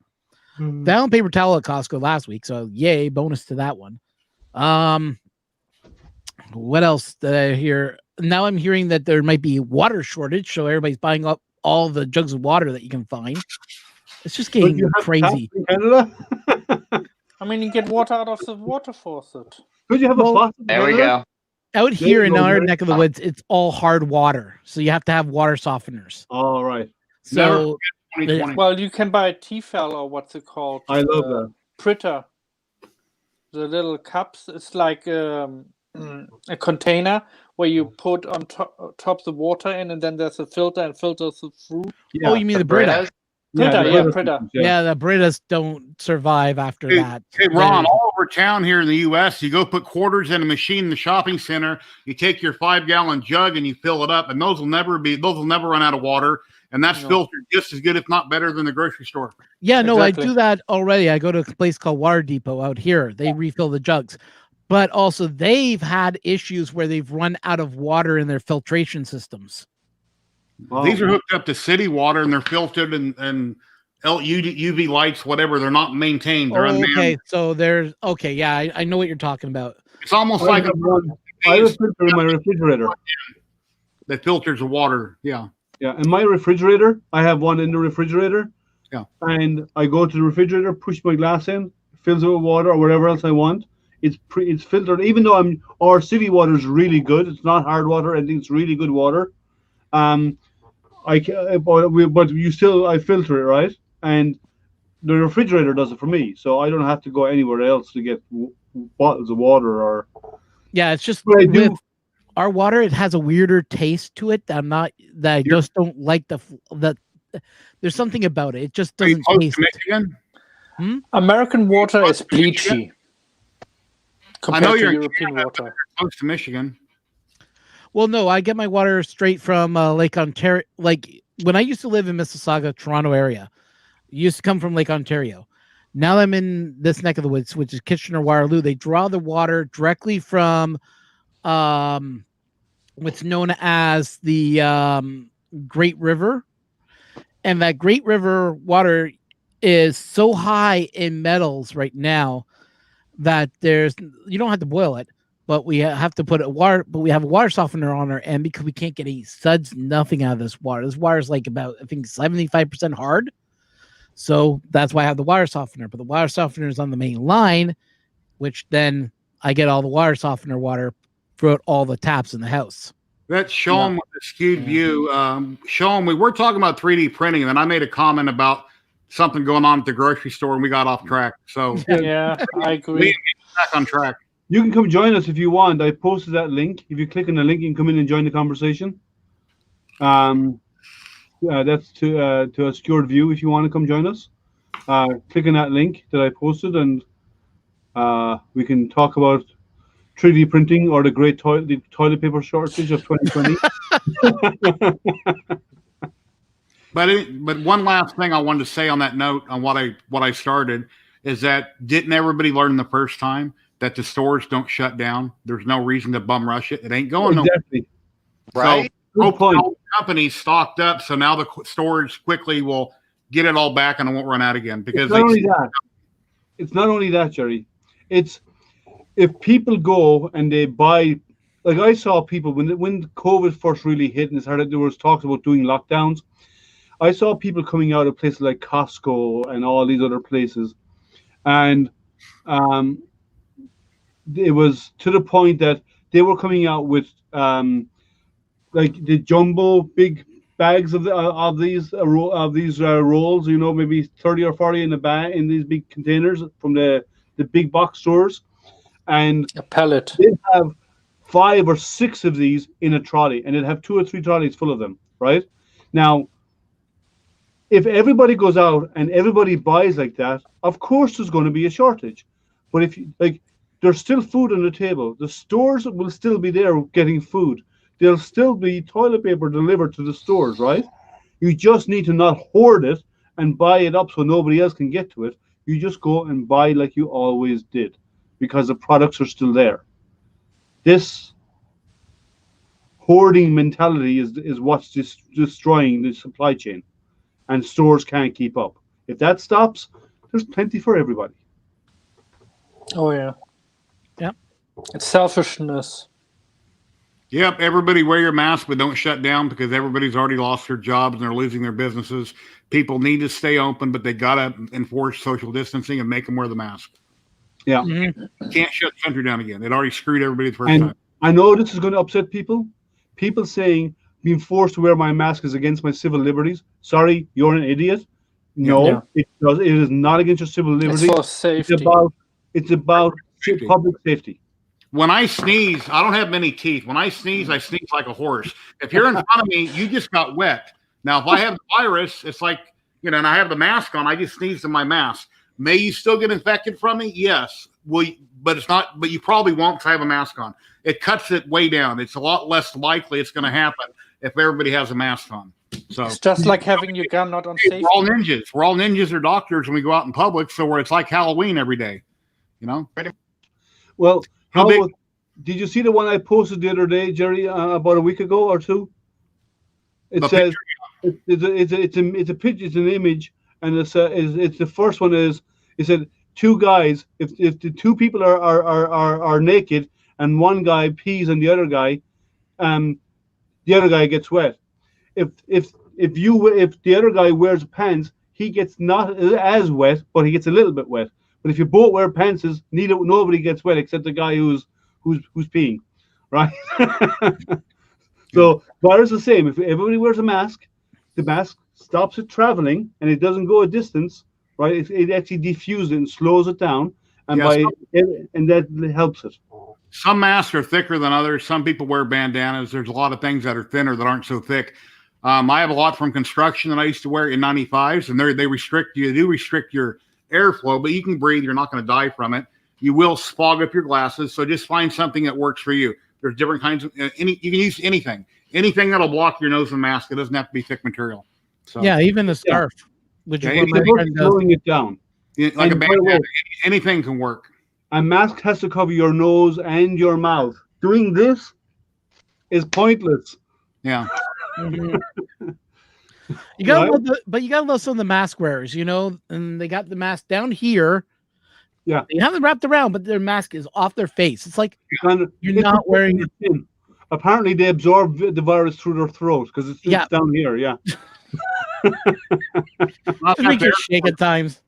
Found paper towel at Costco last week, so yay, bonus to that one. What else did I hear? Now I'm hearing that there might be water shortage, so everybody's buying up all the jugs of water that you can find. It's just Don't getting you have crazy. taps in Canada? I mean, you get water out of the water faucet. Could you have Well, a faucet? in There we Canada? go. Out here you in go, our Jerry. neck of the woods, it's all hard water, so you have to have water softeners. All right. So 2020. Well, you can buy a Tefal or what's it called? I love that. Pritter. The little cups. It's like a container where you put on top the water in, and then there's a filter and filters it through. Yeah. oh, you mean the Brita? Britas? Brita, the yeah, Brita Brita. systems, Yeah, the Britas don't survive after Hey, that. Hey, Ron, all over town here in the U.S., you go put quarters in a machine in the shopping center. You take your 5-gallon jug and you fill it up, and those will never run out of water. And that's No. filtered just as good, if not better, than the grocery store. Yeah, no, Exactly. I do that already. I go to a place called Water Depot out here. They refill the jugs. But also they've had issues where they've run out of water in their filtration systems. Wow. These are hooked up to city water, and they're filtered and UV lights, whatever. They're not maintained. They're unmanned. Okay, so there's yeah, I know what you're talking about. It's almost I like have one. I have a filter in my refrigerator. that filters the water. Yeah. Yeah, in my refrigerator, I have one in the refrigerator. Yeah. And I go to the refrigerator, push my glass in, fills it with water or whatever else I want. It's filtered. Even though our city water is really good, it's not hard water. I think it's really good water. But I filter it, right? And the refrigerator does it for me, so I don't have to go anywhere else to get bottles of water or. Yeah, it's just But I do. with our water, it has a weirder taste to it. I just don't like there's something about it. It just Are you doesn't close taste. to Michigan? American water is bleachy I compared know to you're in European Canada, water. Close to Michigan. Well, no, I get my water straight from Lake Ontario. Like when I used to live in Mississauga, Toronto area, it used to come from Lake Ontario. Now that I'm in this neck of the woods, which is Kitchener Waterloo, they draw the water directly from what's known as the Great River. And that Great River water is so high in metals right now that you don't have to boil it, but we have to put we have a water softener on our end because we can't get any suds, nothing out of this water. This water is like about, I think, 75% hard. So that's why I have the water softener. But the water softener is on the main line, which then I get all the water softener water throughout all the taps in the house. That's Sean with the skewed view. Sean, we were talking about 3D printing, and then I made a comment about something going on at the grocery store, and we got off track. So Yeah, I agree. Back on track. You can come join us if you want. I posted that link. If you click on the link, you can come in and join the conversation. That's to a skewed view. If you want to come join us, click on that link that I posted, and we can talk about 3D printing or the great toilet paper shortage of 2020. But one last thing I wanted to say on that note on what I started is that didn't everybody learn the first time that the stores don't shut down? There's no reason to bum rush it. It ain't going exactly. Right. So hopefully all the companies stocked up, so now the stores quickly will get it all back and it won't run out again. Because it's not only that, Jerry. It's if people go and they buy, like I saw people when COVID first really hit and there was talks about doing lockdowns. I saw people coming out of places like Costco and all these other places, and it was to the point that they were coming out with like the jumbo big bags of these rolls, you know, maybe 30 or 40 in the bag in these big containers from the big box stores, and a pallet. They'd have 5 or 6 of these in a trolley, and they'd have 2 or 3 trolleys full of them. Right now, if everybody goes out and everybody buys like that, of course there's going to be a shortage. But if you like, there's still food on the table. The stores will still be there getting food. There'll still be toilet paper delivered to the stores, right? You just need to not hoard it and buy it up so nobody else can get to it. You just go and buy like you always did because the products are still there. This hoarding mentality is what's destroying the supply chain. And stores can't keep up. If that stops, there's plenty for everybody. Oh yeah. Yep. It's selfishness. Yep, everybody wear your mask, but don't shut down because everybody's already lost their jobs and they're losing their businesses. People need to stay open, but they gotta enforce social distancing and make them wear the mask. Yeah. Mm-hmm. Can't shut the country down again. It already screwed everybody the first time. I know this is going to upset people. People saying being forced to wear my mask is against my civil liberties. Sorry, you're an idiot. No, It does. It is not against your civil liberties. It's for safety. It's about public safety. When I sneeze, I don't have many teeth. When I sneeze like a horse. If you're in front of me, you just got wet. Now, if I have the virus, it's like, you know, and I have the mask on, I just sneezed in my mask. May you still get infected from me? Yes. But it's not, but you probably won't because I have a mask on. It cuts it way down. It's a lot less likely it's going to happen if everybody has a mask on. So it's just like having your gun not on safety. We're all ninjas. We're all ninjas or doctors when we go out in public. So it's like Halloween every day, you know? Well, did you see the one I posted the other day, Jerry, about a week ago or two? It says it's a picture, it's an image, and it's the first one is it said 2 guys. If the 2 people are naked and one guy pees on the other guy gets wet. If the other guy wears pants, he gets not as wet, but he gets a little bit wet. But if you both wear pants, nobody gets wet except the guy who's peeing, right? So virus is the same. If everybody wears a mask, the mask stops it traveling and it doesn't go a distance, right? It actually diffuses it and slows it down, and and that helps it. Some masks are thicker than others. Some people wear bandanas. There's a lot of things that are thinner that aren't so thick. I have a lot from construction that I used to wear in 95s, and they restrict your airflow, but you can breathe. You're not going to die from it. You will fog up your glasses, so just find something that works for you. There's different kinds of you can use anything that'll block your nose and mask. It doesn't have to be thick material. So Yeah, even a scarf, which Yeah, is what my It's about friend does. slowing it down. like a And by the way, bandana, anything can work. a mask has to cover your nose and your mouth. Doing this is pointless. Yeah. Mhm. You gotta Right? but you gotta love some of the mask wearers, you know, and they got the mask down here. Yeah. They have it wrapped around, but their mask is off their face. It's like And you're it's not wearing it. thin. Apparently, they absorb the virus through their throat because it's Yeah. down here. Yeah. It makes you shake at times.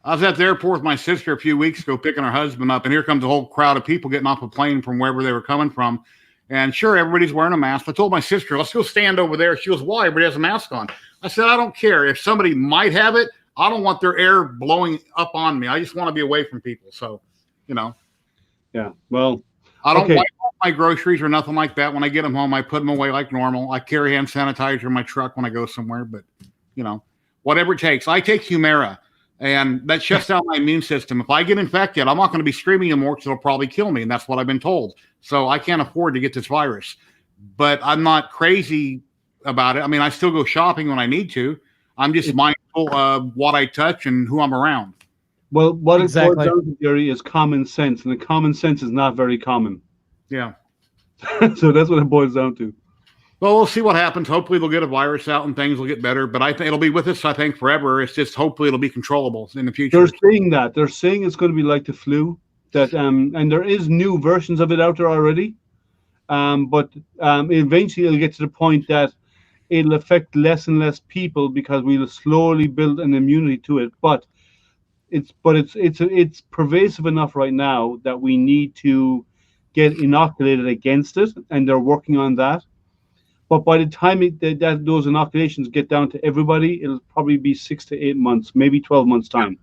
I was at the airport with my sister a few weeks ago picking her husband up, and here comes a whole crowd of people getting off a plane from wherever they were coming from. And sure, everybody's wearing a mask. I told my sister, let's go stand over there. She goes, why? Everybody has a mask on. I said, I don't care. If somebody might have it, I don't want their air blowing up on me. I just want to be away from people. So, you know. Yeah. Well, I don't Okay. wipe off my groceries or nothing like that. When I get them home, I put them away like normal. I carry hand sanitizer in my truck when I go somewhere, but, you know, whatever it takes. I take Humira. And that shuts down my immune system. If I get infected, I'm not going to be screaming anymore because it'll probably kill me. And that's what I've been told. So I can't afford to get this virus. But I'm not crazy about it. I mean, I still go shopping when I need to. I'm just mindful of what I touch and who I'm around. well, what Exactly. it boils down to, Jerry, is common sense, and the common sense is not very common. Yeah. So that's what it boils down to. Well, we'll see what happens. Hopefully they'll get a virus out and things will get better. But I think it'll be with us, I think, forever. It's just hopefully it'll be controllable in the future. They're saying that. They're saying it's going to be like the flu. That and there is new versions of it out there already. But eventually it'll get to the point that it'll affect less and less people because we'll slowly build an immunity to it. But it's pervasive enough right now that we need to get inoculated against it, and they're working on that. But by the time that those inoculations get down to everybody, it'll probably be 6 to 8 months, maybe 12 months time.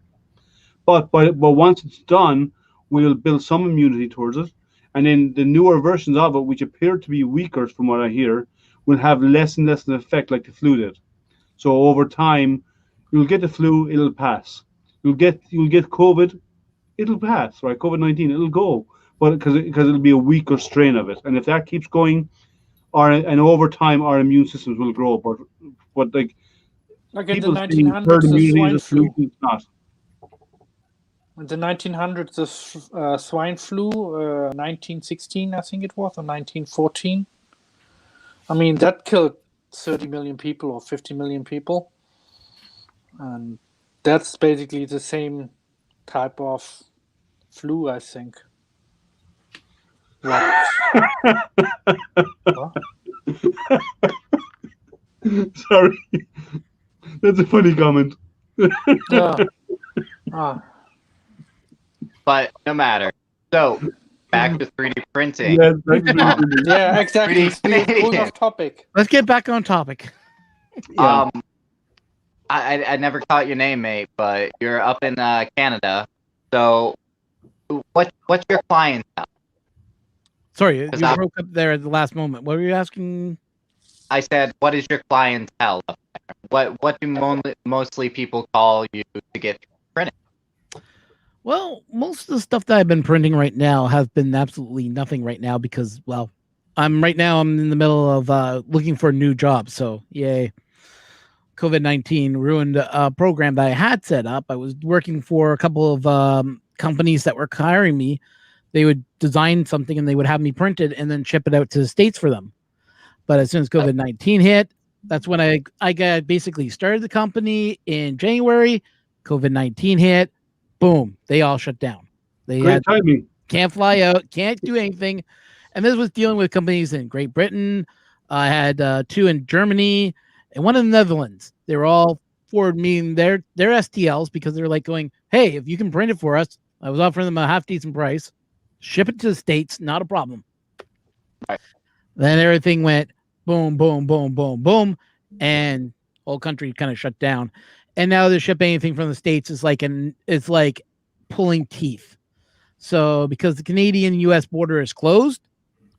But once it's done, we'll build some immunity towards it, and then the newer versions of it, which appear to be weaker from what I hear, will have less and less an effect like the flu did. So over time, you'll get the flu, it'll pass. You'll get COVID, it'll pass, right? COVID-19, it'll go, but because it'll be a weaker strain of it, and if that keeps going, and over time our immune systems will grow. But like Like in the people saying 1900s, herd the immunity swine is a flu. solution, it's not. In the 1900s, the swine flu, 1916, I think it was, or 1914. I mean, that killed 30 million people or 50 million people. And that's basically the same type of flu, I think. What? What? Sorry, that's a funny comment. Yeah. Ah. But no matter. So back to 3D printing. Yes, thank you. Yeah, exactly. Pretty Going Canadian. off topic. Let's get back on topic. Yeah. I never caught your name, mate, but you're up in Canada. So what's your clientele? Sorry, you 'Cause I- broke up there at the last moment. What were you asking? I said, what is your clientele up there? What do mostly people call you to get printed? Well, most of the stuff that I've been printing right now has been absolutely nothing right now because, well, I'm in the middle of looking for a new job. So, yay. COVID-19 ruined a program that I had set up. I was working for a couple of companies that were hiring me. They would design something and they would have me printed and then ship it out to the States for them. But as soon as COVID-19 hit, that's when I got basically started the company in January. COVID-19 hit. Boom, they all shut down. They Great timing. can't fly out, can't do anything. And this was dealing with companies in Great Britain. I had 2 in Germany and 1 in the Netherlands. They were all forward me their STLs because they're like going, hey, if you can print it for us, I was offering them a half decent price. Ship it to the States, not a problem. Right. Then everything went boom, boom, boom, boom, boom, and whole country kind of shut down. And now to ship anything from the States is it's like pulling teeth. So because the Canadian-U.S. border is closed,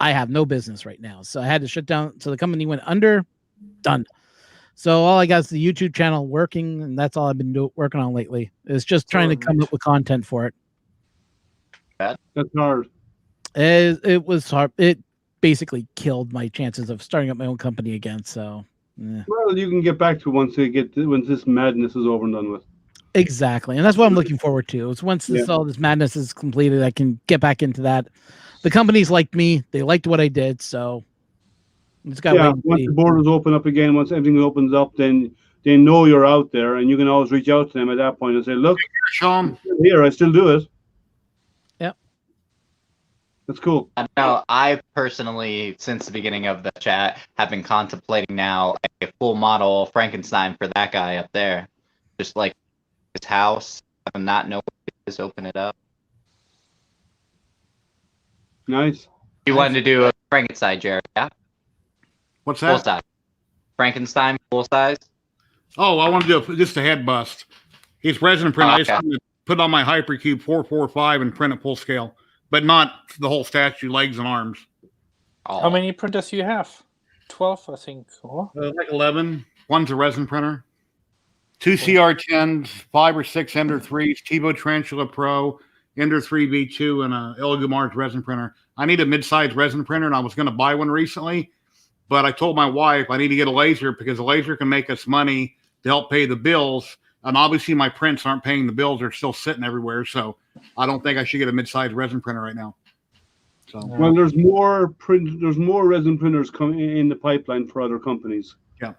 I have no business right now. So I had to shut down. So the company went under, done. So all I got is the YouTube channel working, and that's all I've been working on lately. It's just trying to come up with content for it. That's hard. It was hard. It basically killed my chances of starting up my own company again. So, Well, you can get back to once this madness is over and done with. exactly, and that's what I'm looking forward to. It's once all this madness is completed, I can get back into that. The companies liked me; they liked what I did, so it's got. Once the borders open up again, once everything opens up, then they know you're out there, and you can always reach out to them at that point and say, "Look, Sean, here, I still do it." Yep, that's cool. I know. I personally, since the beginning of the chat, have been contemplating now a full model Frankenstein for that guy up there, just like his house. Have him not know what it is, open it up. Nice. You wanted to do a Frankenstein, Jerry? Yeah. What's that? Full size. Frankenstein, full size. Oh, I want to do just a head bust. He's resin print. I just want to put on my Hypercube 445 and print it full scale, but not the whole statue, legs and arms. How many printers do you have? 12, I think. Or? Like 11. One's a resin printer. 2 CR10s, 5 or 6 Ender 3s, Tivo Tarantula Pro, Ender 3 V2, and a Ilgumars resin printer. I need a mid-size resin printer, and I was going to buy one recently, but I told my wife I need to get a laser because a laser can make us money to help pay the bills. And obviously my prints aren't paying the bills. They're still sitting everywhere. So I don't think I should get a mid-size resin printer right now. So well, there's more resin printers coming in the pipeline for other companies. Yeah.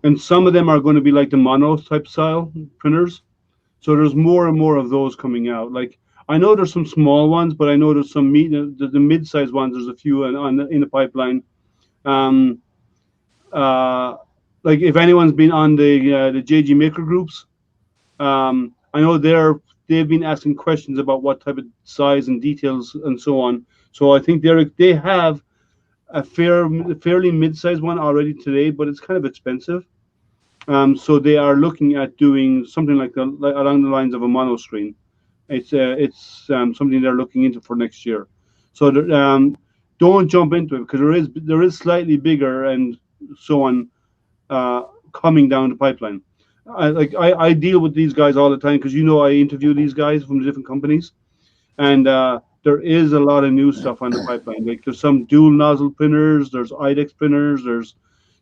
And some of them are going to be like the mono type style printers. So there's more and more of those coming out. Like I know there's some small ones, but I know there's some the mid-sized ones. There's a few in the pipeline. Like if anyone's been on the JG Maker groups, I know they've been asking questions about what type of size and details and so on. So I think they have a fairly mid-sized one already today, but it's kind of expensive. So they are looking at doing something like along the lines of a mono screen. It's something they're looking into for next year. So don't jump into it because there is slightly bigger and so on coming down the pipeline. I deal with these guys all the time because I interview these guys from the different companies, and there is a lot of new stuff on the pipeline. Like there's some dual nozzle printers, there's IDEX printers,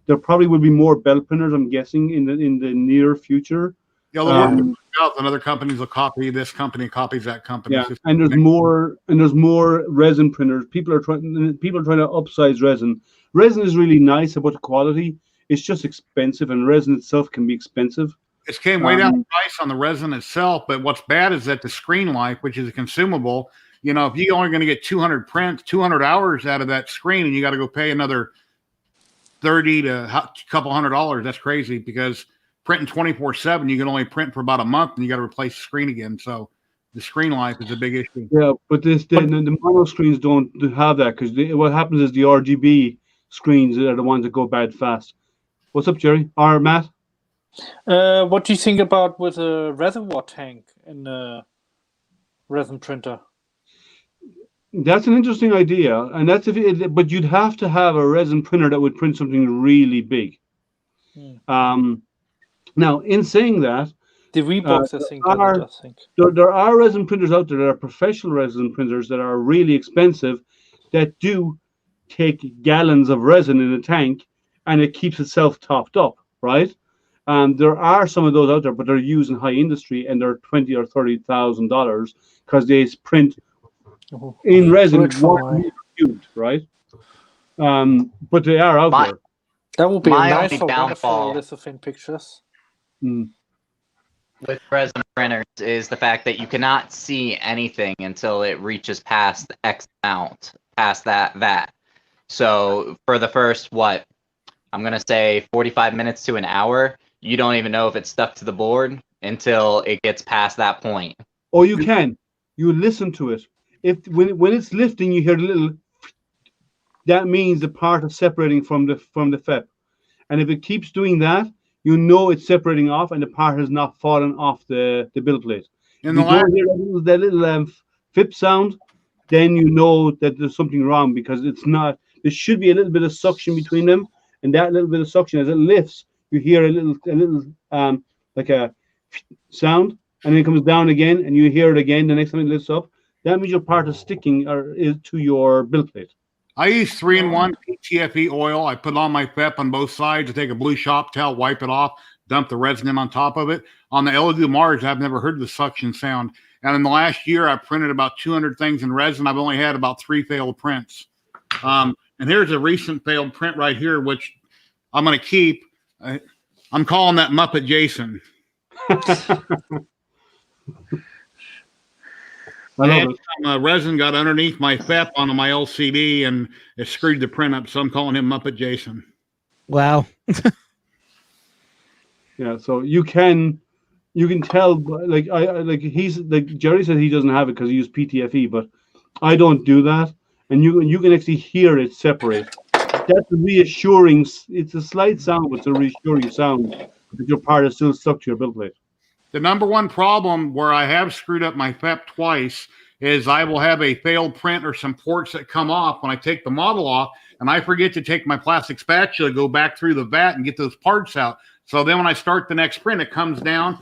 there probably will be more belt printers, I'm guessing, in the near future. Yeah, they'll work with out, and other companies will copy this company, copies that company. Yeah, and there's more resin printers. People are trying to upsize resin. Resin is really nice about the quality. It's just expensive, and resin itself can be expensive. It came way down the price on the resin itself, but what's bad is that the screen life, which is a consumable, if you're only going to get 200 prints, 200 hours out of that screen, and you got to go pay another $30 to a couple $100, that's crazy because printing 24/7, you can only print for about a month, and you got to replace the screen again. So the screen life is a big issue. Yeah, but the mono screens don't have that because what happens is the RGB screens are the ones that go bad fast. What's up, Jerry? Or Matt? What do you think about with a reservoir tank in a resin printer? That's an interesting idea, and but you'd have to have a resin printer that would print something really big. Now, in saying that, the Reeboks, I think. There are resin printers out there that are professional resin printers that are really expensive that do take gallons of resin in a tank and it keeps itself topped up, right? There are some of those out there, but they're used in high industry and they're $20,000 or $30,000 because they print in resin cubed, right? But they are out there. That would be nice for downfall lithophane pictures. With resin printers is the fact that you cannot see anything until it reaches past X amount, past that. So for the first, I'm going to say 45 minutes to an hour, you don't even know if it's stuck to the board until it gets past that point. Oh, you can. You listen to it. When it's lifting, you hear a little. That means the part is separating from the FEP, and if it keeps doing that, you know it's separating off, and the part has not fallen off the build plate. If you don't hear that little FIP sound, then you know that there's something wrong because it's not. There should be a little bit of suction between them, and that little bit of suction, as it lifts, you hear a little like a sound, and then it comes down again, and you hear it again the next time it lifts up. that means your part is sticking or is to your build plate. I use 3-in-1 PTFE oil. I put on my FEP on both sides. I take a blue shop towel, wipe it off, dump the resin in on top of it. On the Elegoo Mars, I've never heard the suction sound. And in the last year, I've printed about 200 things in resin. I've only had about 3 failed prints. And here's a recent failed print right here, which I'm going to keep. I'm calling that Muppet Jason. And resin got underneath my FEP onto my LCD, and it screwed the print up. So I'm calling him Muppet Jason. Wow. Yeah, so you can tell, like Jerry said he doesn't have it because he used PTFE, but I don't do that, and you can actually hear it separate. That's a reassuring. It's a slight sound, but it's a reassuring sound that your part is still stuck to your build plate. The number one problem where I have screwed up my FEP twice is I will have a failed print or some ports that come off when I take the model off, and I forget to take my plastic spatula, go back through the vat and get those parts out. So then when I start the next print, it comes down,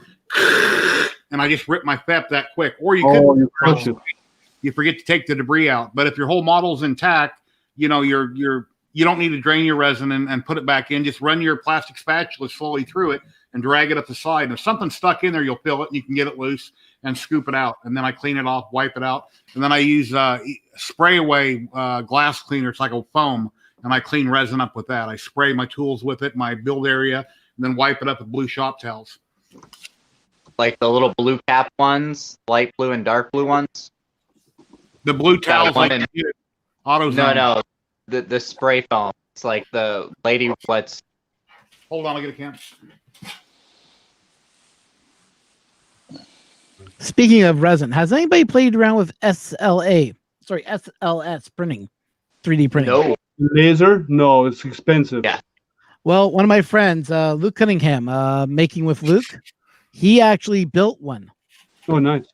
and I just rip my FEP that quick. Or you you forget to take the debris out. But if your whole model's intact, you know, you don't need to drain your resin and put it back in. Just run your plastic spatula slowly through it and drag it up the side. And if something's stuck in there, you'll feel it and you can get it loose and scoop it out. And then I clean it off, wipe it out. And then I use spray away glass cleaner. It's like a foam. And I clean resin up with that. I spray my tools with it, my build area, and then wipe it up with blue shop towels. Like the little blue cap ones, light blue and dark blue ones? The blue towels like AutoZone. No. The spray foam. It's like the lady what's. Hold on, I'll get a can. Speaking of resin, has anybody played around with SLS printing, 3D printing? No. Laser? No, it's expensive. Yeah. Well, one of my friends, Luke Cunningham, Making with Luke, he actually built one. Oh, nice.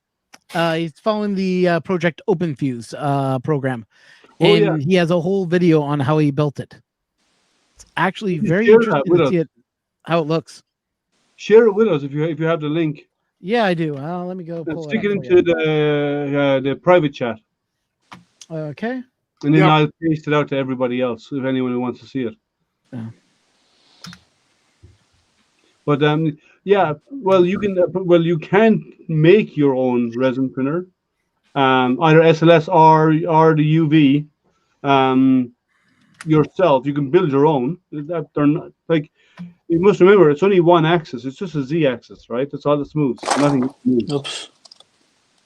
He's following the Project OpenFuse program. And he has a whole video on how he built it. It's actually very interesting to see it, how it looks. Share it with us if you have the link. Yeah, I do. Let me go pull stick it into the private chat. Okay. And then I'll paste it out to everybody else if anyone who wants to see it. Yeah. But you can make your own resin printer, either SLS or the UV yourself. You can build your own. They're not like, you must remember it's only one axis. It's just a Z axis, right? That's all that moves. Nothing moves. Oops.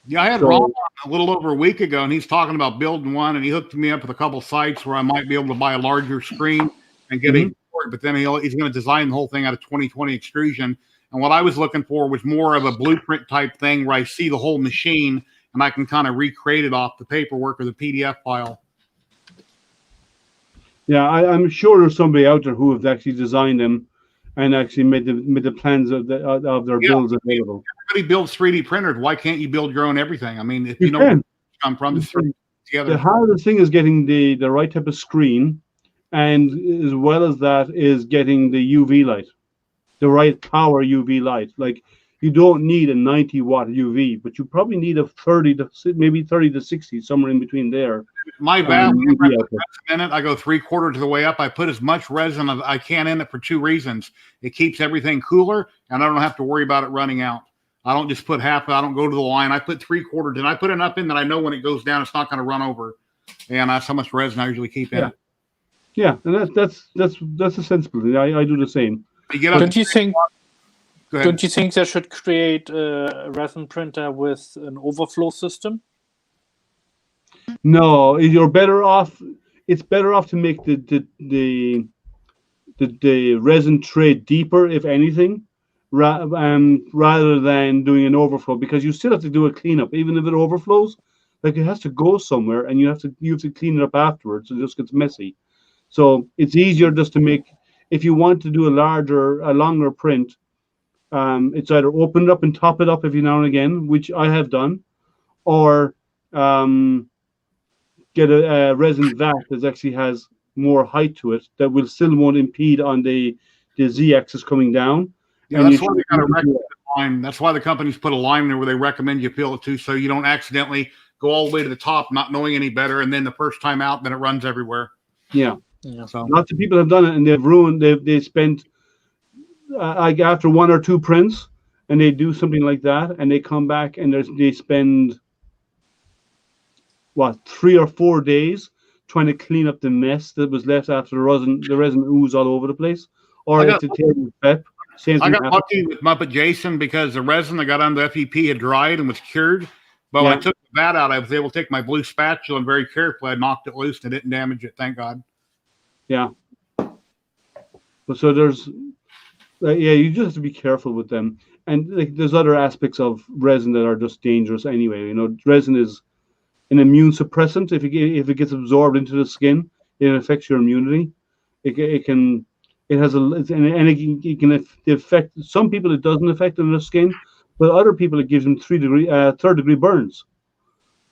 Yeah, I had Ron on a little over a week ago, and he's talking about building one, and he hooked me up with a couple sites where I might be able to buy a larger screen and get a port, but then he's going to design the whole thing out of 2020 extrusion. And what I was looking for was more of a blueprint type thing where I see the whole machine and I can kind of recreate it off the paperwork or the PDF file. Yeah, I'm sure there's somebody out there who has actually designed them and actually made the plans of their builds available. Everybody builds 3D printers. Why can't you build your own everything? I mean, if you know where you come from, just throw it together. The hardest thing is getting the right type of screen, and as well as that is getting the UV light, the right power UV light. Like, you don't need a 90-watt UV, but you probably need a 30 to 60, somewhere in between there. My valve, I go 3/4 of the way up. I put as much resin as I can in it for two reasons. It keeps everything cooler, and I don't have to worry about it running out. I don't just put half. I don't go to the line. I put 3/4, and I put enough in that I know when it goes down, it's not going to run over. And that's how much resin I usually keep in it. Yeah, and that's a sensible thing. I do the same. Don't you think they should create a resin printer with an overflow system? No, you're better off. It's better off to make the resin tray deeper, if anything, rather than doing an overflow, because you still have to do a cleanup, even if it overflows. Like, it has to go somewhere, and you have to clean it up afterwards. It just gets messy. So it's easier just to make. If you want to do a longer print, it's either open it up and top it up every now and again, which I have done, or get a resin vat that actually has more height to it that won't impede on the Z-axis coming down. Yeah, that's why they got a recommended line. That's why the companies put a line there where they recommend you fill it to, so you don't accidentally go all the way to the top, not knowing any better, and then the first time out, then it runs everywhere. Yeah. So Lots of people have done it, and they've ruined. They spent like after 1 or 2 prints, and they do something like that, and they come back and they spend what 3 or 4 days trying to clean up the mess that was left after the resin ooze all over the place, or if the tail was prep. I got lucky with Muppet Jason because the resin that got on the FEP had dried and was cured. But when I took the vat out, I was able to take my blue spatula and very carefully I knocked it loose and it didn't damage it. Thank God. Yeah. But so there's, you just have to be careful with them. And like, there's other aspects of resin that are just dangerous anyway. You know, resin is an immune suppressant. If it gets absorbed into the skin, it affects your immunity. It can affect some people. It doesn't affect their skin, but other people it gives them third degree burns.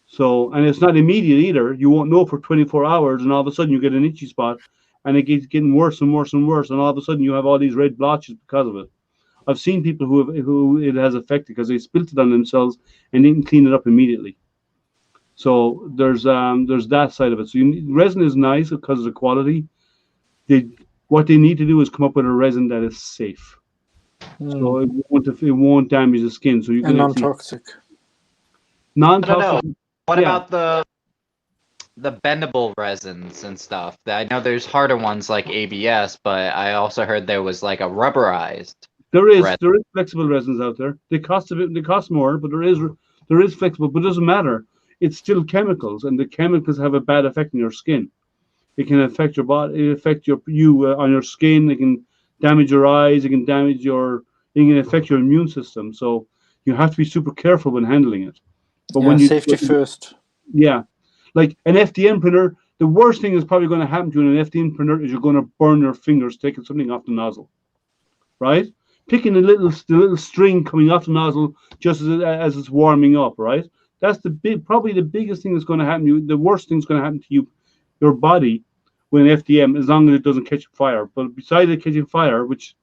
So, and it's not immediate either. You won't know for 24 hours, and all of a sudden you get an itchy spot, and it keeps getting worse and worse and worse, and all of a sudden you have all these red blotches because of it. I've seen people who it has affected because they spilt it on themselves and didn't clean it up immediately. So there's that side of it. So resin is nice because of the quality. What they need to do is come up with a resin that is safe. So it won't damage the skin. So you can non-toxic. Non-toxic. What about the bendable resins and stuff? I know there's harder ones like ABS, but I also heard there was like a rubberized. There is flexible resins out there. They cost more, but there is flexible, but it doesn't matter. It's still chemicals, and the chemicals have a bad effect on your skin. It can affect your body. It affect you on your skin. It can damage your eyes. It can affect your immune system. So you have to be super careful when handling it. But when safety first. Yeah, like an FDM printer, the worst thing that's probably going to happen to you in an FDM printer is you're going to burn your fingers taking something off the nozzle, right? Picking the little string coming off the nozzle just as it's warming up, right? That's probably the biggest thing that's going to happen to you. The worst thing that's going to happen to you, your body, with an FDM, as long as it doesn't catch fire. But besides it catching fire, which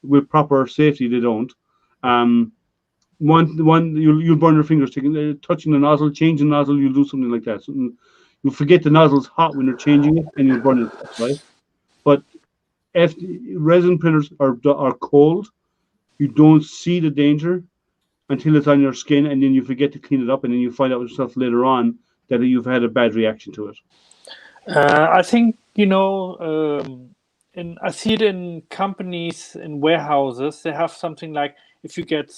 with proper safety they don't, you'll burn your fingers touching the nozzle, changing the nozzle. You'll do something like that. You'll forget the nozzle's hot when you're changing it, and you'll burn it, right? But resin printers are cold. You don't see the danger until it's on your skin, and then you forget to clean it up, and then you find out yourself later on that you've had a bad reaction to it. I think and I see it in companies, in warehouses. They have something like if you get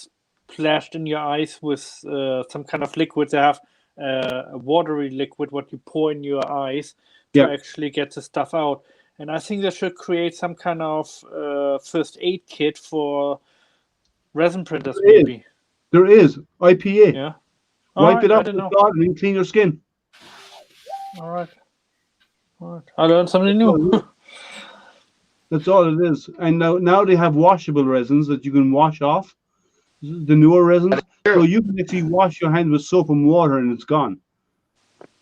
splashed in your eyes with some kind of liquid, they have a watery liquid what you pour in your eyes to actually get the stuff out. And I think they should create some kind of first aid kit for resin printers. Maybe there is IPA. Yeah, wipe it up with God and then clean your skin. All right. I learned something new. That's all it is. And now they have washable resins that you can wash off. The newer resins, so you can actually wash your hands with soap and water and it's gone.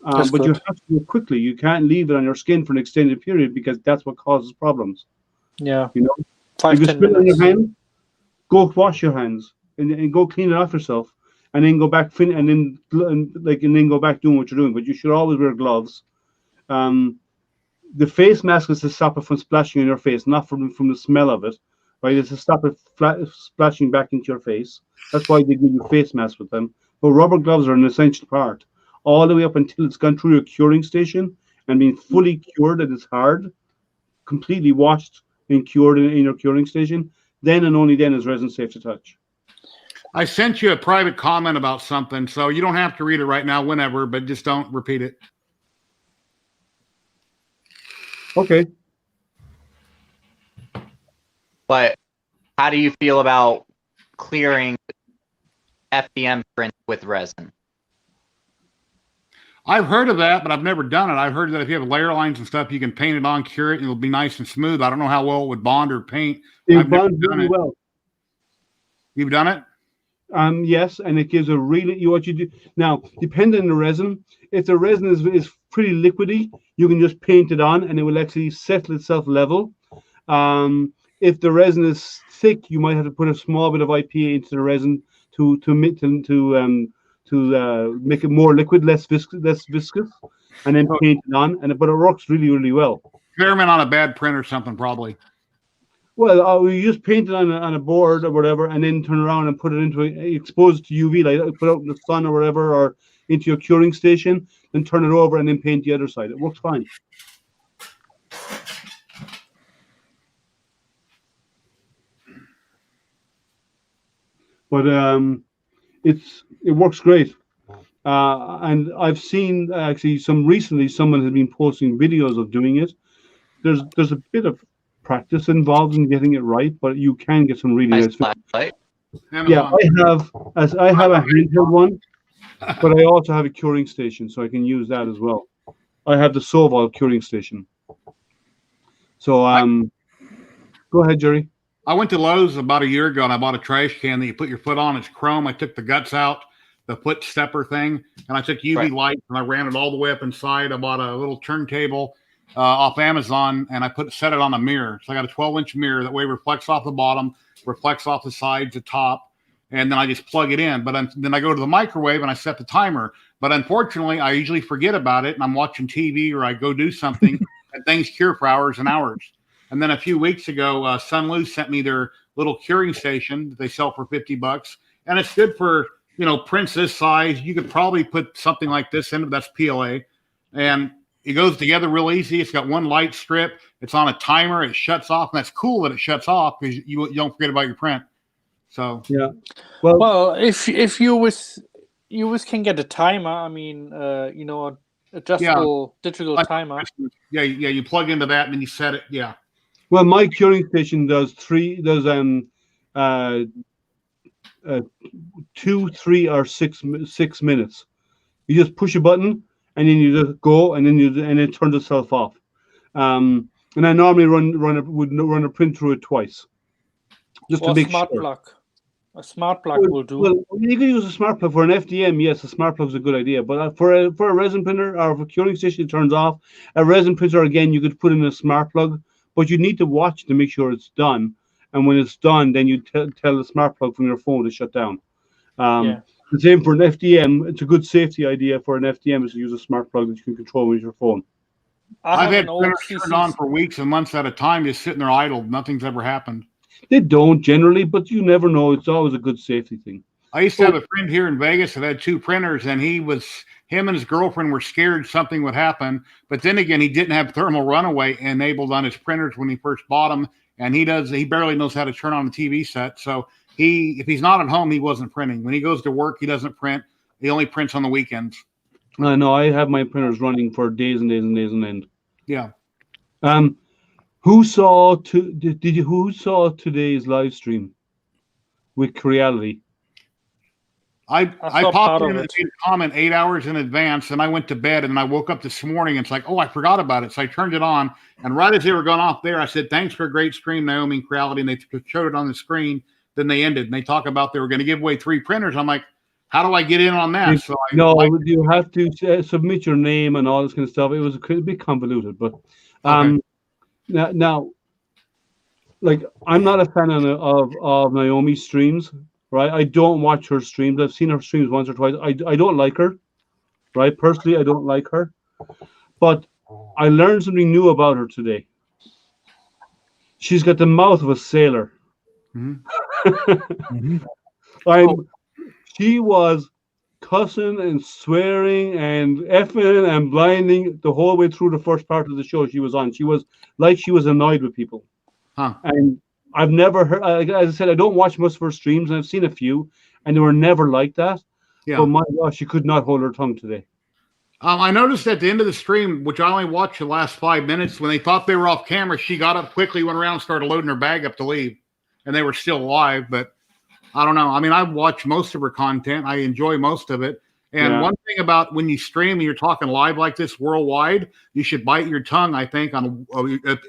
But you have to do it quickly. You can't leave it on your skin for an extended period because that's what causes problems. Yeah. You know, 5-10 minutes. On your hand, go wash your hands and go clean it off yourself, and then go back and then go back doing what you're doing. But you should always wear gloves. The face mask is to stop it from splashing in your face, not from the smell of it. Right, it's to stop it splashing back into your face. That's why they give you face masks with them. But rubber gloves are an essential part, all the way up until it's gone through your curing station and been fully cured and it's hard, completely washed and cured in your curing station. Then and only then is resin safe to touch. I sent you a private comment about something, so you don't have to read it right now, whenever, but just don't repeat it. Okay. But how do you feel about clearing FDM print with resin? I've heard of that, but I've never done it. I've heard that if you have layer lines and stuff, you can paint it on, cure it, and it'll be nice and smooth. I don't know how well it would bond or paint. It bonds really well. You've done it? Yes, and it gives a really what you do now. Depending on the resin, if the resin is pretty liquidy, you can just paint it on, and it will actually settle itself level. If the resin is thick, you might have to put a small bit of IPA into the resin to make it more liquid, less viscous, and then paint it on. But it works really, really well. Experiment on a bad print or something, probably. Well, we just paint it on a board or whatever, and then turn around and put it into expose it to UV light, put it out in the sun or whatever, or into your curing station, then turn it over and then paint the other side. It works fine. But it works great. And I've seen actually someone has been posting videos of doing it. There's a bit of practice involved in getting it right, but you can get some really nice flashlight. Yeah, I have a handheld one, but I also have a curing station, so I can use that as well. I have the Soval curing station. So go ahead, Jerry. I went to Lowe's about a year ago and I bought a trash can that you put your foot on. It's chrome. I took the guts out, the foot stepper thing, and I took UV light and I ran it all the way up inside. I bought a little turntable off Amazon and I set it on a mirror. So I got a 12-inch mirror that way reflects off the bottom, reflects off the sides, the top, and then I just plug it in. But then I go to the microwave and I set the timer. But unfortunately, I usually forget about it and I'm watching TV or I go do something and things cure for hours and hours. And then a few weeks ago, Sunlu sent me their little curing station that they sell for $50, and it's good for prints this size. You could probably put something like this in it. That's PLA, and it goes together real easy. It's got one light strip. It's on a timer. It shuts off, and that's cool that it shuts off because you don't forget about your print. So yeah, well, if you can get a timer. I mean, adjustable digital timer. Yeah. You plug into that and then you set it. Yeah. Well, my curing station does 2, 3, or 6 minutes. You just push a button and then you just go and then it turns itself off. And I normally run a print through it twice, just to make smart sure. plug. A smart plug will do. Well, you can use a smart plug for an FDM. Yes, a smart plug is a good idea. But for a resin printer or for a curing station, it turns off. A resin printer, again, you could put in a smart plug. But you need to watch to make sure it's done. And when it's done, then you tell the smart plug from your phone to shut down. The same for an FDM. It's a good safety idea for an FDM is to use a smart plug that you can control with your phone. I've had printers turned on for weeks and months at a time, just sitting there idle. Nothing's ever happened. They don't generally, but you never know. It's always a good safety thing. I used to have a friend here in Vegas that had 2 printers, and him and his girlfriend were scared something would happen. But then again, he didn't have thermal runaway enabled on his printers when he first bought them, and he barely knows how to turn on the TV set. So if he's not at home, he wasn't printing. When he goes to work, he doesn't print. He only prints on the weekends. No, I have my printers running for days and days and days on end. Yeah. Who saw today's live stream with Creality? I popped in and made a comment 8 hours in advance, and I went to bed, and I woke up this morning, and it's like, oh, I forgot about it. So I turned it on, and right as they were going off there, I said, thanks for a great stream, Naomi and Creality, and they showed it on the screen. Then they ended, and they talk about they were going to give away 3 printers. I'm like, how do I get in on that? You have to submit your name and all this kind of stuff. It was a bit convoluted, but now, like, I'm not a fan of Naomi's streams. Right, I don't watch her streams. I've seen her streams once or twice. I don't like her, right? Personally, I don't like her, but I learned something new about her today. She's got the mouth of a sailor. She was cussing and swearing and effing and blinding the whole way through the first part of the show she was on. She was annoyed with people, and I've never heard, as I said, I don't watch most of her streams, and I've seen a few, and they were never like that. Yeah. But my gosh, she could not hold her tongue today. I noticed at the end of the stream, which I only watched the last 5 minutes, when they thought they were off camera, she got up quickly, went around, and started loading her bag up to leave, and they were still live. But I don't know. I mean, I've watched most of her content. I enjoy most of it. And one thing about when you stream and you're talking live like this worldwide, you should bite your tongue, I think, on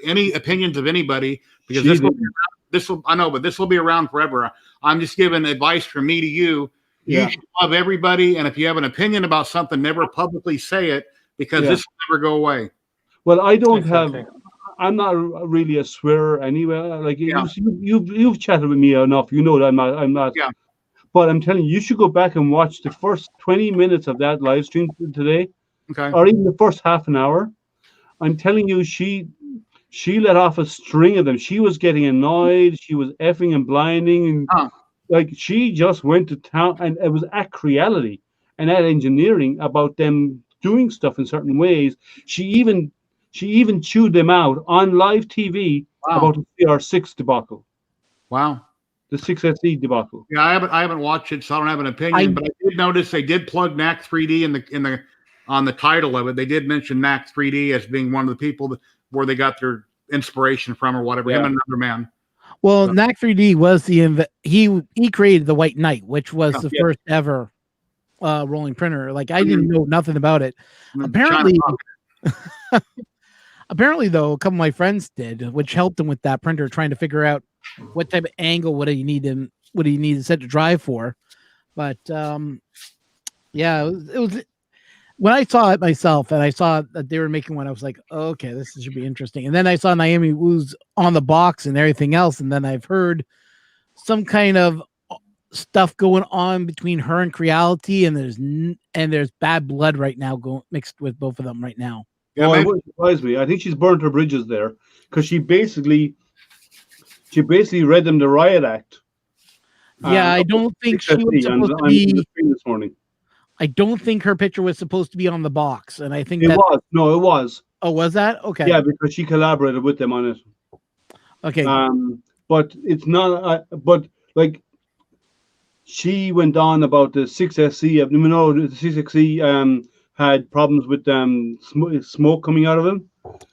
any opinions of anybody, because this will be around forever. I'm just giving advice from me to you. You should love everybody, and if you have an opinion about something, never publicly say it, because this will never go away. Well, I don't have. I'm not really a swearer anyway. Like you've chatted with me enough. You know that I'm not. Yeah. But I'm telling you, you should go back and watch the first 20 minutes of that live stream today, Okay. or even the first half an hour. I'm telling you, she let off a string of them. She was getting annoyed. She was effing and blinding, and Huh. like she just went to town, and it was at reality and at engineering about them doing stuff in certain ways. She even chewed them out on live TV Wow. about the CR6 debacle, Wow. the 6SE debacle. Yeah, I haven't watched it, so I don't have an opinion. But I did notice they did plug NAC 3D in the on the title of it. They did mention NAC 3D as being one of the people where they got their inspiration from, or whatever. Yeah. Him and another man. Well, NAC 3D was he created the White Knight, which was the Yeah. first ever rolling printer. Like I didn't know nothing about it. And the Apparently, China- apparently though, a couple of my friends did, which helped them with that printer, trying to figure out what type of angle would he need to set the drive for. But yeah, it was when I saw it myself and I saw that they were making one, I was like, oh, okay, this should be interesting. And then I saw Naomi Wu's on the box and everything else, and then I've heard some kind of stuff going on between her and Creality, and there's bad blood right now mixed with both of them right now. Yeah, Oh, it maybe- wouldn't surprise me. I think she's burnt her bridges there because she basically read them the riot act. Yeah, I don't think she was 6SE supposed to on the be. screen this morning. I don't think her picture was supposed to be on the box, and I think It that. was. No, it was. Oh, was that okay? Yeah, because she collaborated with them on it. Okay. But it's not. But like, she went on about the 6SE. You know, the 6SE had problems with smoke coming out of them,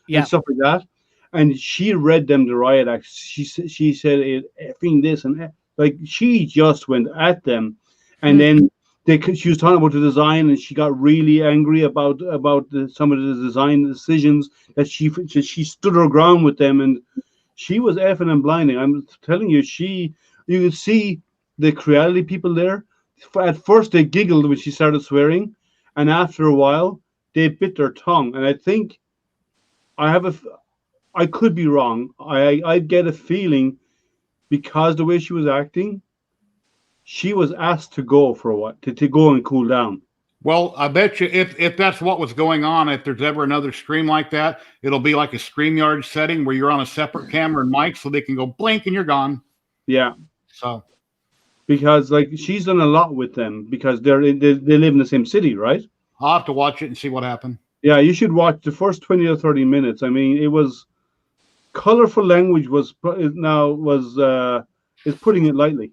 Yeah. and stuff like that. And she read them the riot act. She said it effing this and like she just went at them, and then she was talking about the design, and she got really angry about some of the design decisions that she stood her ground with them, and she was effing and blinding. I'm telling you, you could see the Creality people there. At first, they giggled when she started swearing, and after a while, they bit their tongue. And I think I could be wrong. I get a feeling because the way she was acting, she was asked to go for a while, to go and cool down. Well, I bet you if that's what was going on, if there's ever another stream like that, it'll be like a StreamYard setting where you're on a separate camera and mic, so they can go blink and you're gone. Yeah. So because like she's done a lot with them because they live in the same city, right? I'll have to watch it and see what happened. Yeah, you should watch the first 20 or 30 minutes. I mean, it was colorful language is putting it lightly.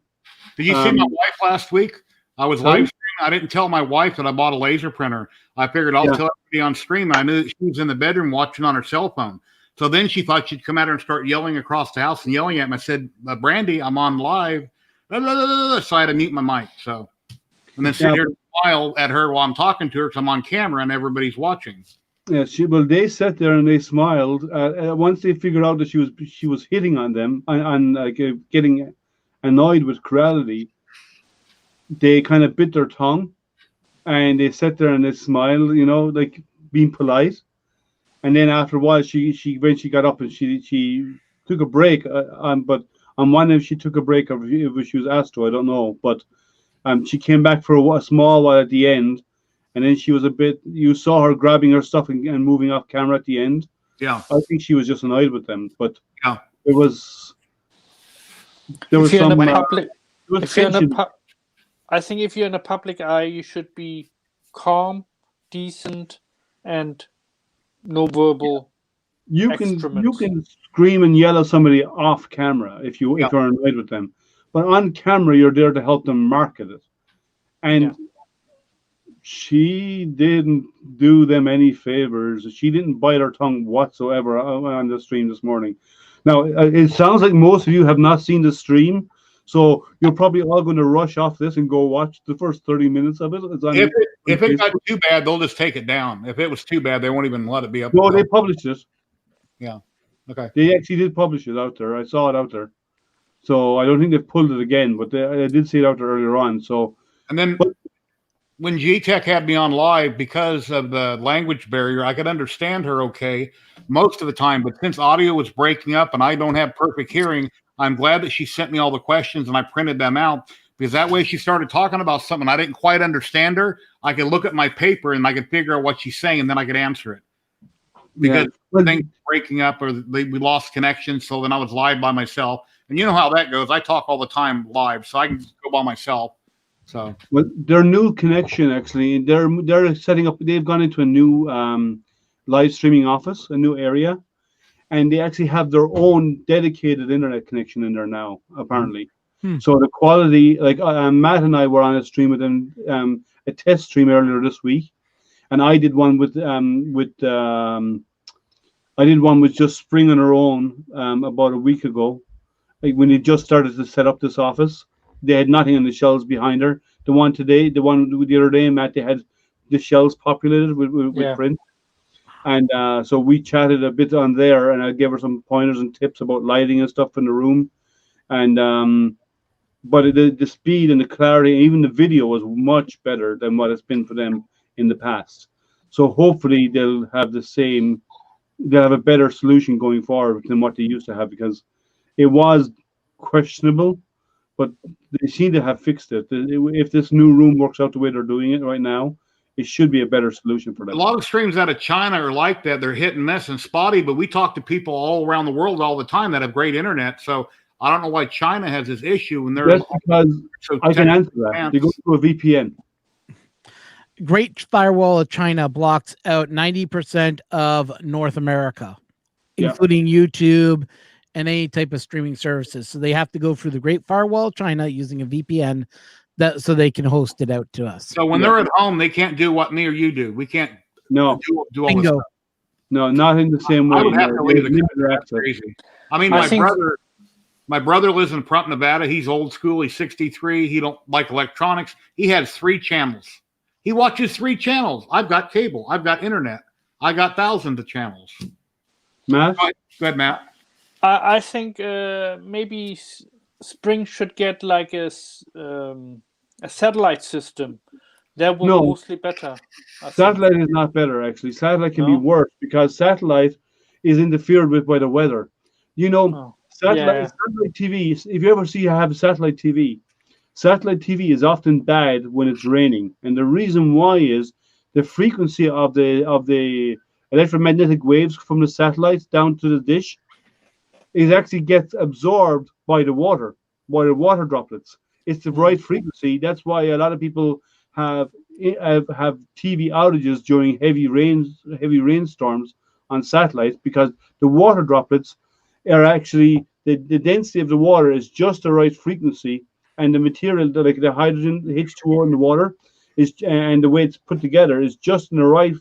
Did you see my wife last week? I was live streaming. I didn't tell my wife that I bought a laser printer. I figured I'll tell everybody on stream. I knew that she was in the bedroom watching on her cell phone. So then she thought she'd come out and start yelling across the house and yelling at me. I said, Brandy, I'm on live. So I had to mute my mic. So, and then sit here and smile at her while I'm talking to her because I'm on camera and everybody's watching. Yeah, they sat there and they smiled. Once they figured out that she was hitting on them and getting annoyed with Creality, they kind of bit their tongue, and they sat there and they smiled, like being polite. And then after a while, she eventually got up and she took a break. But I'm wondering if she took a break or if she was asked to. I don't know. But she came back for a small while at the end. And then she was you saw her grabbing her stuff and moving off camera at the end. Yeah. I think she was just annoyed with them. But yeah, there was some. I think if you're in a public eye, you should be calm, decent, and no verbal. You can scream and yell at somebody off camera if you're annoyed with them, but on camera you're there to help them market it. And she didn't do them any favors. She didn't bite her tongue whatsoever on the stream this morning. Now it sounds like most of you have not seen the stream, so you're probably all going to rush off this and go watch the first 30 minutes of it. If it got too bad, they'll just take it down. If it was too bad, they won't even let it be up. No, they published it. Yeah. Okay. They actually did publish it out there. I saw it out there. So I don't think they've pulled it again, but I did see it out there earlier on. So and then when G-Tech had me on live, because of the language barrier, I could understand her okay most of the time. But since audio was breaking up and I don't have perfect hearing, I'm glad that she sent me all the questions and I printed them out. because that way she started talking about something I didn't quite understand her. I could look at my paper and I could figure out what she's saying, and then I could answer it. Because things breaking up or we lost connection, so then I was live by myself. And you know how that goes. I talk all the time live, so I can just go by myself. So well, their new connection actually, they're setting up. They've gone into a new live streaming office, a new area, and they actually have their own dedicated internet connection in there now. Apparently, so the quality, like Matt and I were on a stream with them, a test stream earlier this week, and I did one with just Spring on her own about a week ago, like when he just started to set up this office. They had nothing on the shelves behind her. The one the other day, Matt, they had the shelves populated with print. And so we chatted a bit on there, and I gave her some pointers and tips about lighting and stuff in the room. And but the speed and the clarity, and even the video was much better than what it's been for them in the past. So hopefully they'll have a better solution going forward than what they used to have, because it was questionable. But they seem to have fixed it. If this new room works out the way they're doing it right now, it should be a better solution for them. A lot of streams out of China are like that. They're hit and miss and spotty, but we talk to people all around the world all the time that have great internet. So I don't know why China has this issue. And that's because I can answer that. They go through a VPN. Great Firewall of China blocks out 90% of North America, including YouTube and any type of streaming services. So they have to go through the Great Firewall of China using a VPN so they can host it out to us. So when they're at home, they can't do what me or you do. We can't do all this stuff. No, not in the same way. I would have to leave the crazy. I mean, my brother lives in Prump, Nevada. He's old school. He's 63. He don't like electronics. He has 3 channels. He watches 3 channels. I've got cable. I've got internet. I got thousands of channels. Matt? Go ahead, Matt. I think maybe Spring should get like a satellite system. That will mostly better. Satellite is not better, actually. Satellite can be worse because satellite is interfered with by the weather. You know, satellite TV, if you ever have satellite TV is often bad when it's raining. And the reason why is the frequency of the electromagnetic waves from the satellites down to the dish, it actually gets absorbed by the water droplets. It's the right frequency. That's why a lot of people have TV outages during heavy rainstorms on satellites, because the water droplets are actually the density of the water is just the right frequency, and the material, like the hydrogen, the H2O in the water, and the way it's put together is just in the right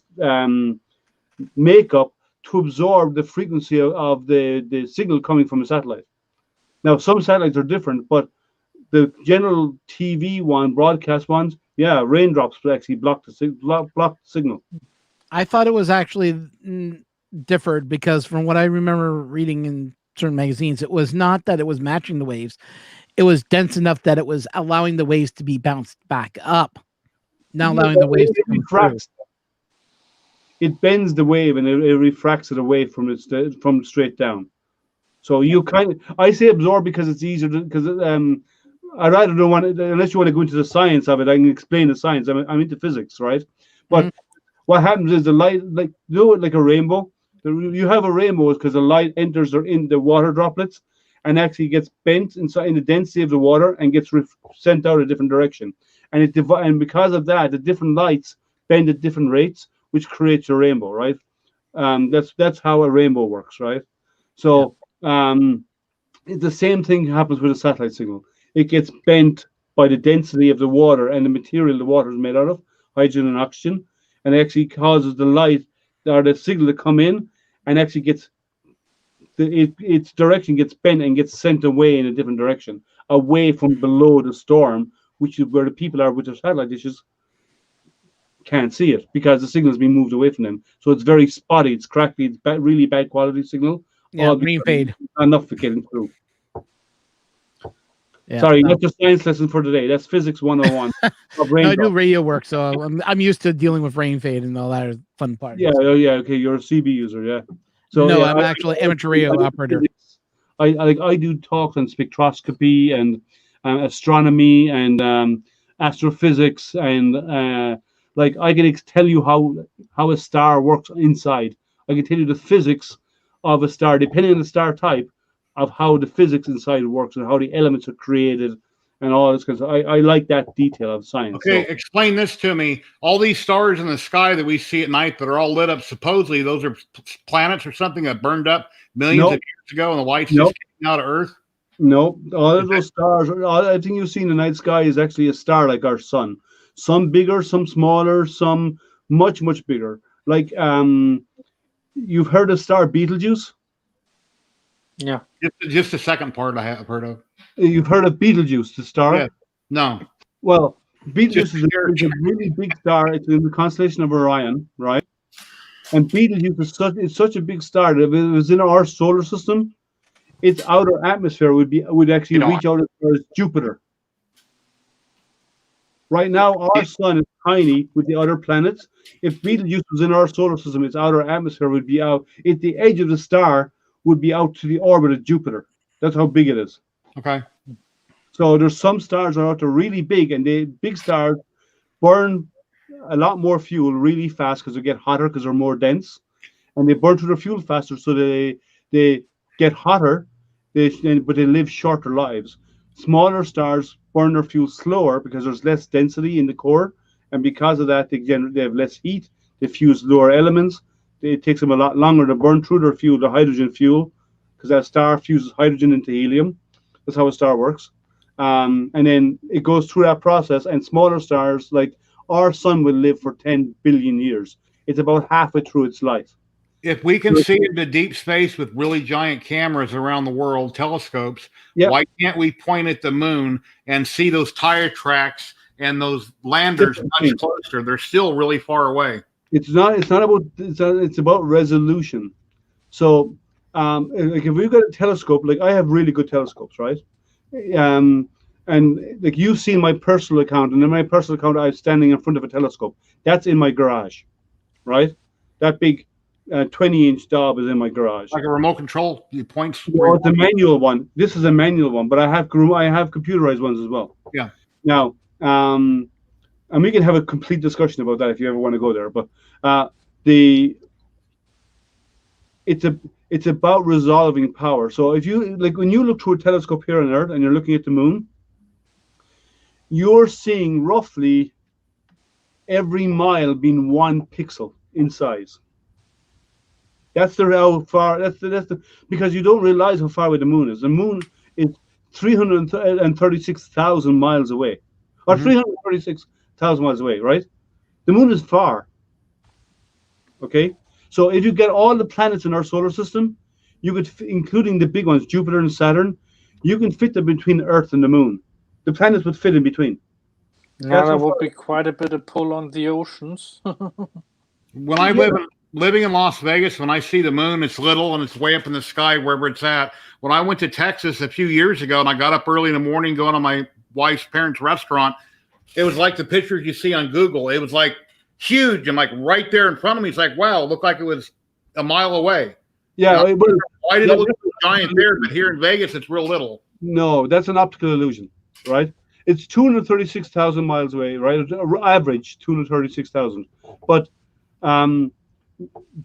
makeup to absorb the frequency of the signal coming from a satellite. Now, some satellites are different, but the general TV broadcast ones, raindrops will actually block the signal. I thought it was actually differed, because from what I remember reading in certain magazines, it was not that it was matching the waves. It was dense enough that it was allowing the waves to be bounced back up, not allowing the waves to refract. It bends the wave and it refracts it away from straight down. So I say absorb because it's easier because I rather don't want to, unless you want to go into the science of it. I can explain the science. I'm into physics, right? But what happens is the light, like a rainbow. You have a rainbow because the light enters in the water droplets and actually gets bent inside in the density of the water and gets sent out a different direction. And because of that, the different lights bend at different rates, which creates a rainbow, right? That's how a rainbow works, right? So the same thing happens with a satellite signal. It gets bent by the density of the water and the material the water is made out of, hydrogen and oxygen, and it actually causes the light or the signal to come in and actually gets its direction gets bent and gets sent away in a different direction, away from below the storm, which is where the people are with their satellite dishes. Can't see it because the signal's been moved away from them. So it's very spotty, it's crackly, it's really bad quality signal. Yeah, green fade. Enough for getting through. Yeah, sorry, not the science lesson for today. That's physics 101. No, I do radio work, so I'm used to dealing with rain fade and all that fun part. Yeah, okay, you're a CB user, yeah. So no, yeah, I'm actually amateur radio operator. I do talks on spectroscopy and astronomy and astrophysics, and like I can tell you how a star works inside. I can tell you the physics of a star, depending on the star type, of how the physics inside works and how the elements are created and all this. Because I like that detail of science. Okay, So, explain this to me. All these stars in the sky that we see at night that are all lit up, supposedly those are planets or something that burned up millions no, of years ago, and the light's no, just coming out of Earth. no. All Is of that those stars, all everything you see in the night sky is actually a star like our sun. Some bigger, some smaller, some much bigger. Like you've heard of star Betelgeuse? Yeah. just the second part I have heard of? You've heard of Betelgeuse, the Yeah. star? No. Well, Just Betelgeuse is a really big star. It's in the constellation of Orion, right? And Betelgeuse is such a big star that if it was in our solar system, its outer atmosphere would actually You know, reach out as far as Jupiter. Right now, our sun is tiny with the other planets. If Betelgeuse was in our solar system, its outer atmosphere would be out. At the edge of the star would be out to the orbit of Jupiter. That's how big it is. Okay. So there's some stars that are out there really big, and the big stars burn a lot more fuel really fast because they get hotter because they're more dense, and they burn through their fuel faster, so they get hotter, but they live shorter lives. Smaller stars burn their fuel slower because there's less density in the core, and because of that, they have less heat. They fuse lower elements. It takes them a lot longer to burn through their fuel, the hydrogen fuel, because that star fuses hydrogen into helium. That's how a star works. And then it goes through that process, and smaller stars like our sun will live for 10 billion years. It's about halfway through its life. If we can see into deep space with really giant cameras around the world, telescopes, Yep. why can't we point at the moon and see those tire tracks and those landers much closer? They're still really far away. It's not about it's about resolution. So like if we've got a telescope, like I have really good telescopes, right? And like you've seen my personal account, and in my personal account I'm standing in front of a telescope. That's in my garage, right? That big 20-inch Dob is in my garage. Like a remote control, you points. No, it's a manual one. This is a manual one, but I have computerized ones as well. Yeah. Now, and we can have a complete discussion about that if you ever want to go there. But it's about resolving power. So if you like when you look through a telescope here on Earth and you're looking at the moon, you're seeing roughly every mile being 1 pixel in size. That's how far. That's the because you don't realize how far away the moon is. The moon is 336,000 miles away, or 336,000 miles away, right? The moon is far. Okay, so if you get all the planets in our solar system, you could, including the big ones, Jupiter and Saturn, you can fit them between Earth and the moon. The planets would fit in between. Now there would be quite a bit of pull on the oceans. When I living in Las Vegas, when I see the moon, it's little and it's way up in the sky wherever it's at. When I went to Texas a few years ago and I got up early in the morning going to my wife's parents' restaurant, it was like the pictures you see on Google. It was like huge and like right there in front of me. It's like, wow, it looked like it was a mile away. Yeah. Now, why did it look giant there? But here in Vegas, it's real little. No, that's an optical illusion, right? It's 236,000 miles away, right? Average 236,000. But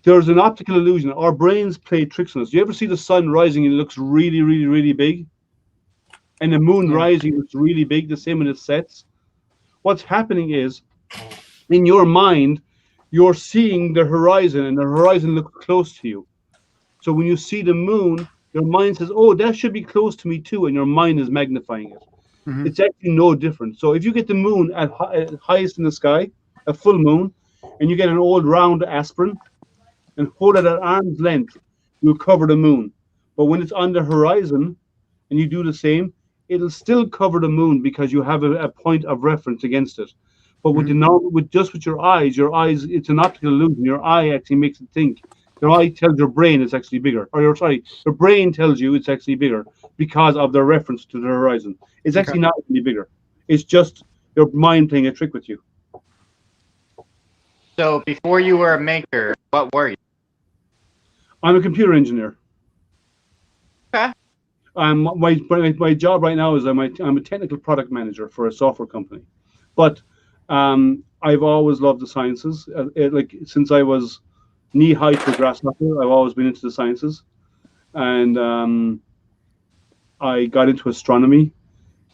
there's an optical illusion. Our brains play tricks on us. You ever see the sun rising and it looks really, really, really big? And the moon rising looks really big, the same when it sets. What's happening is, in your mind, you're seeing the horizon, and the horizon looks close to you. So when you see the moon, your mind says, oh, that should be close to me too, and your mind is magnifying it. Mhm. It's actually no different. So if you get the moon at highest in the sky, a full moon, and you get an old round aspirin and hold it at arm's length, you'll cover the moon. But when it's on the horizon and you do the same, it'll still cover the moon because you have a point of reference against it. But with with your eyes, it's an optical illusion. Your eye actually makes it think. Your eye tells your brain it's actually bigger. Or your brain tells you it's actually bigger because of the reference to the horizon. It's actually not really bigger. It's just your mind playing a trick with you. So before you were a maker, what were you? I'm a computer engineer. Okay. my job right now is I'm a technical product manager for a software company, but I've always loved the sciences. Like since I was knee high to a grasshopper, I've always been into the sciences, and I got into astronomy,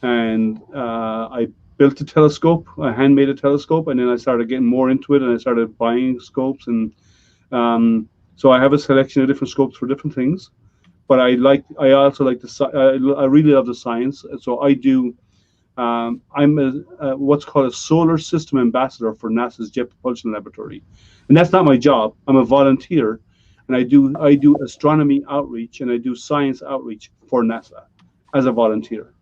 and I built a telescope. I handmade a telescope, and then I started getting more into it, and I started buying scopes, and so I have a selection of different scopes for different things. But I also like I really love the science. So I do. I'm what's called a solar system ambassador for NASA's Jet Propulsion Laboratory, and that's not my job. I'm a volunteer, and I do astronomy outreach and I do science outreach for NASA as a volunteer.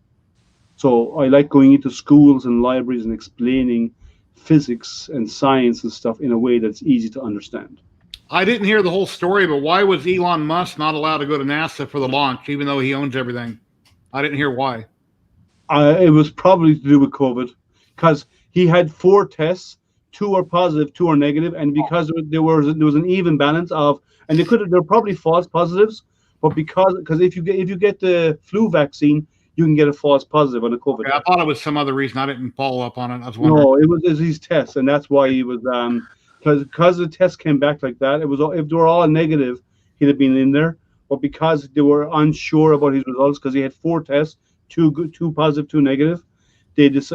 So I like going into schools and libraries and explaining physics and science and stuff in a way that's easy to understand. I didn't hear the whole story, but why was Elon Musk not allowed to go to NASA for the launch, even though he owns everything? I didn't hear why. It was probably to do with COVID, because he had 4 tests, 2 were positive, 2 were negative, and because there was an even balance of, and they're probably false positives, but because if you get the flu vaccine, you can get a false positive on the COVID. Okay, I thought it was some other reason. I didn't follow up on it. I was wondering. No, it was these tests, and that's why he was because the test came back like that. It was if they were all negative, he'd have been in there, but because they were unsure about his results, because he had 4 tests, 2 good, 2 positive, 2 negative, they just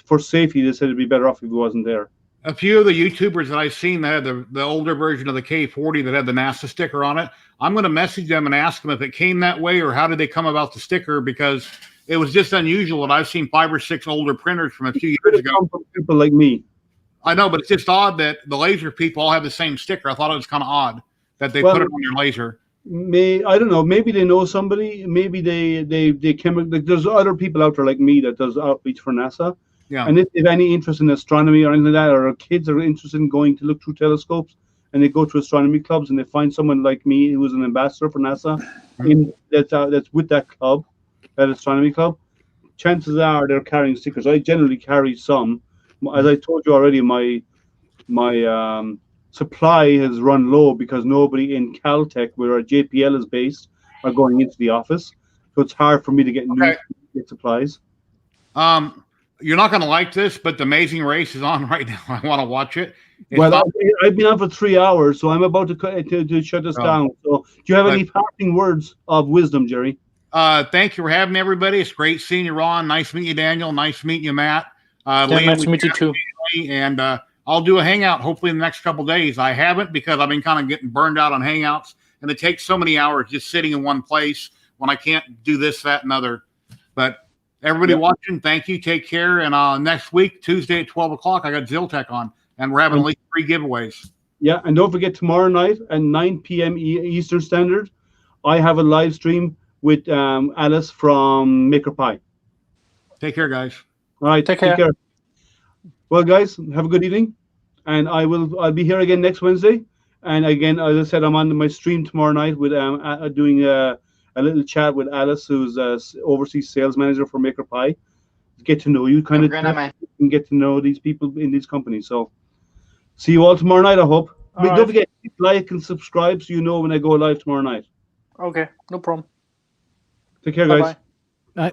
for safety they said it'd be better off if he wasn't there. A few of the YouTubers that I've seen that had the older version of the K40 that had the NASA sticker on it, I'm going to message them and ask them if it came that way or how did they come about the sticker, because it was just unusual. And I've seen 5 or 6 older printers from a few years ago. From people like me. I know, but it's just odd that the laser people all have the same sticker. I thought it was kind of odd that they put it on your laser. I don't know. Maybe they know somebody. Maybe they came. Like, there's other people out there like me that does outreach for NASA. Yeah. And if they have any interest in astronomy or anything like that, or kids are interested in going to look through telescopes, and they go to astronomy clubs and they find someone like me who is an ambassador for NASA that's with that club, that astronomy club, chances are they're carrying stickers. I generally carry some. As I told you already, my supply has run low because nobody in Caltech, where our JPL is based, are going into the office. So it's hard for me to get new supplies. You're not going to like this, but The Amazing Race is on right now. I want to watch it. I've been on for 3 hours, so I'm about to shut this down. So do you have any parting words of wisdom, Jerry? Thank you for having everybody. It's great seeing you, Ron. Nice meeting you, Daniel. Nice meeting you, Matt. Nice to meet you too. And I'll do a hangout hopefully in the next couple of days. I haven't because I've been kind of getting burned out on hangouts, and it takes so many hours just sitting in one place when I can't do this, that, and other. But everybody watching, thank you. Take care. And next week, Tuesday at 12 o'clock, I got Ziltech on, and we're having at least 3 giveaways. Yeah, and don't forget tomorrow night at 9 p.m. Eastern Standard, I have a live stream with Alice from MakerPie. Take care, guys. All right, take care. Well, guys, have a good evening, and I'll be here again next Wednesday. And again, as I said, I'm on my stream tomorrow night with doing a little chat with Alice, who's overseas sales manager for MakerPie. Get to know you, and get to know these people in these companies. So, see you all tomorrow night. I hope. Don't forget, like and subscribe so you know when I go live tomorrow night. Okay, no problem. Take care, guys. Bye.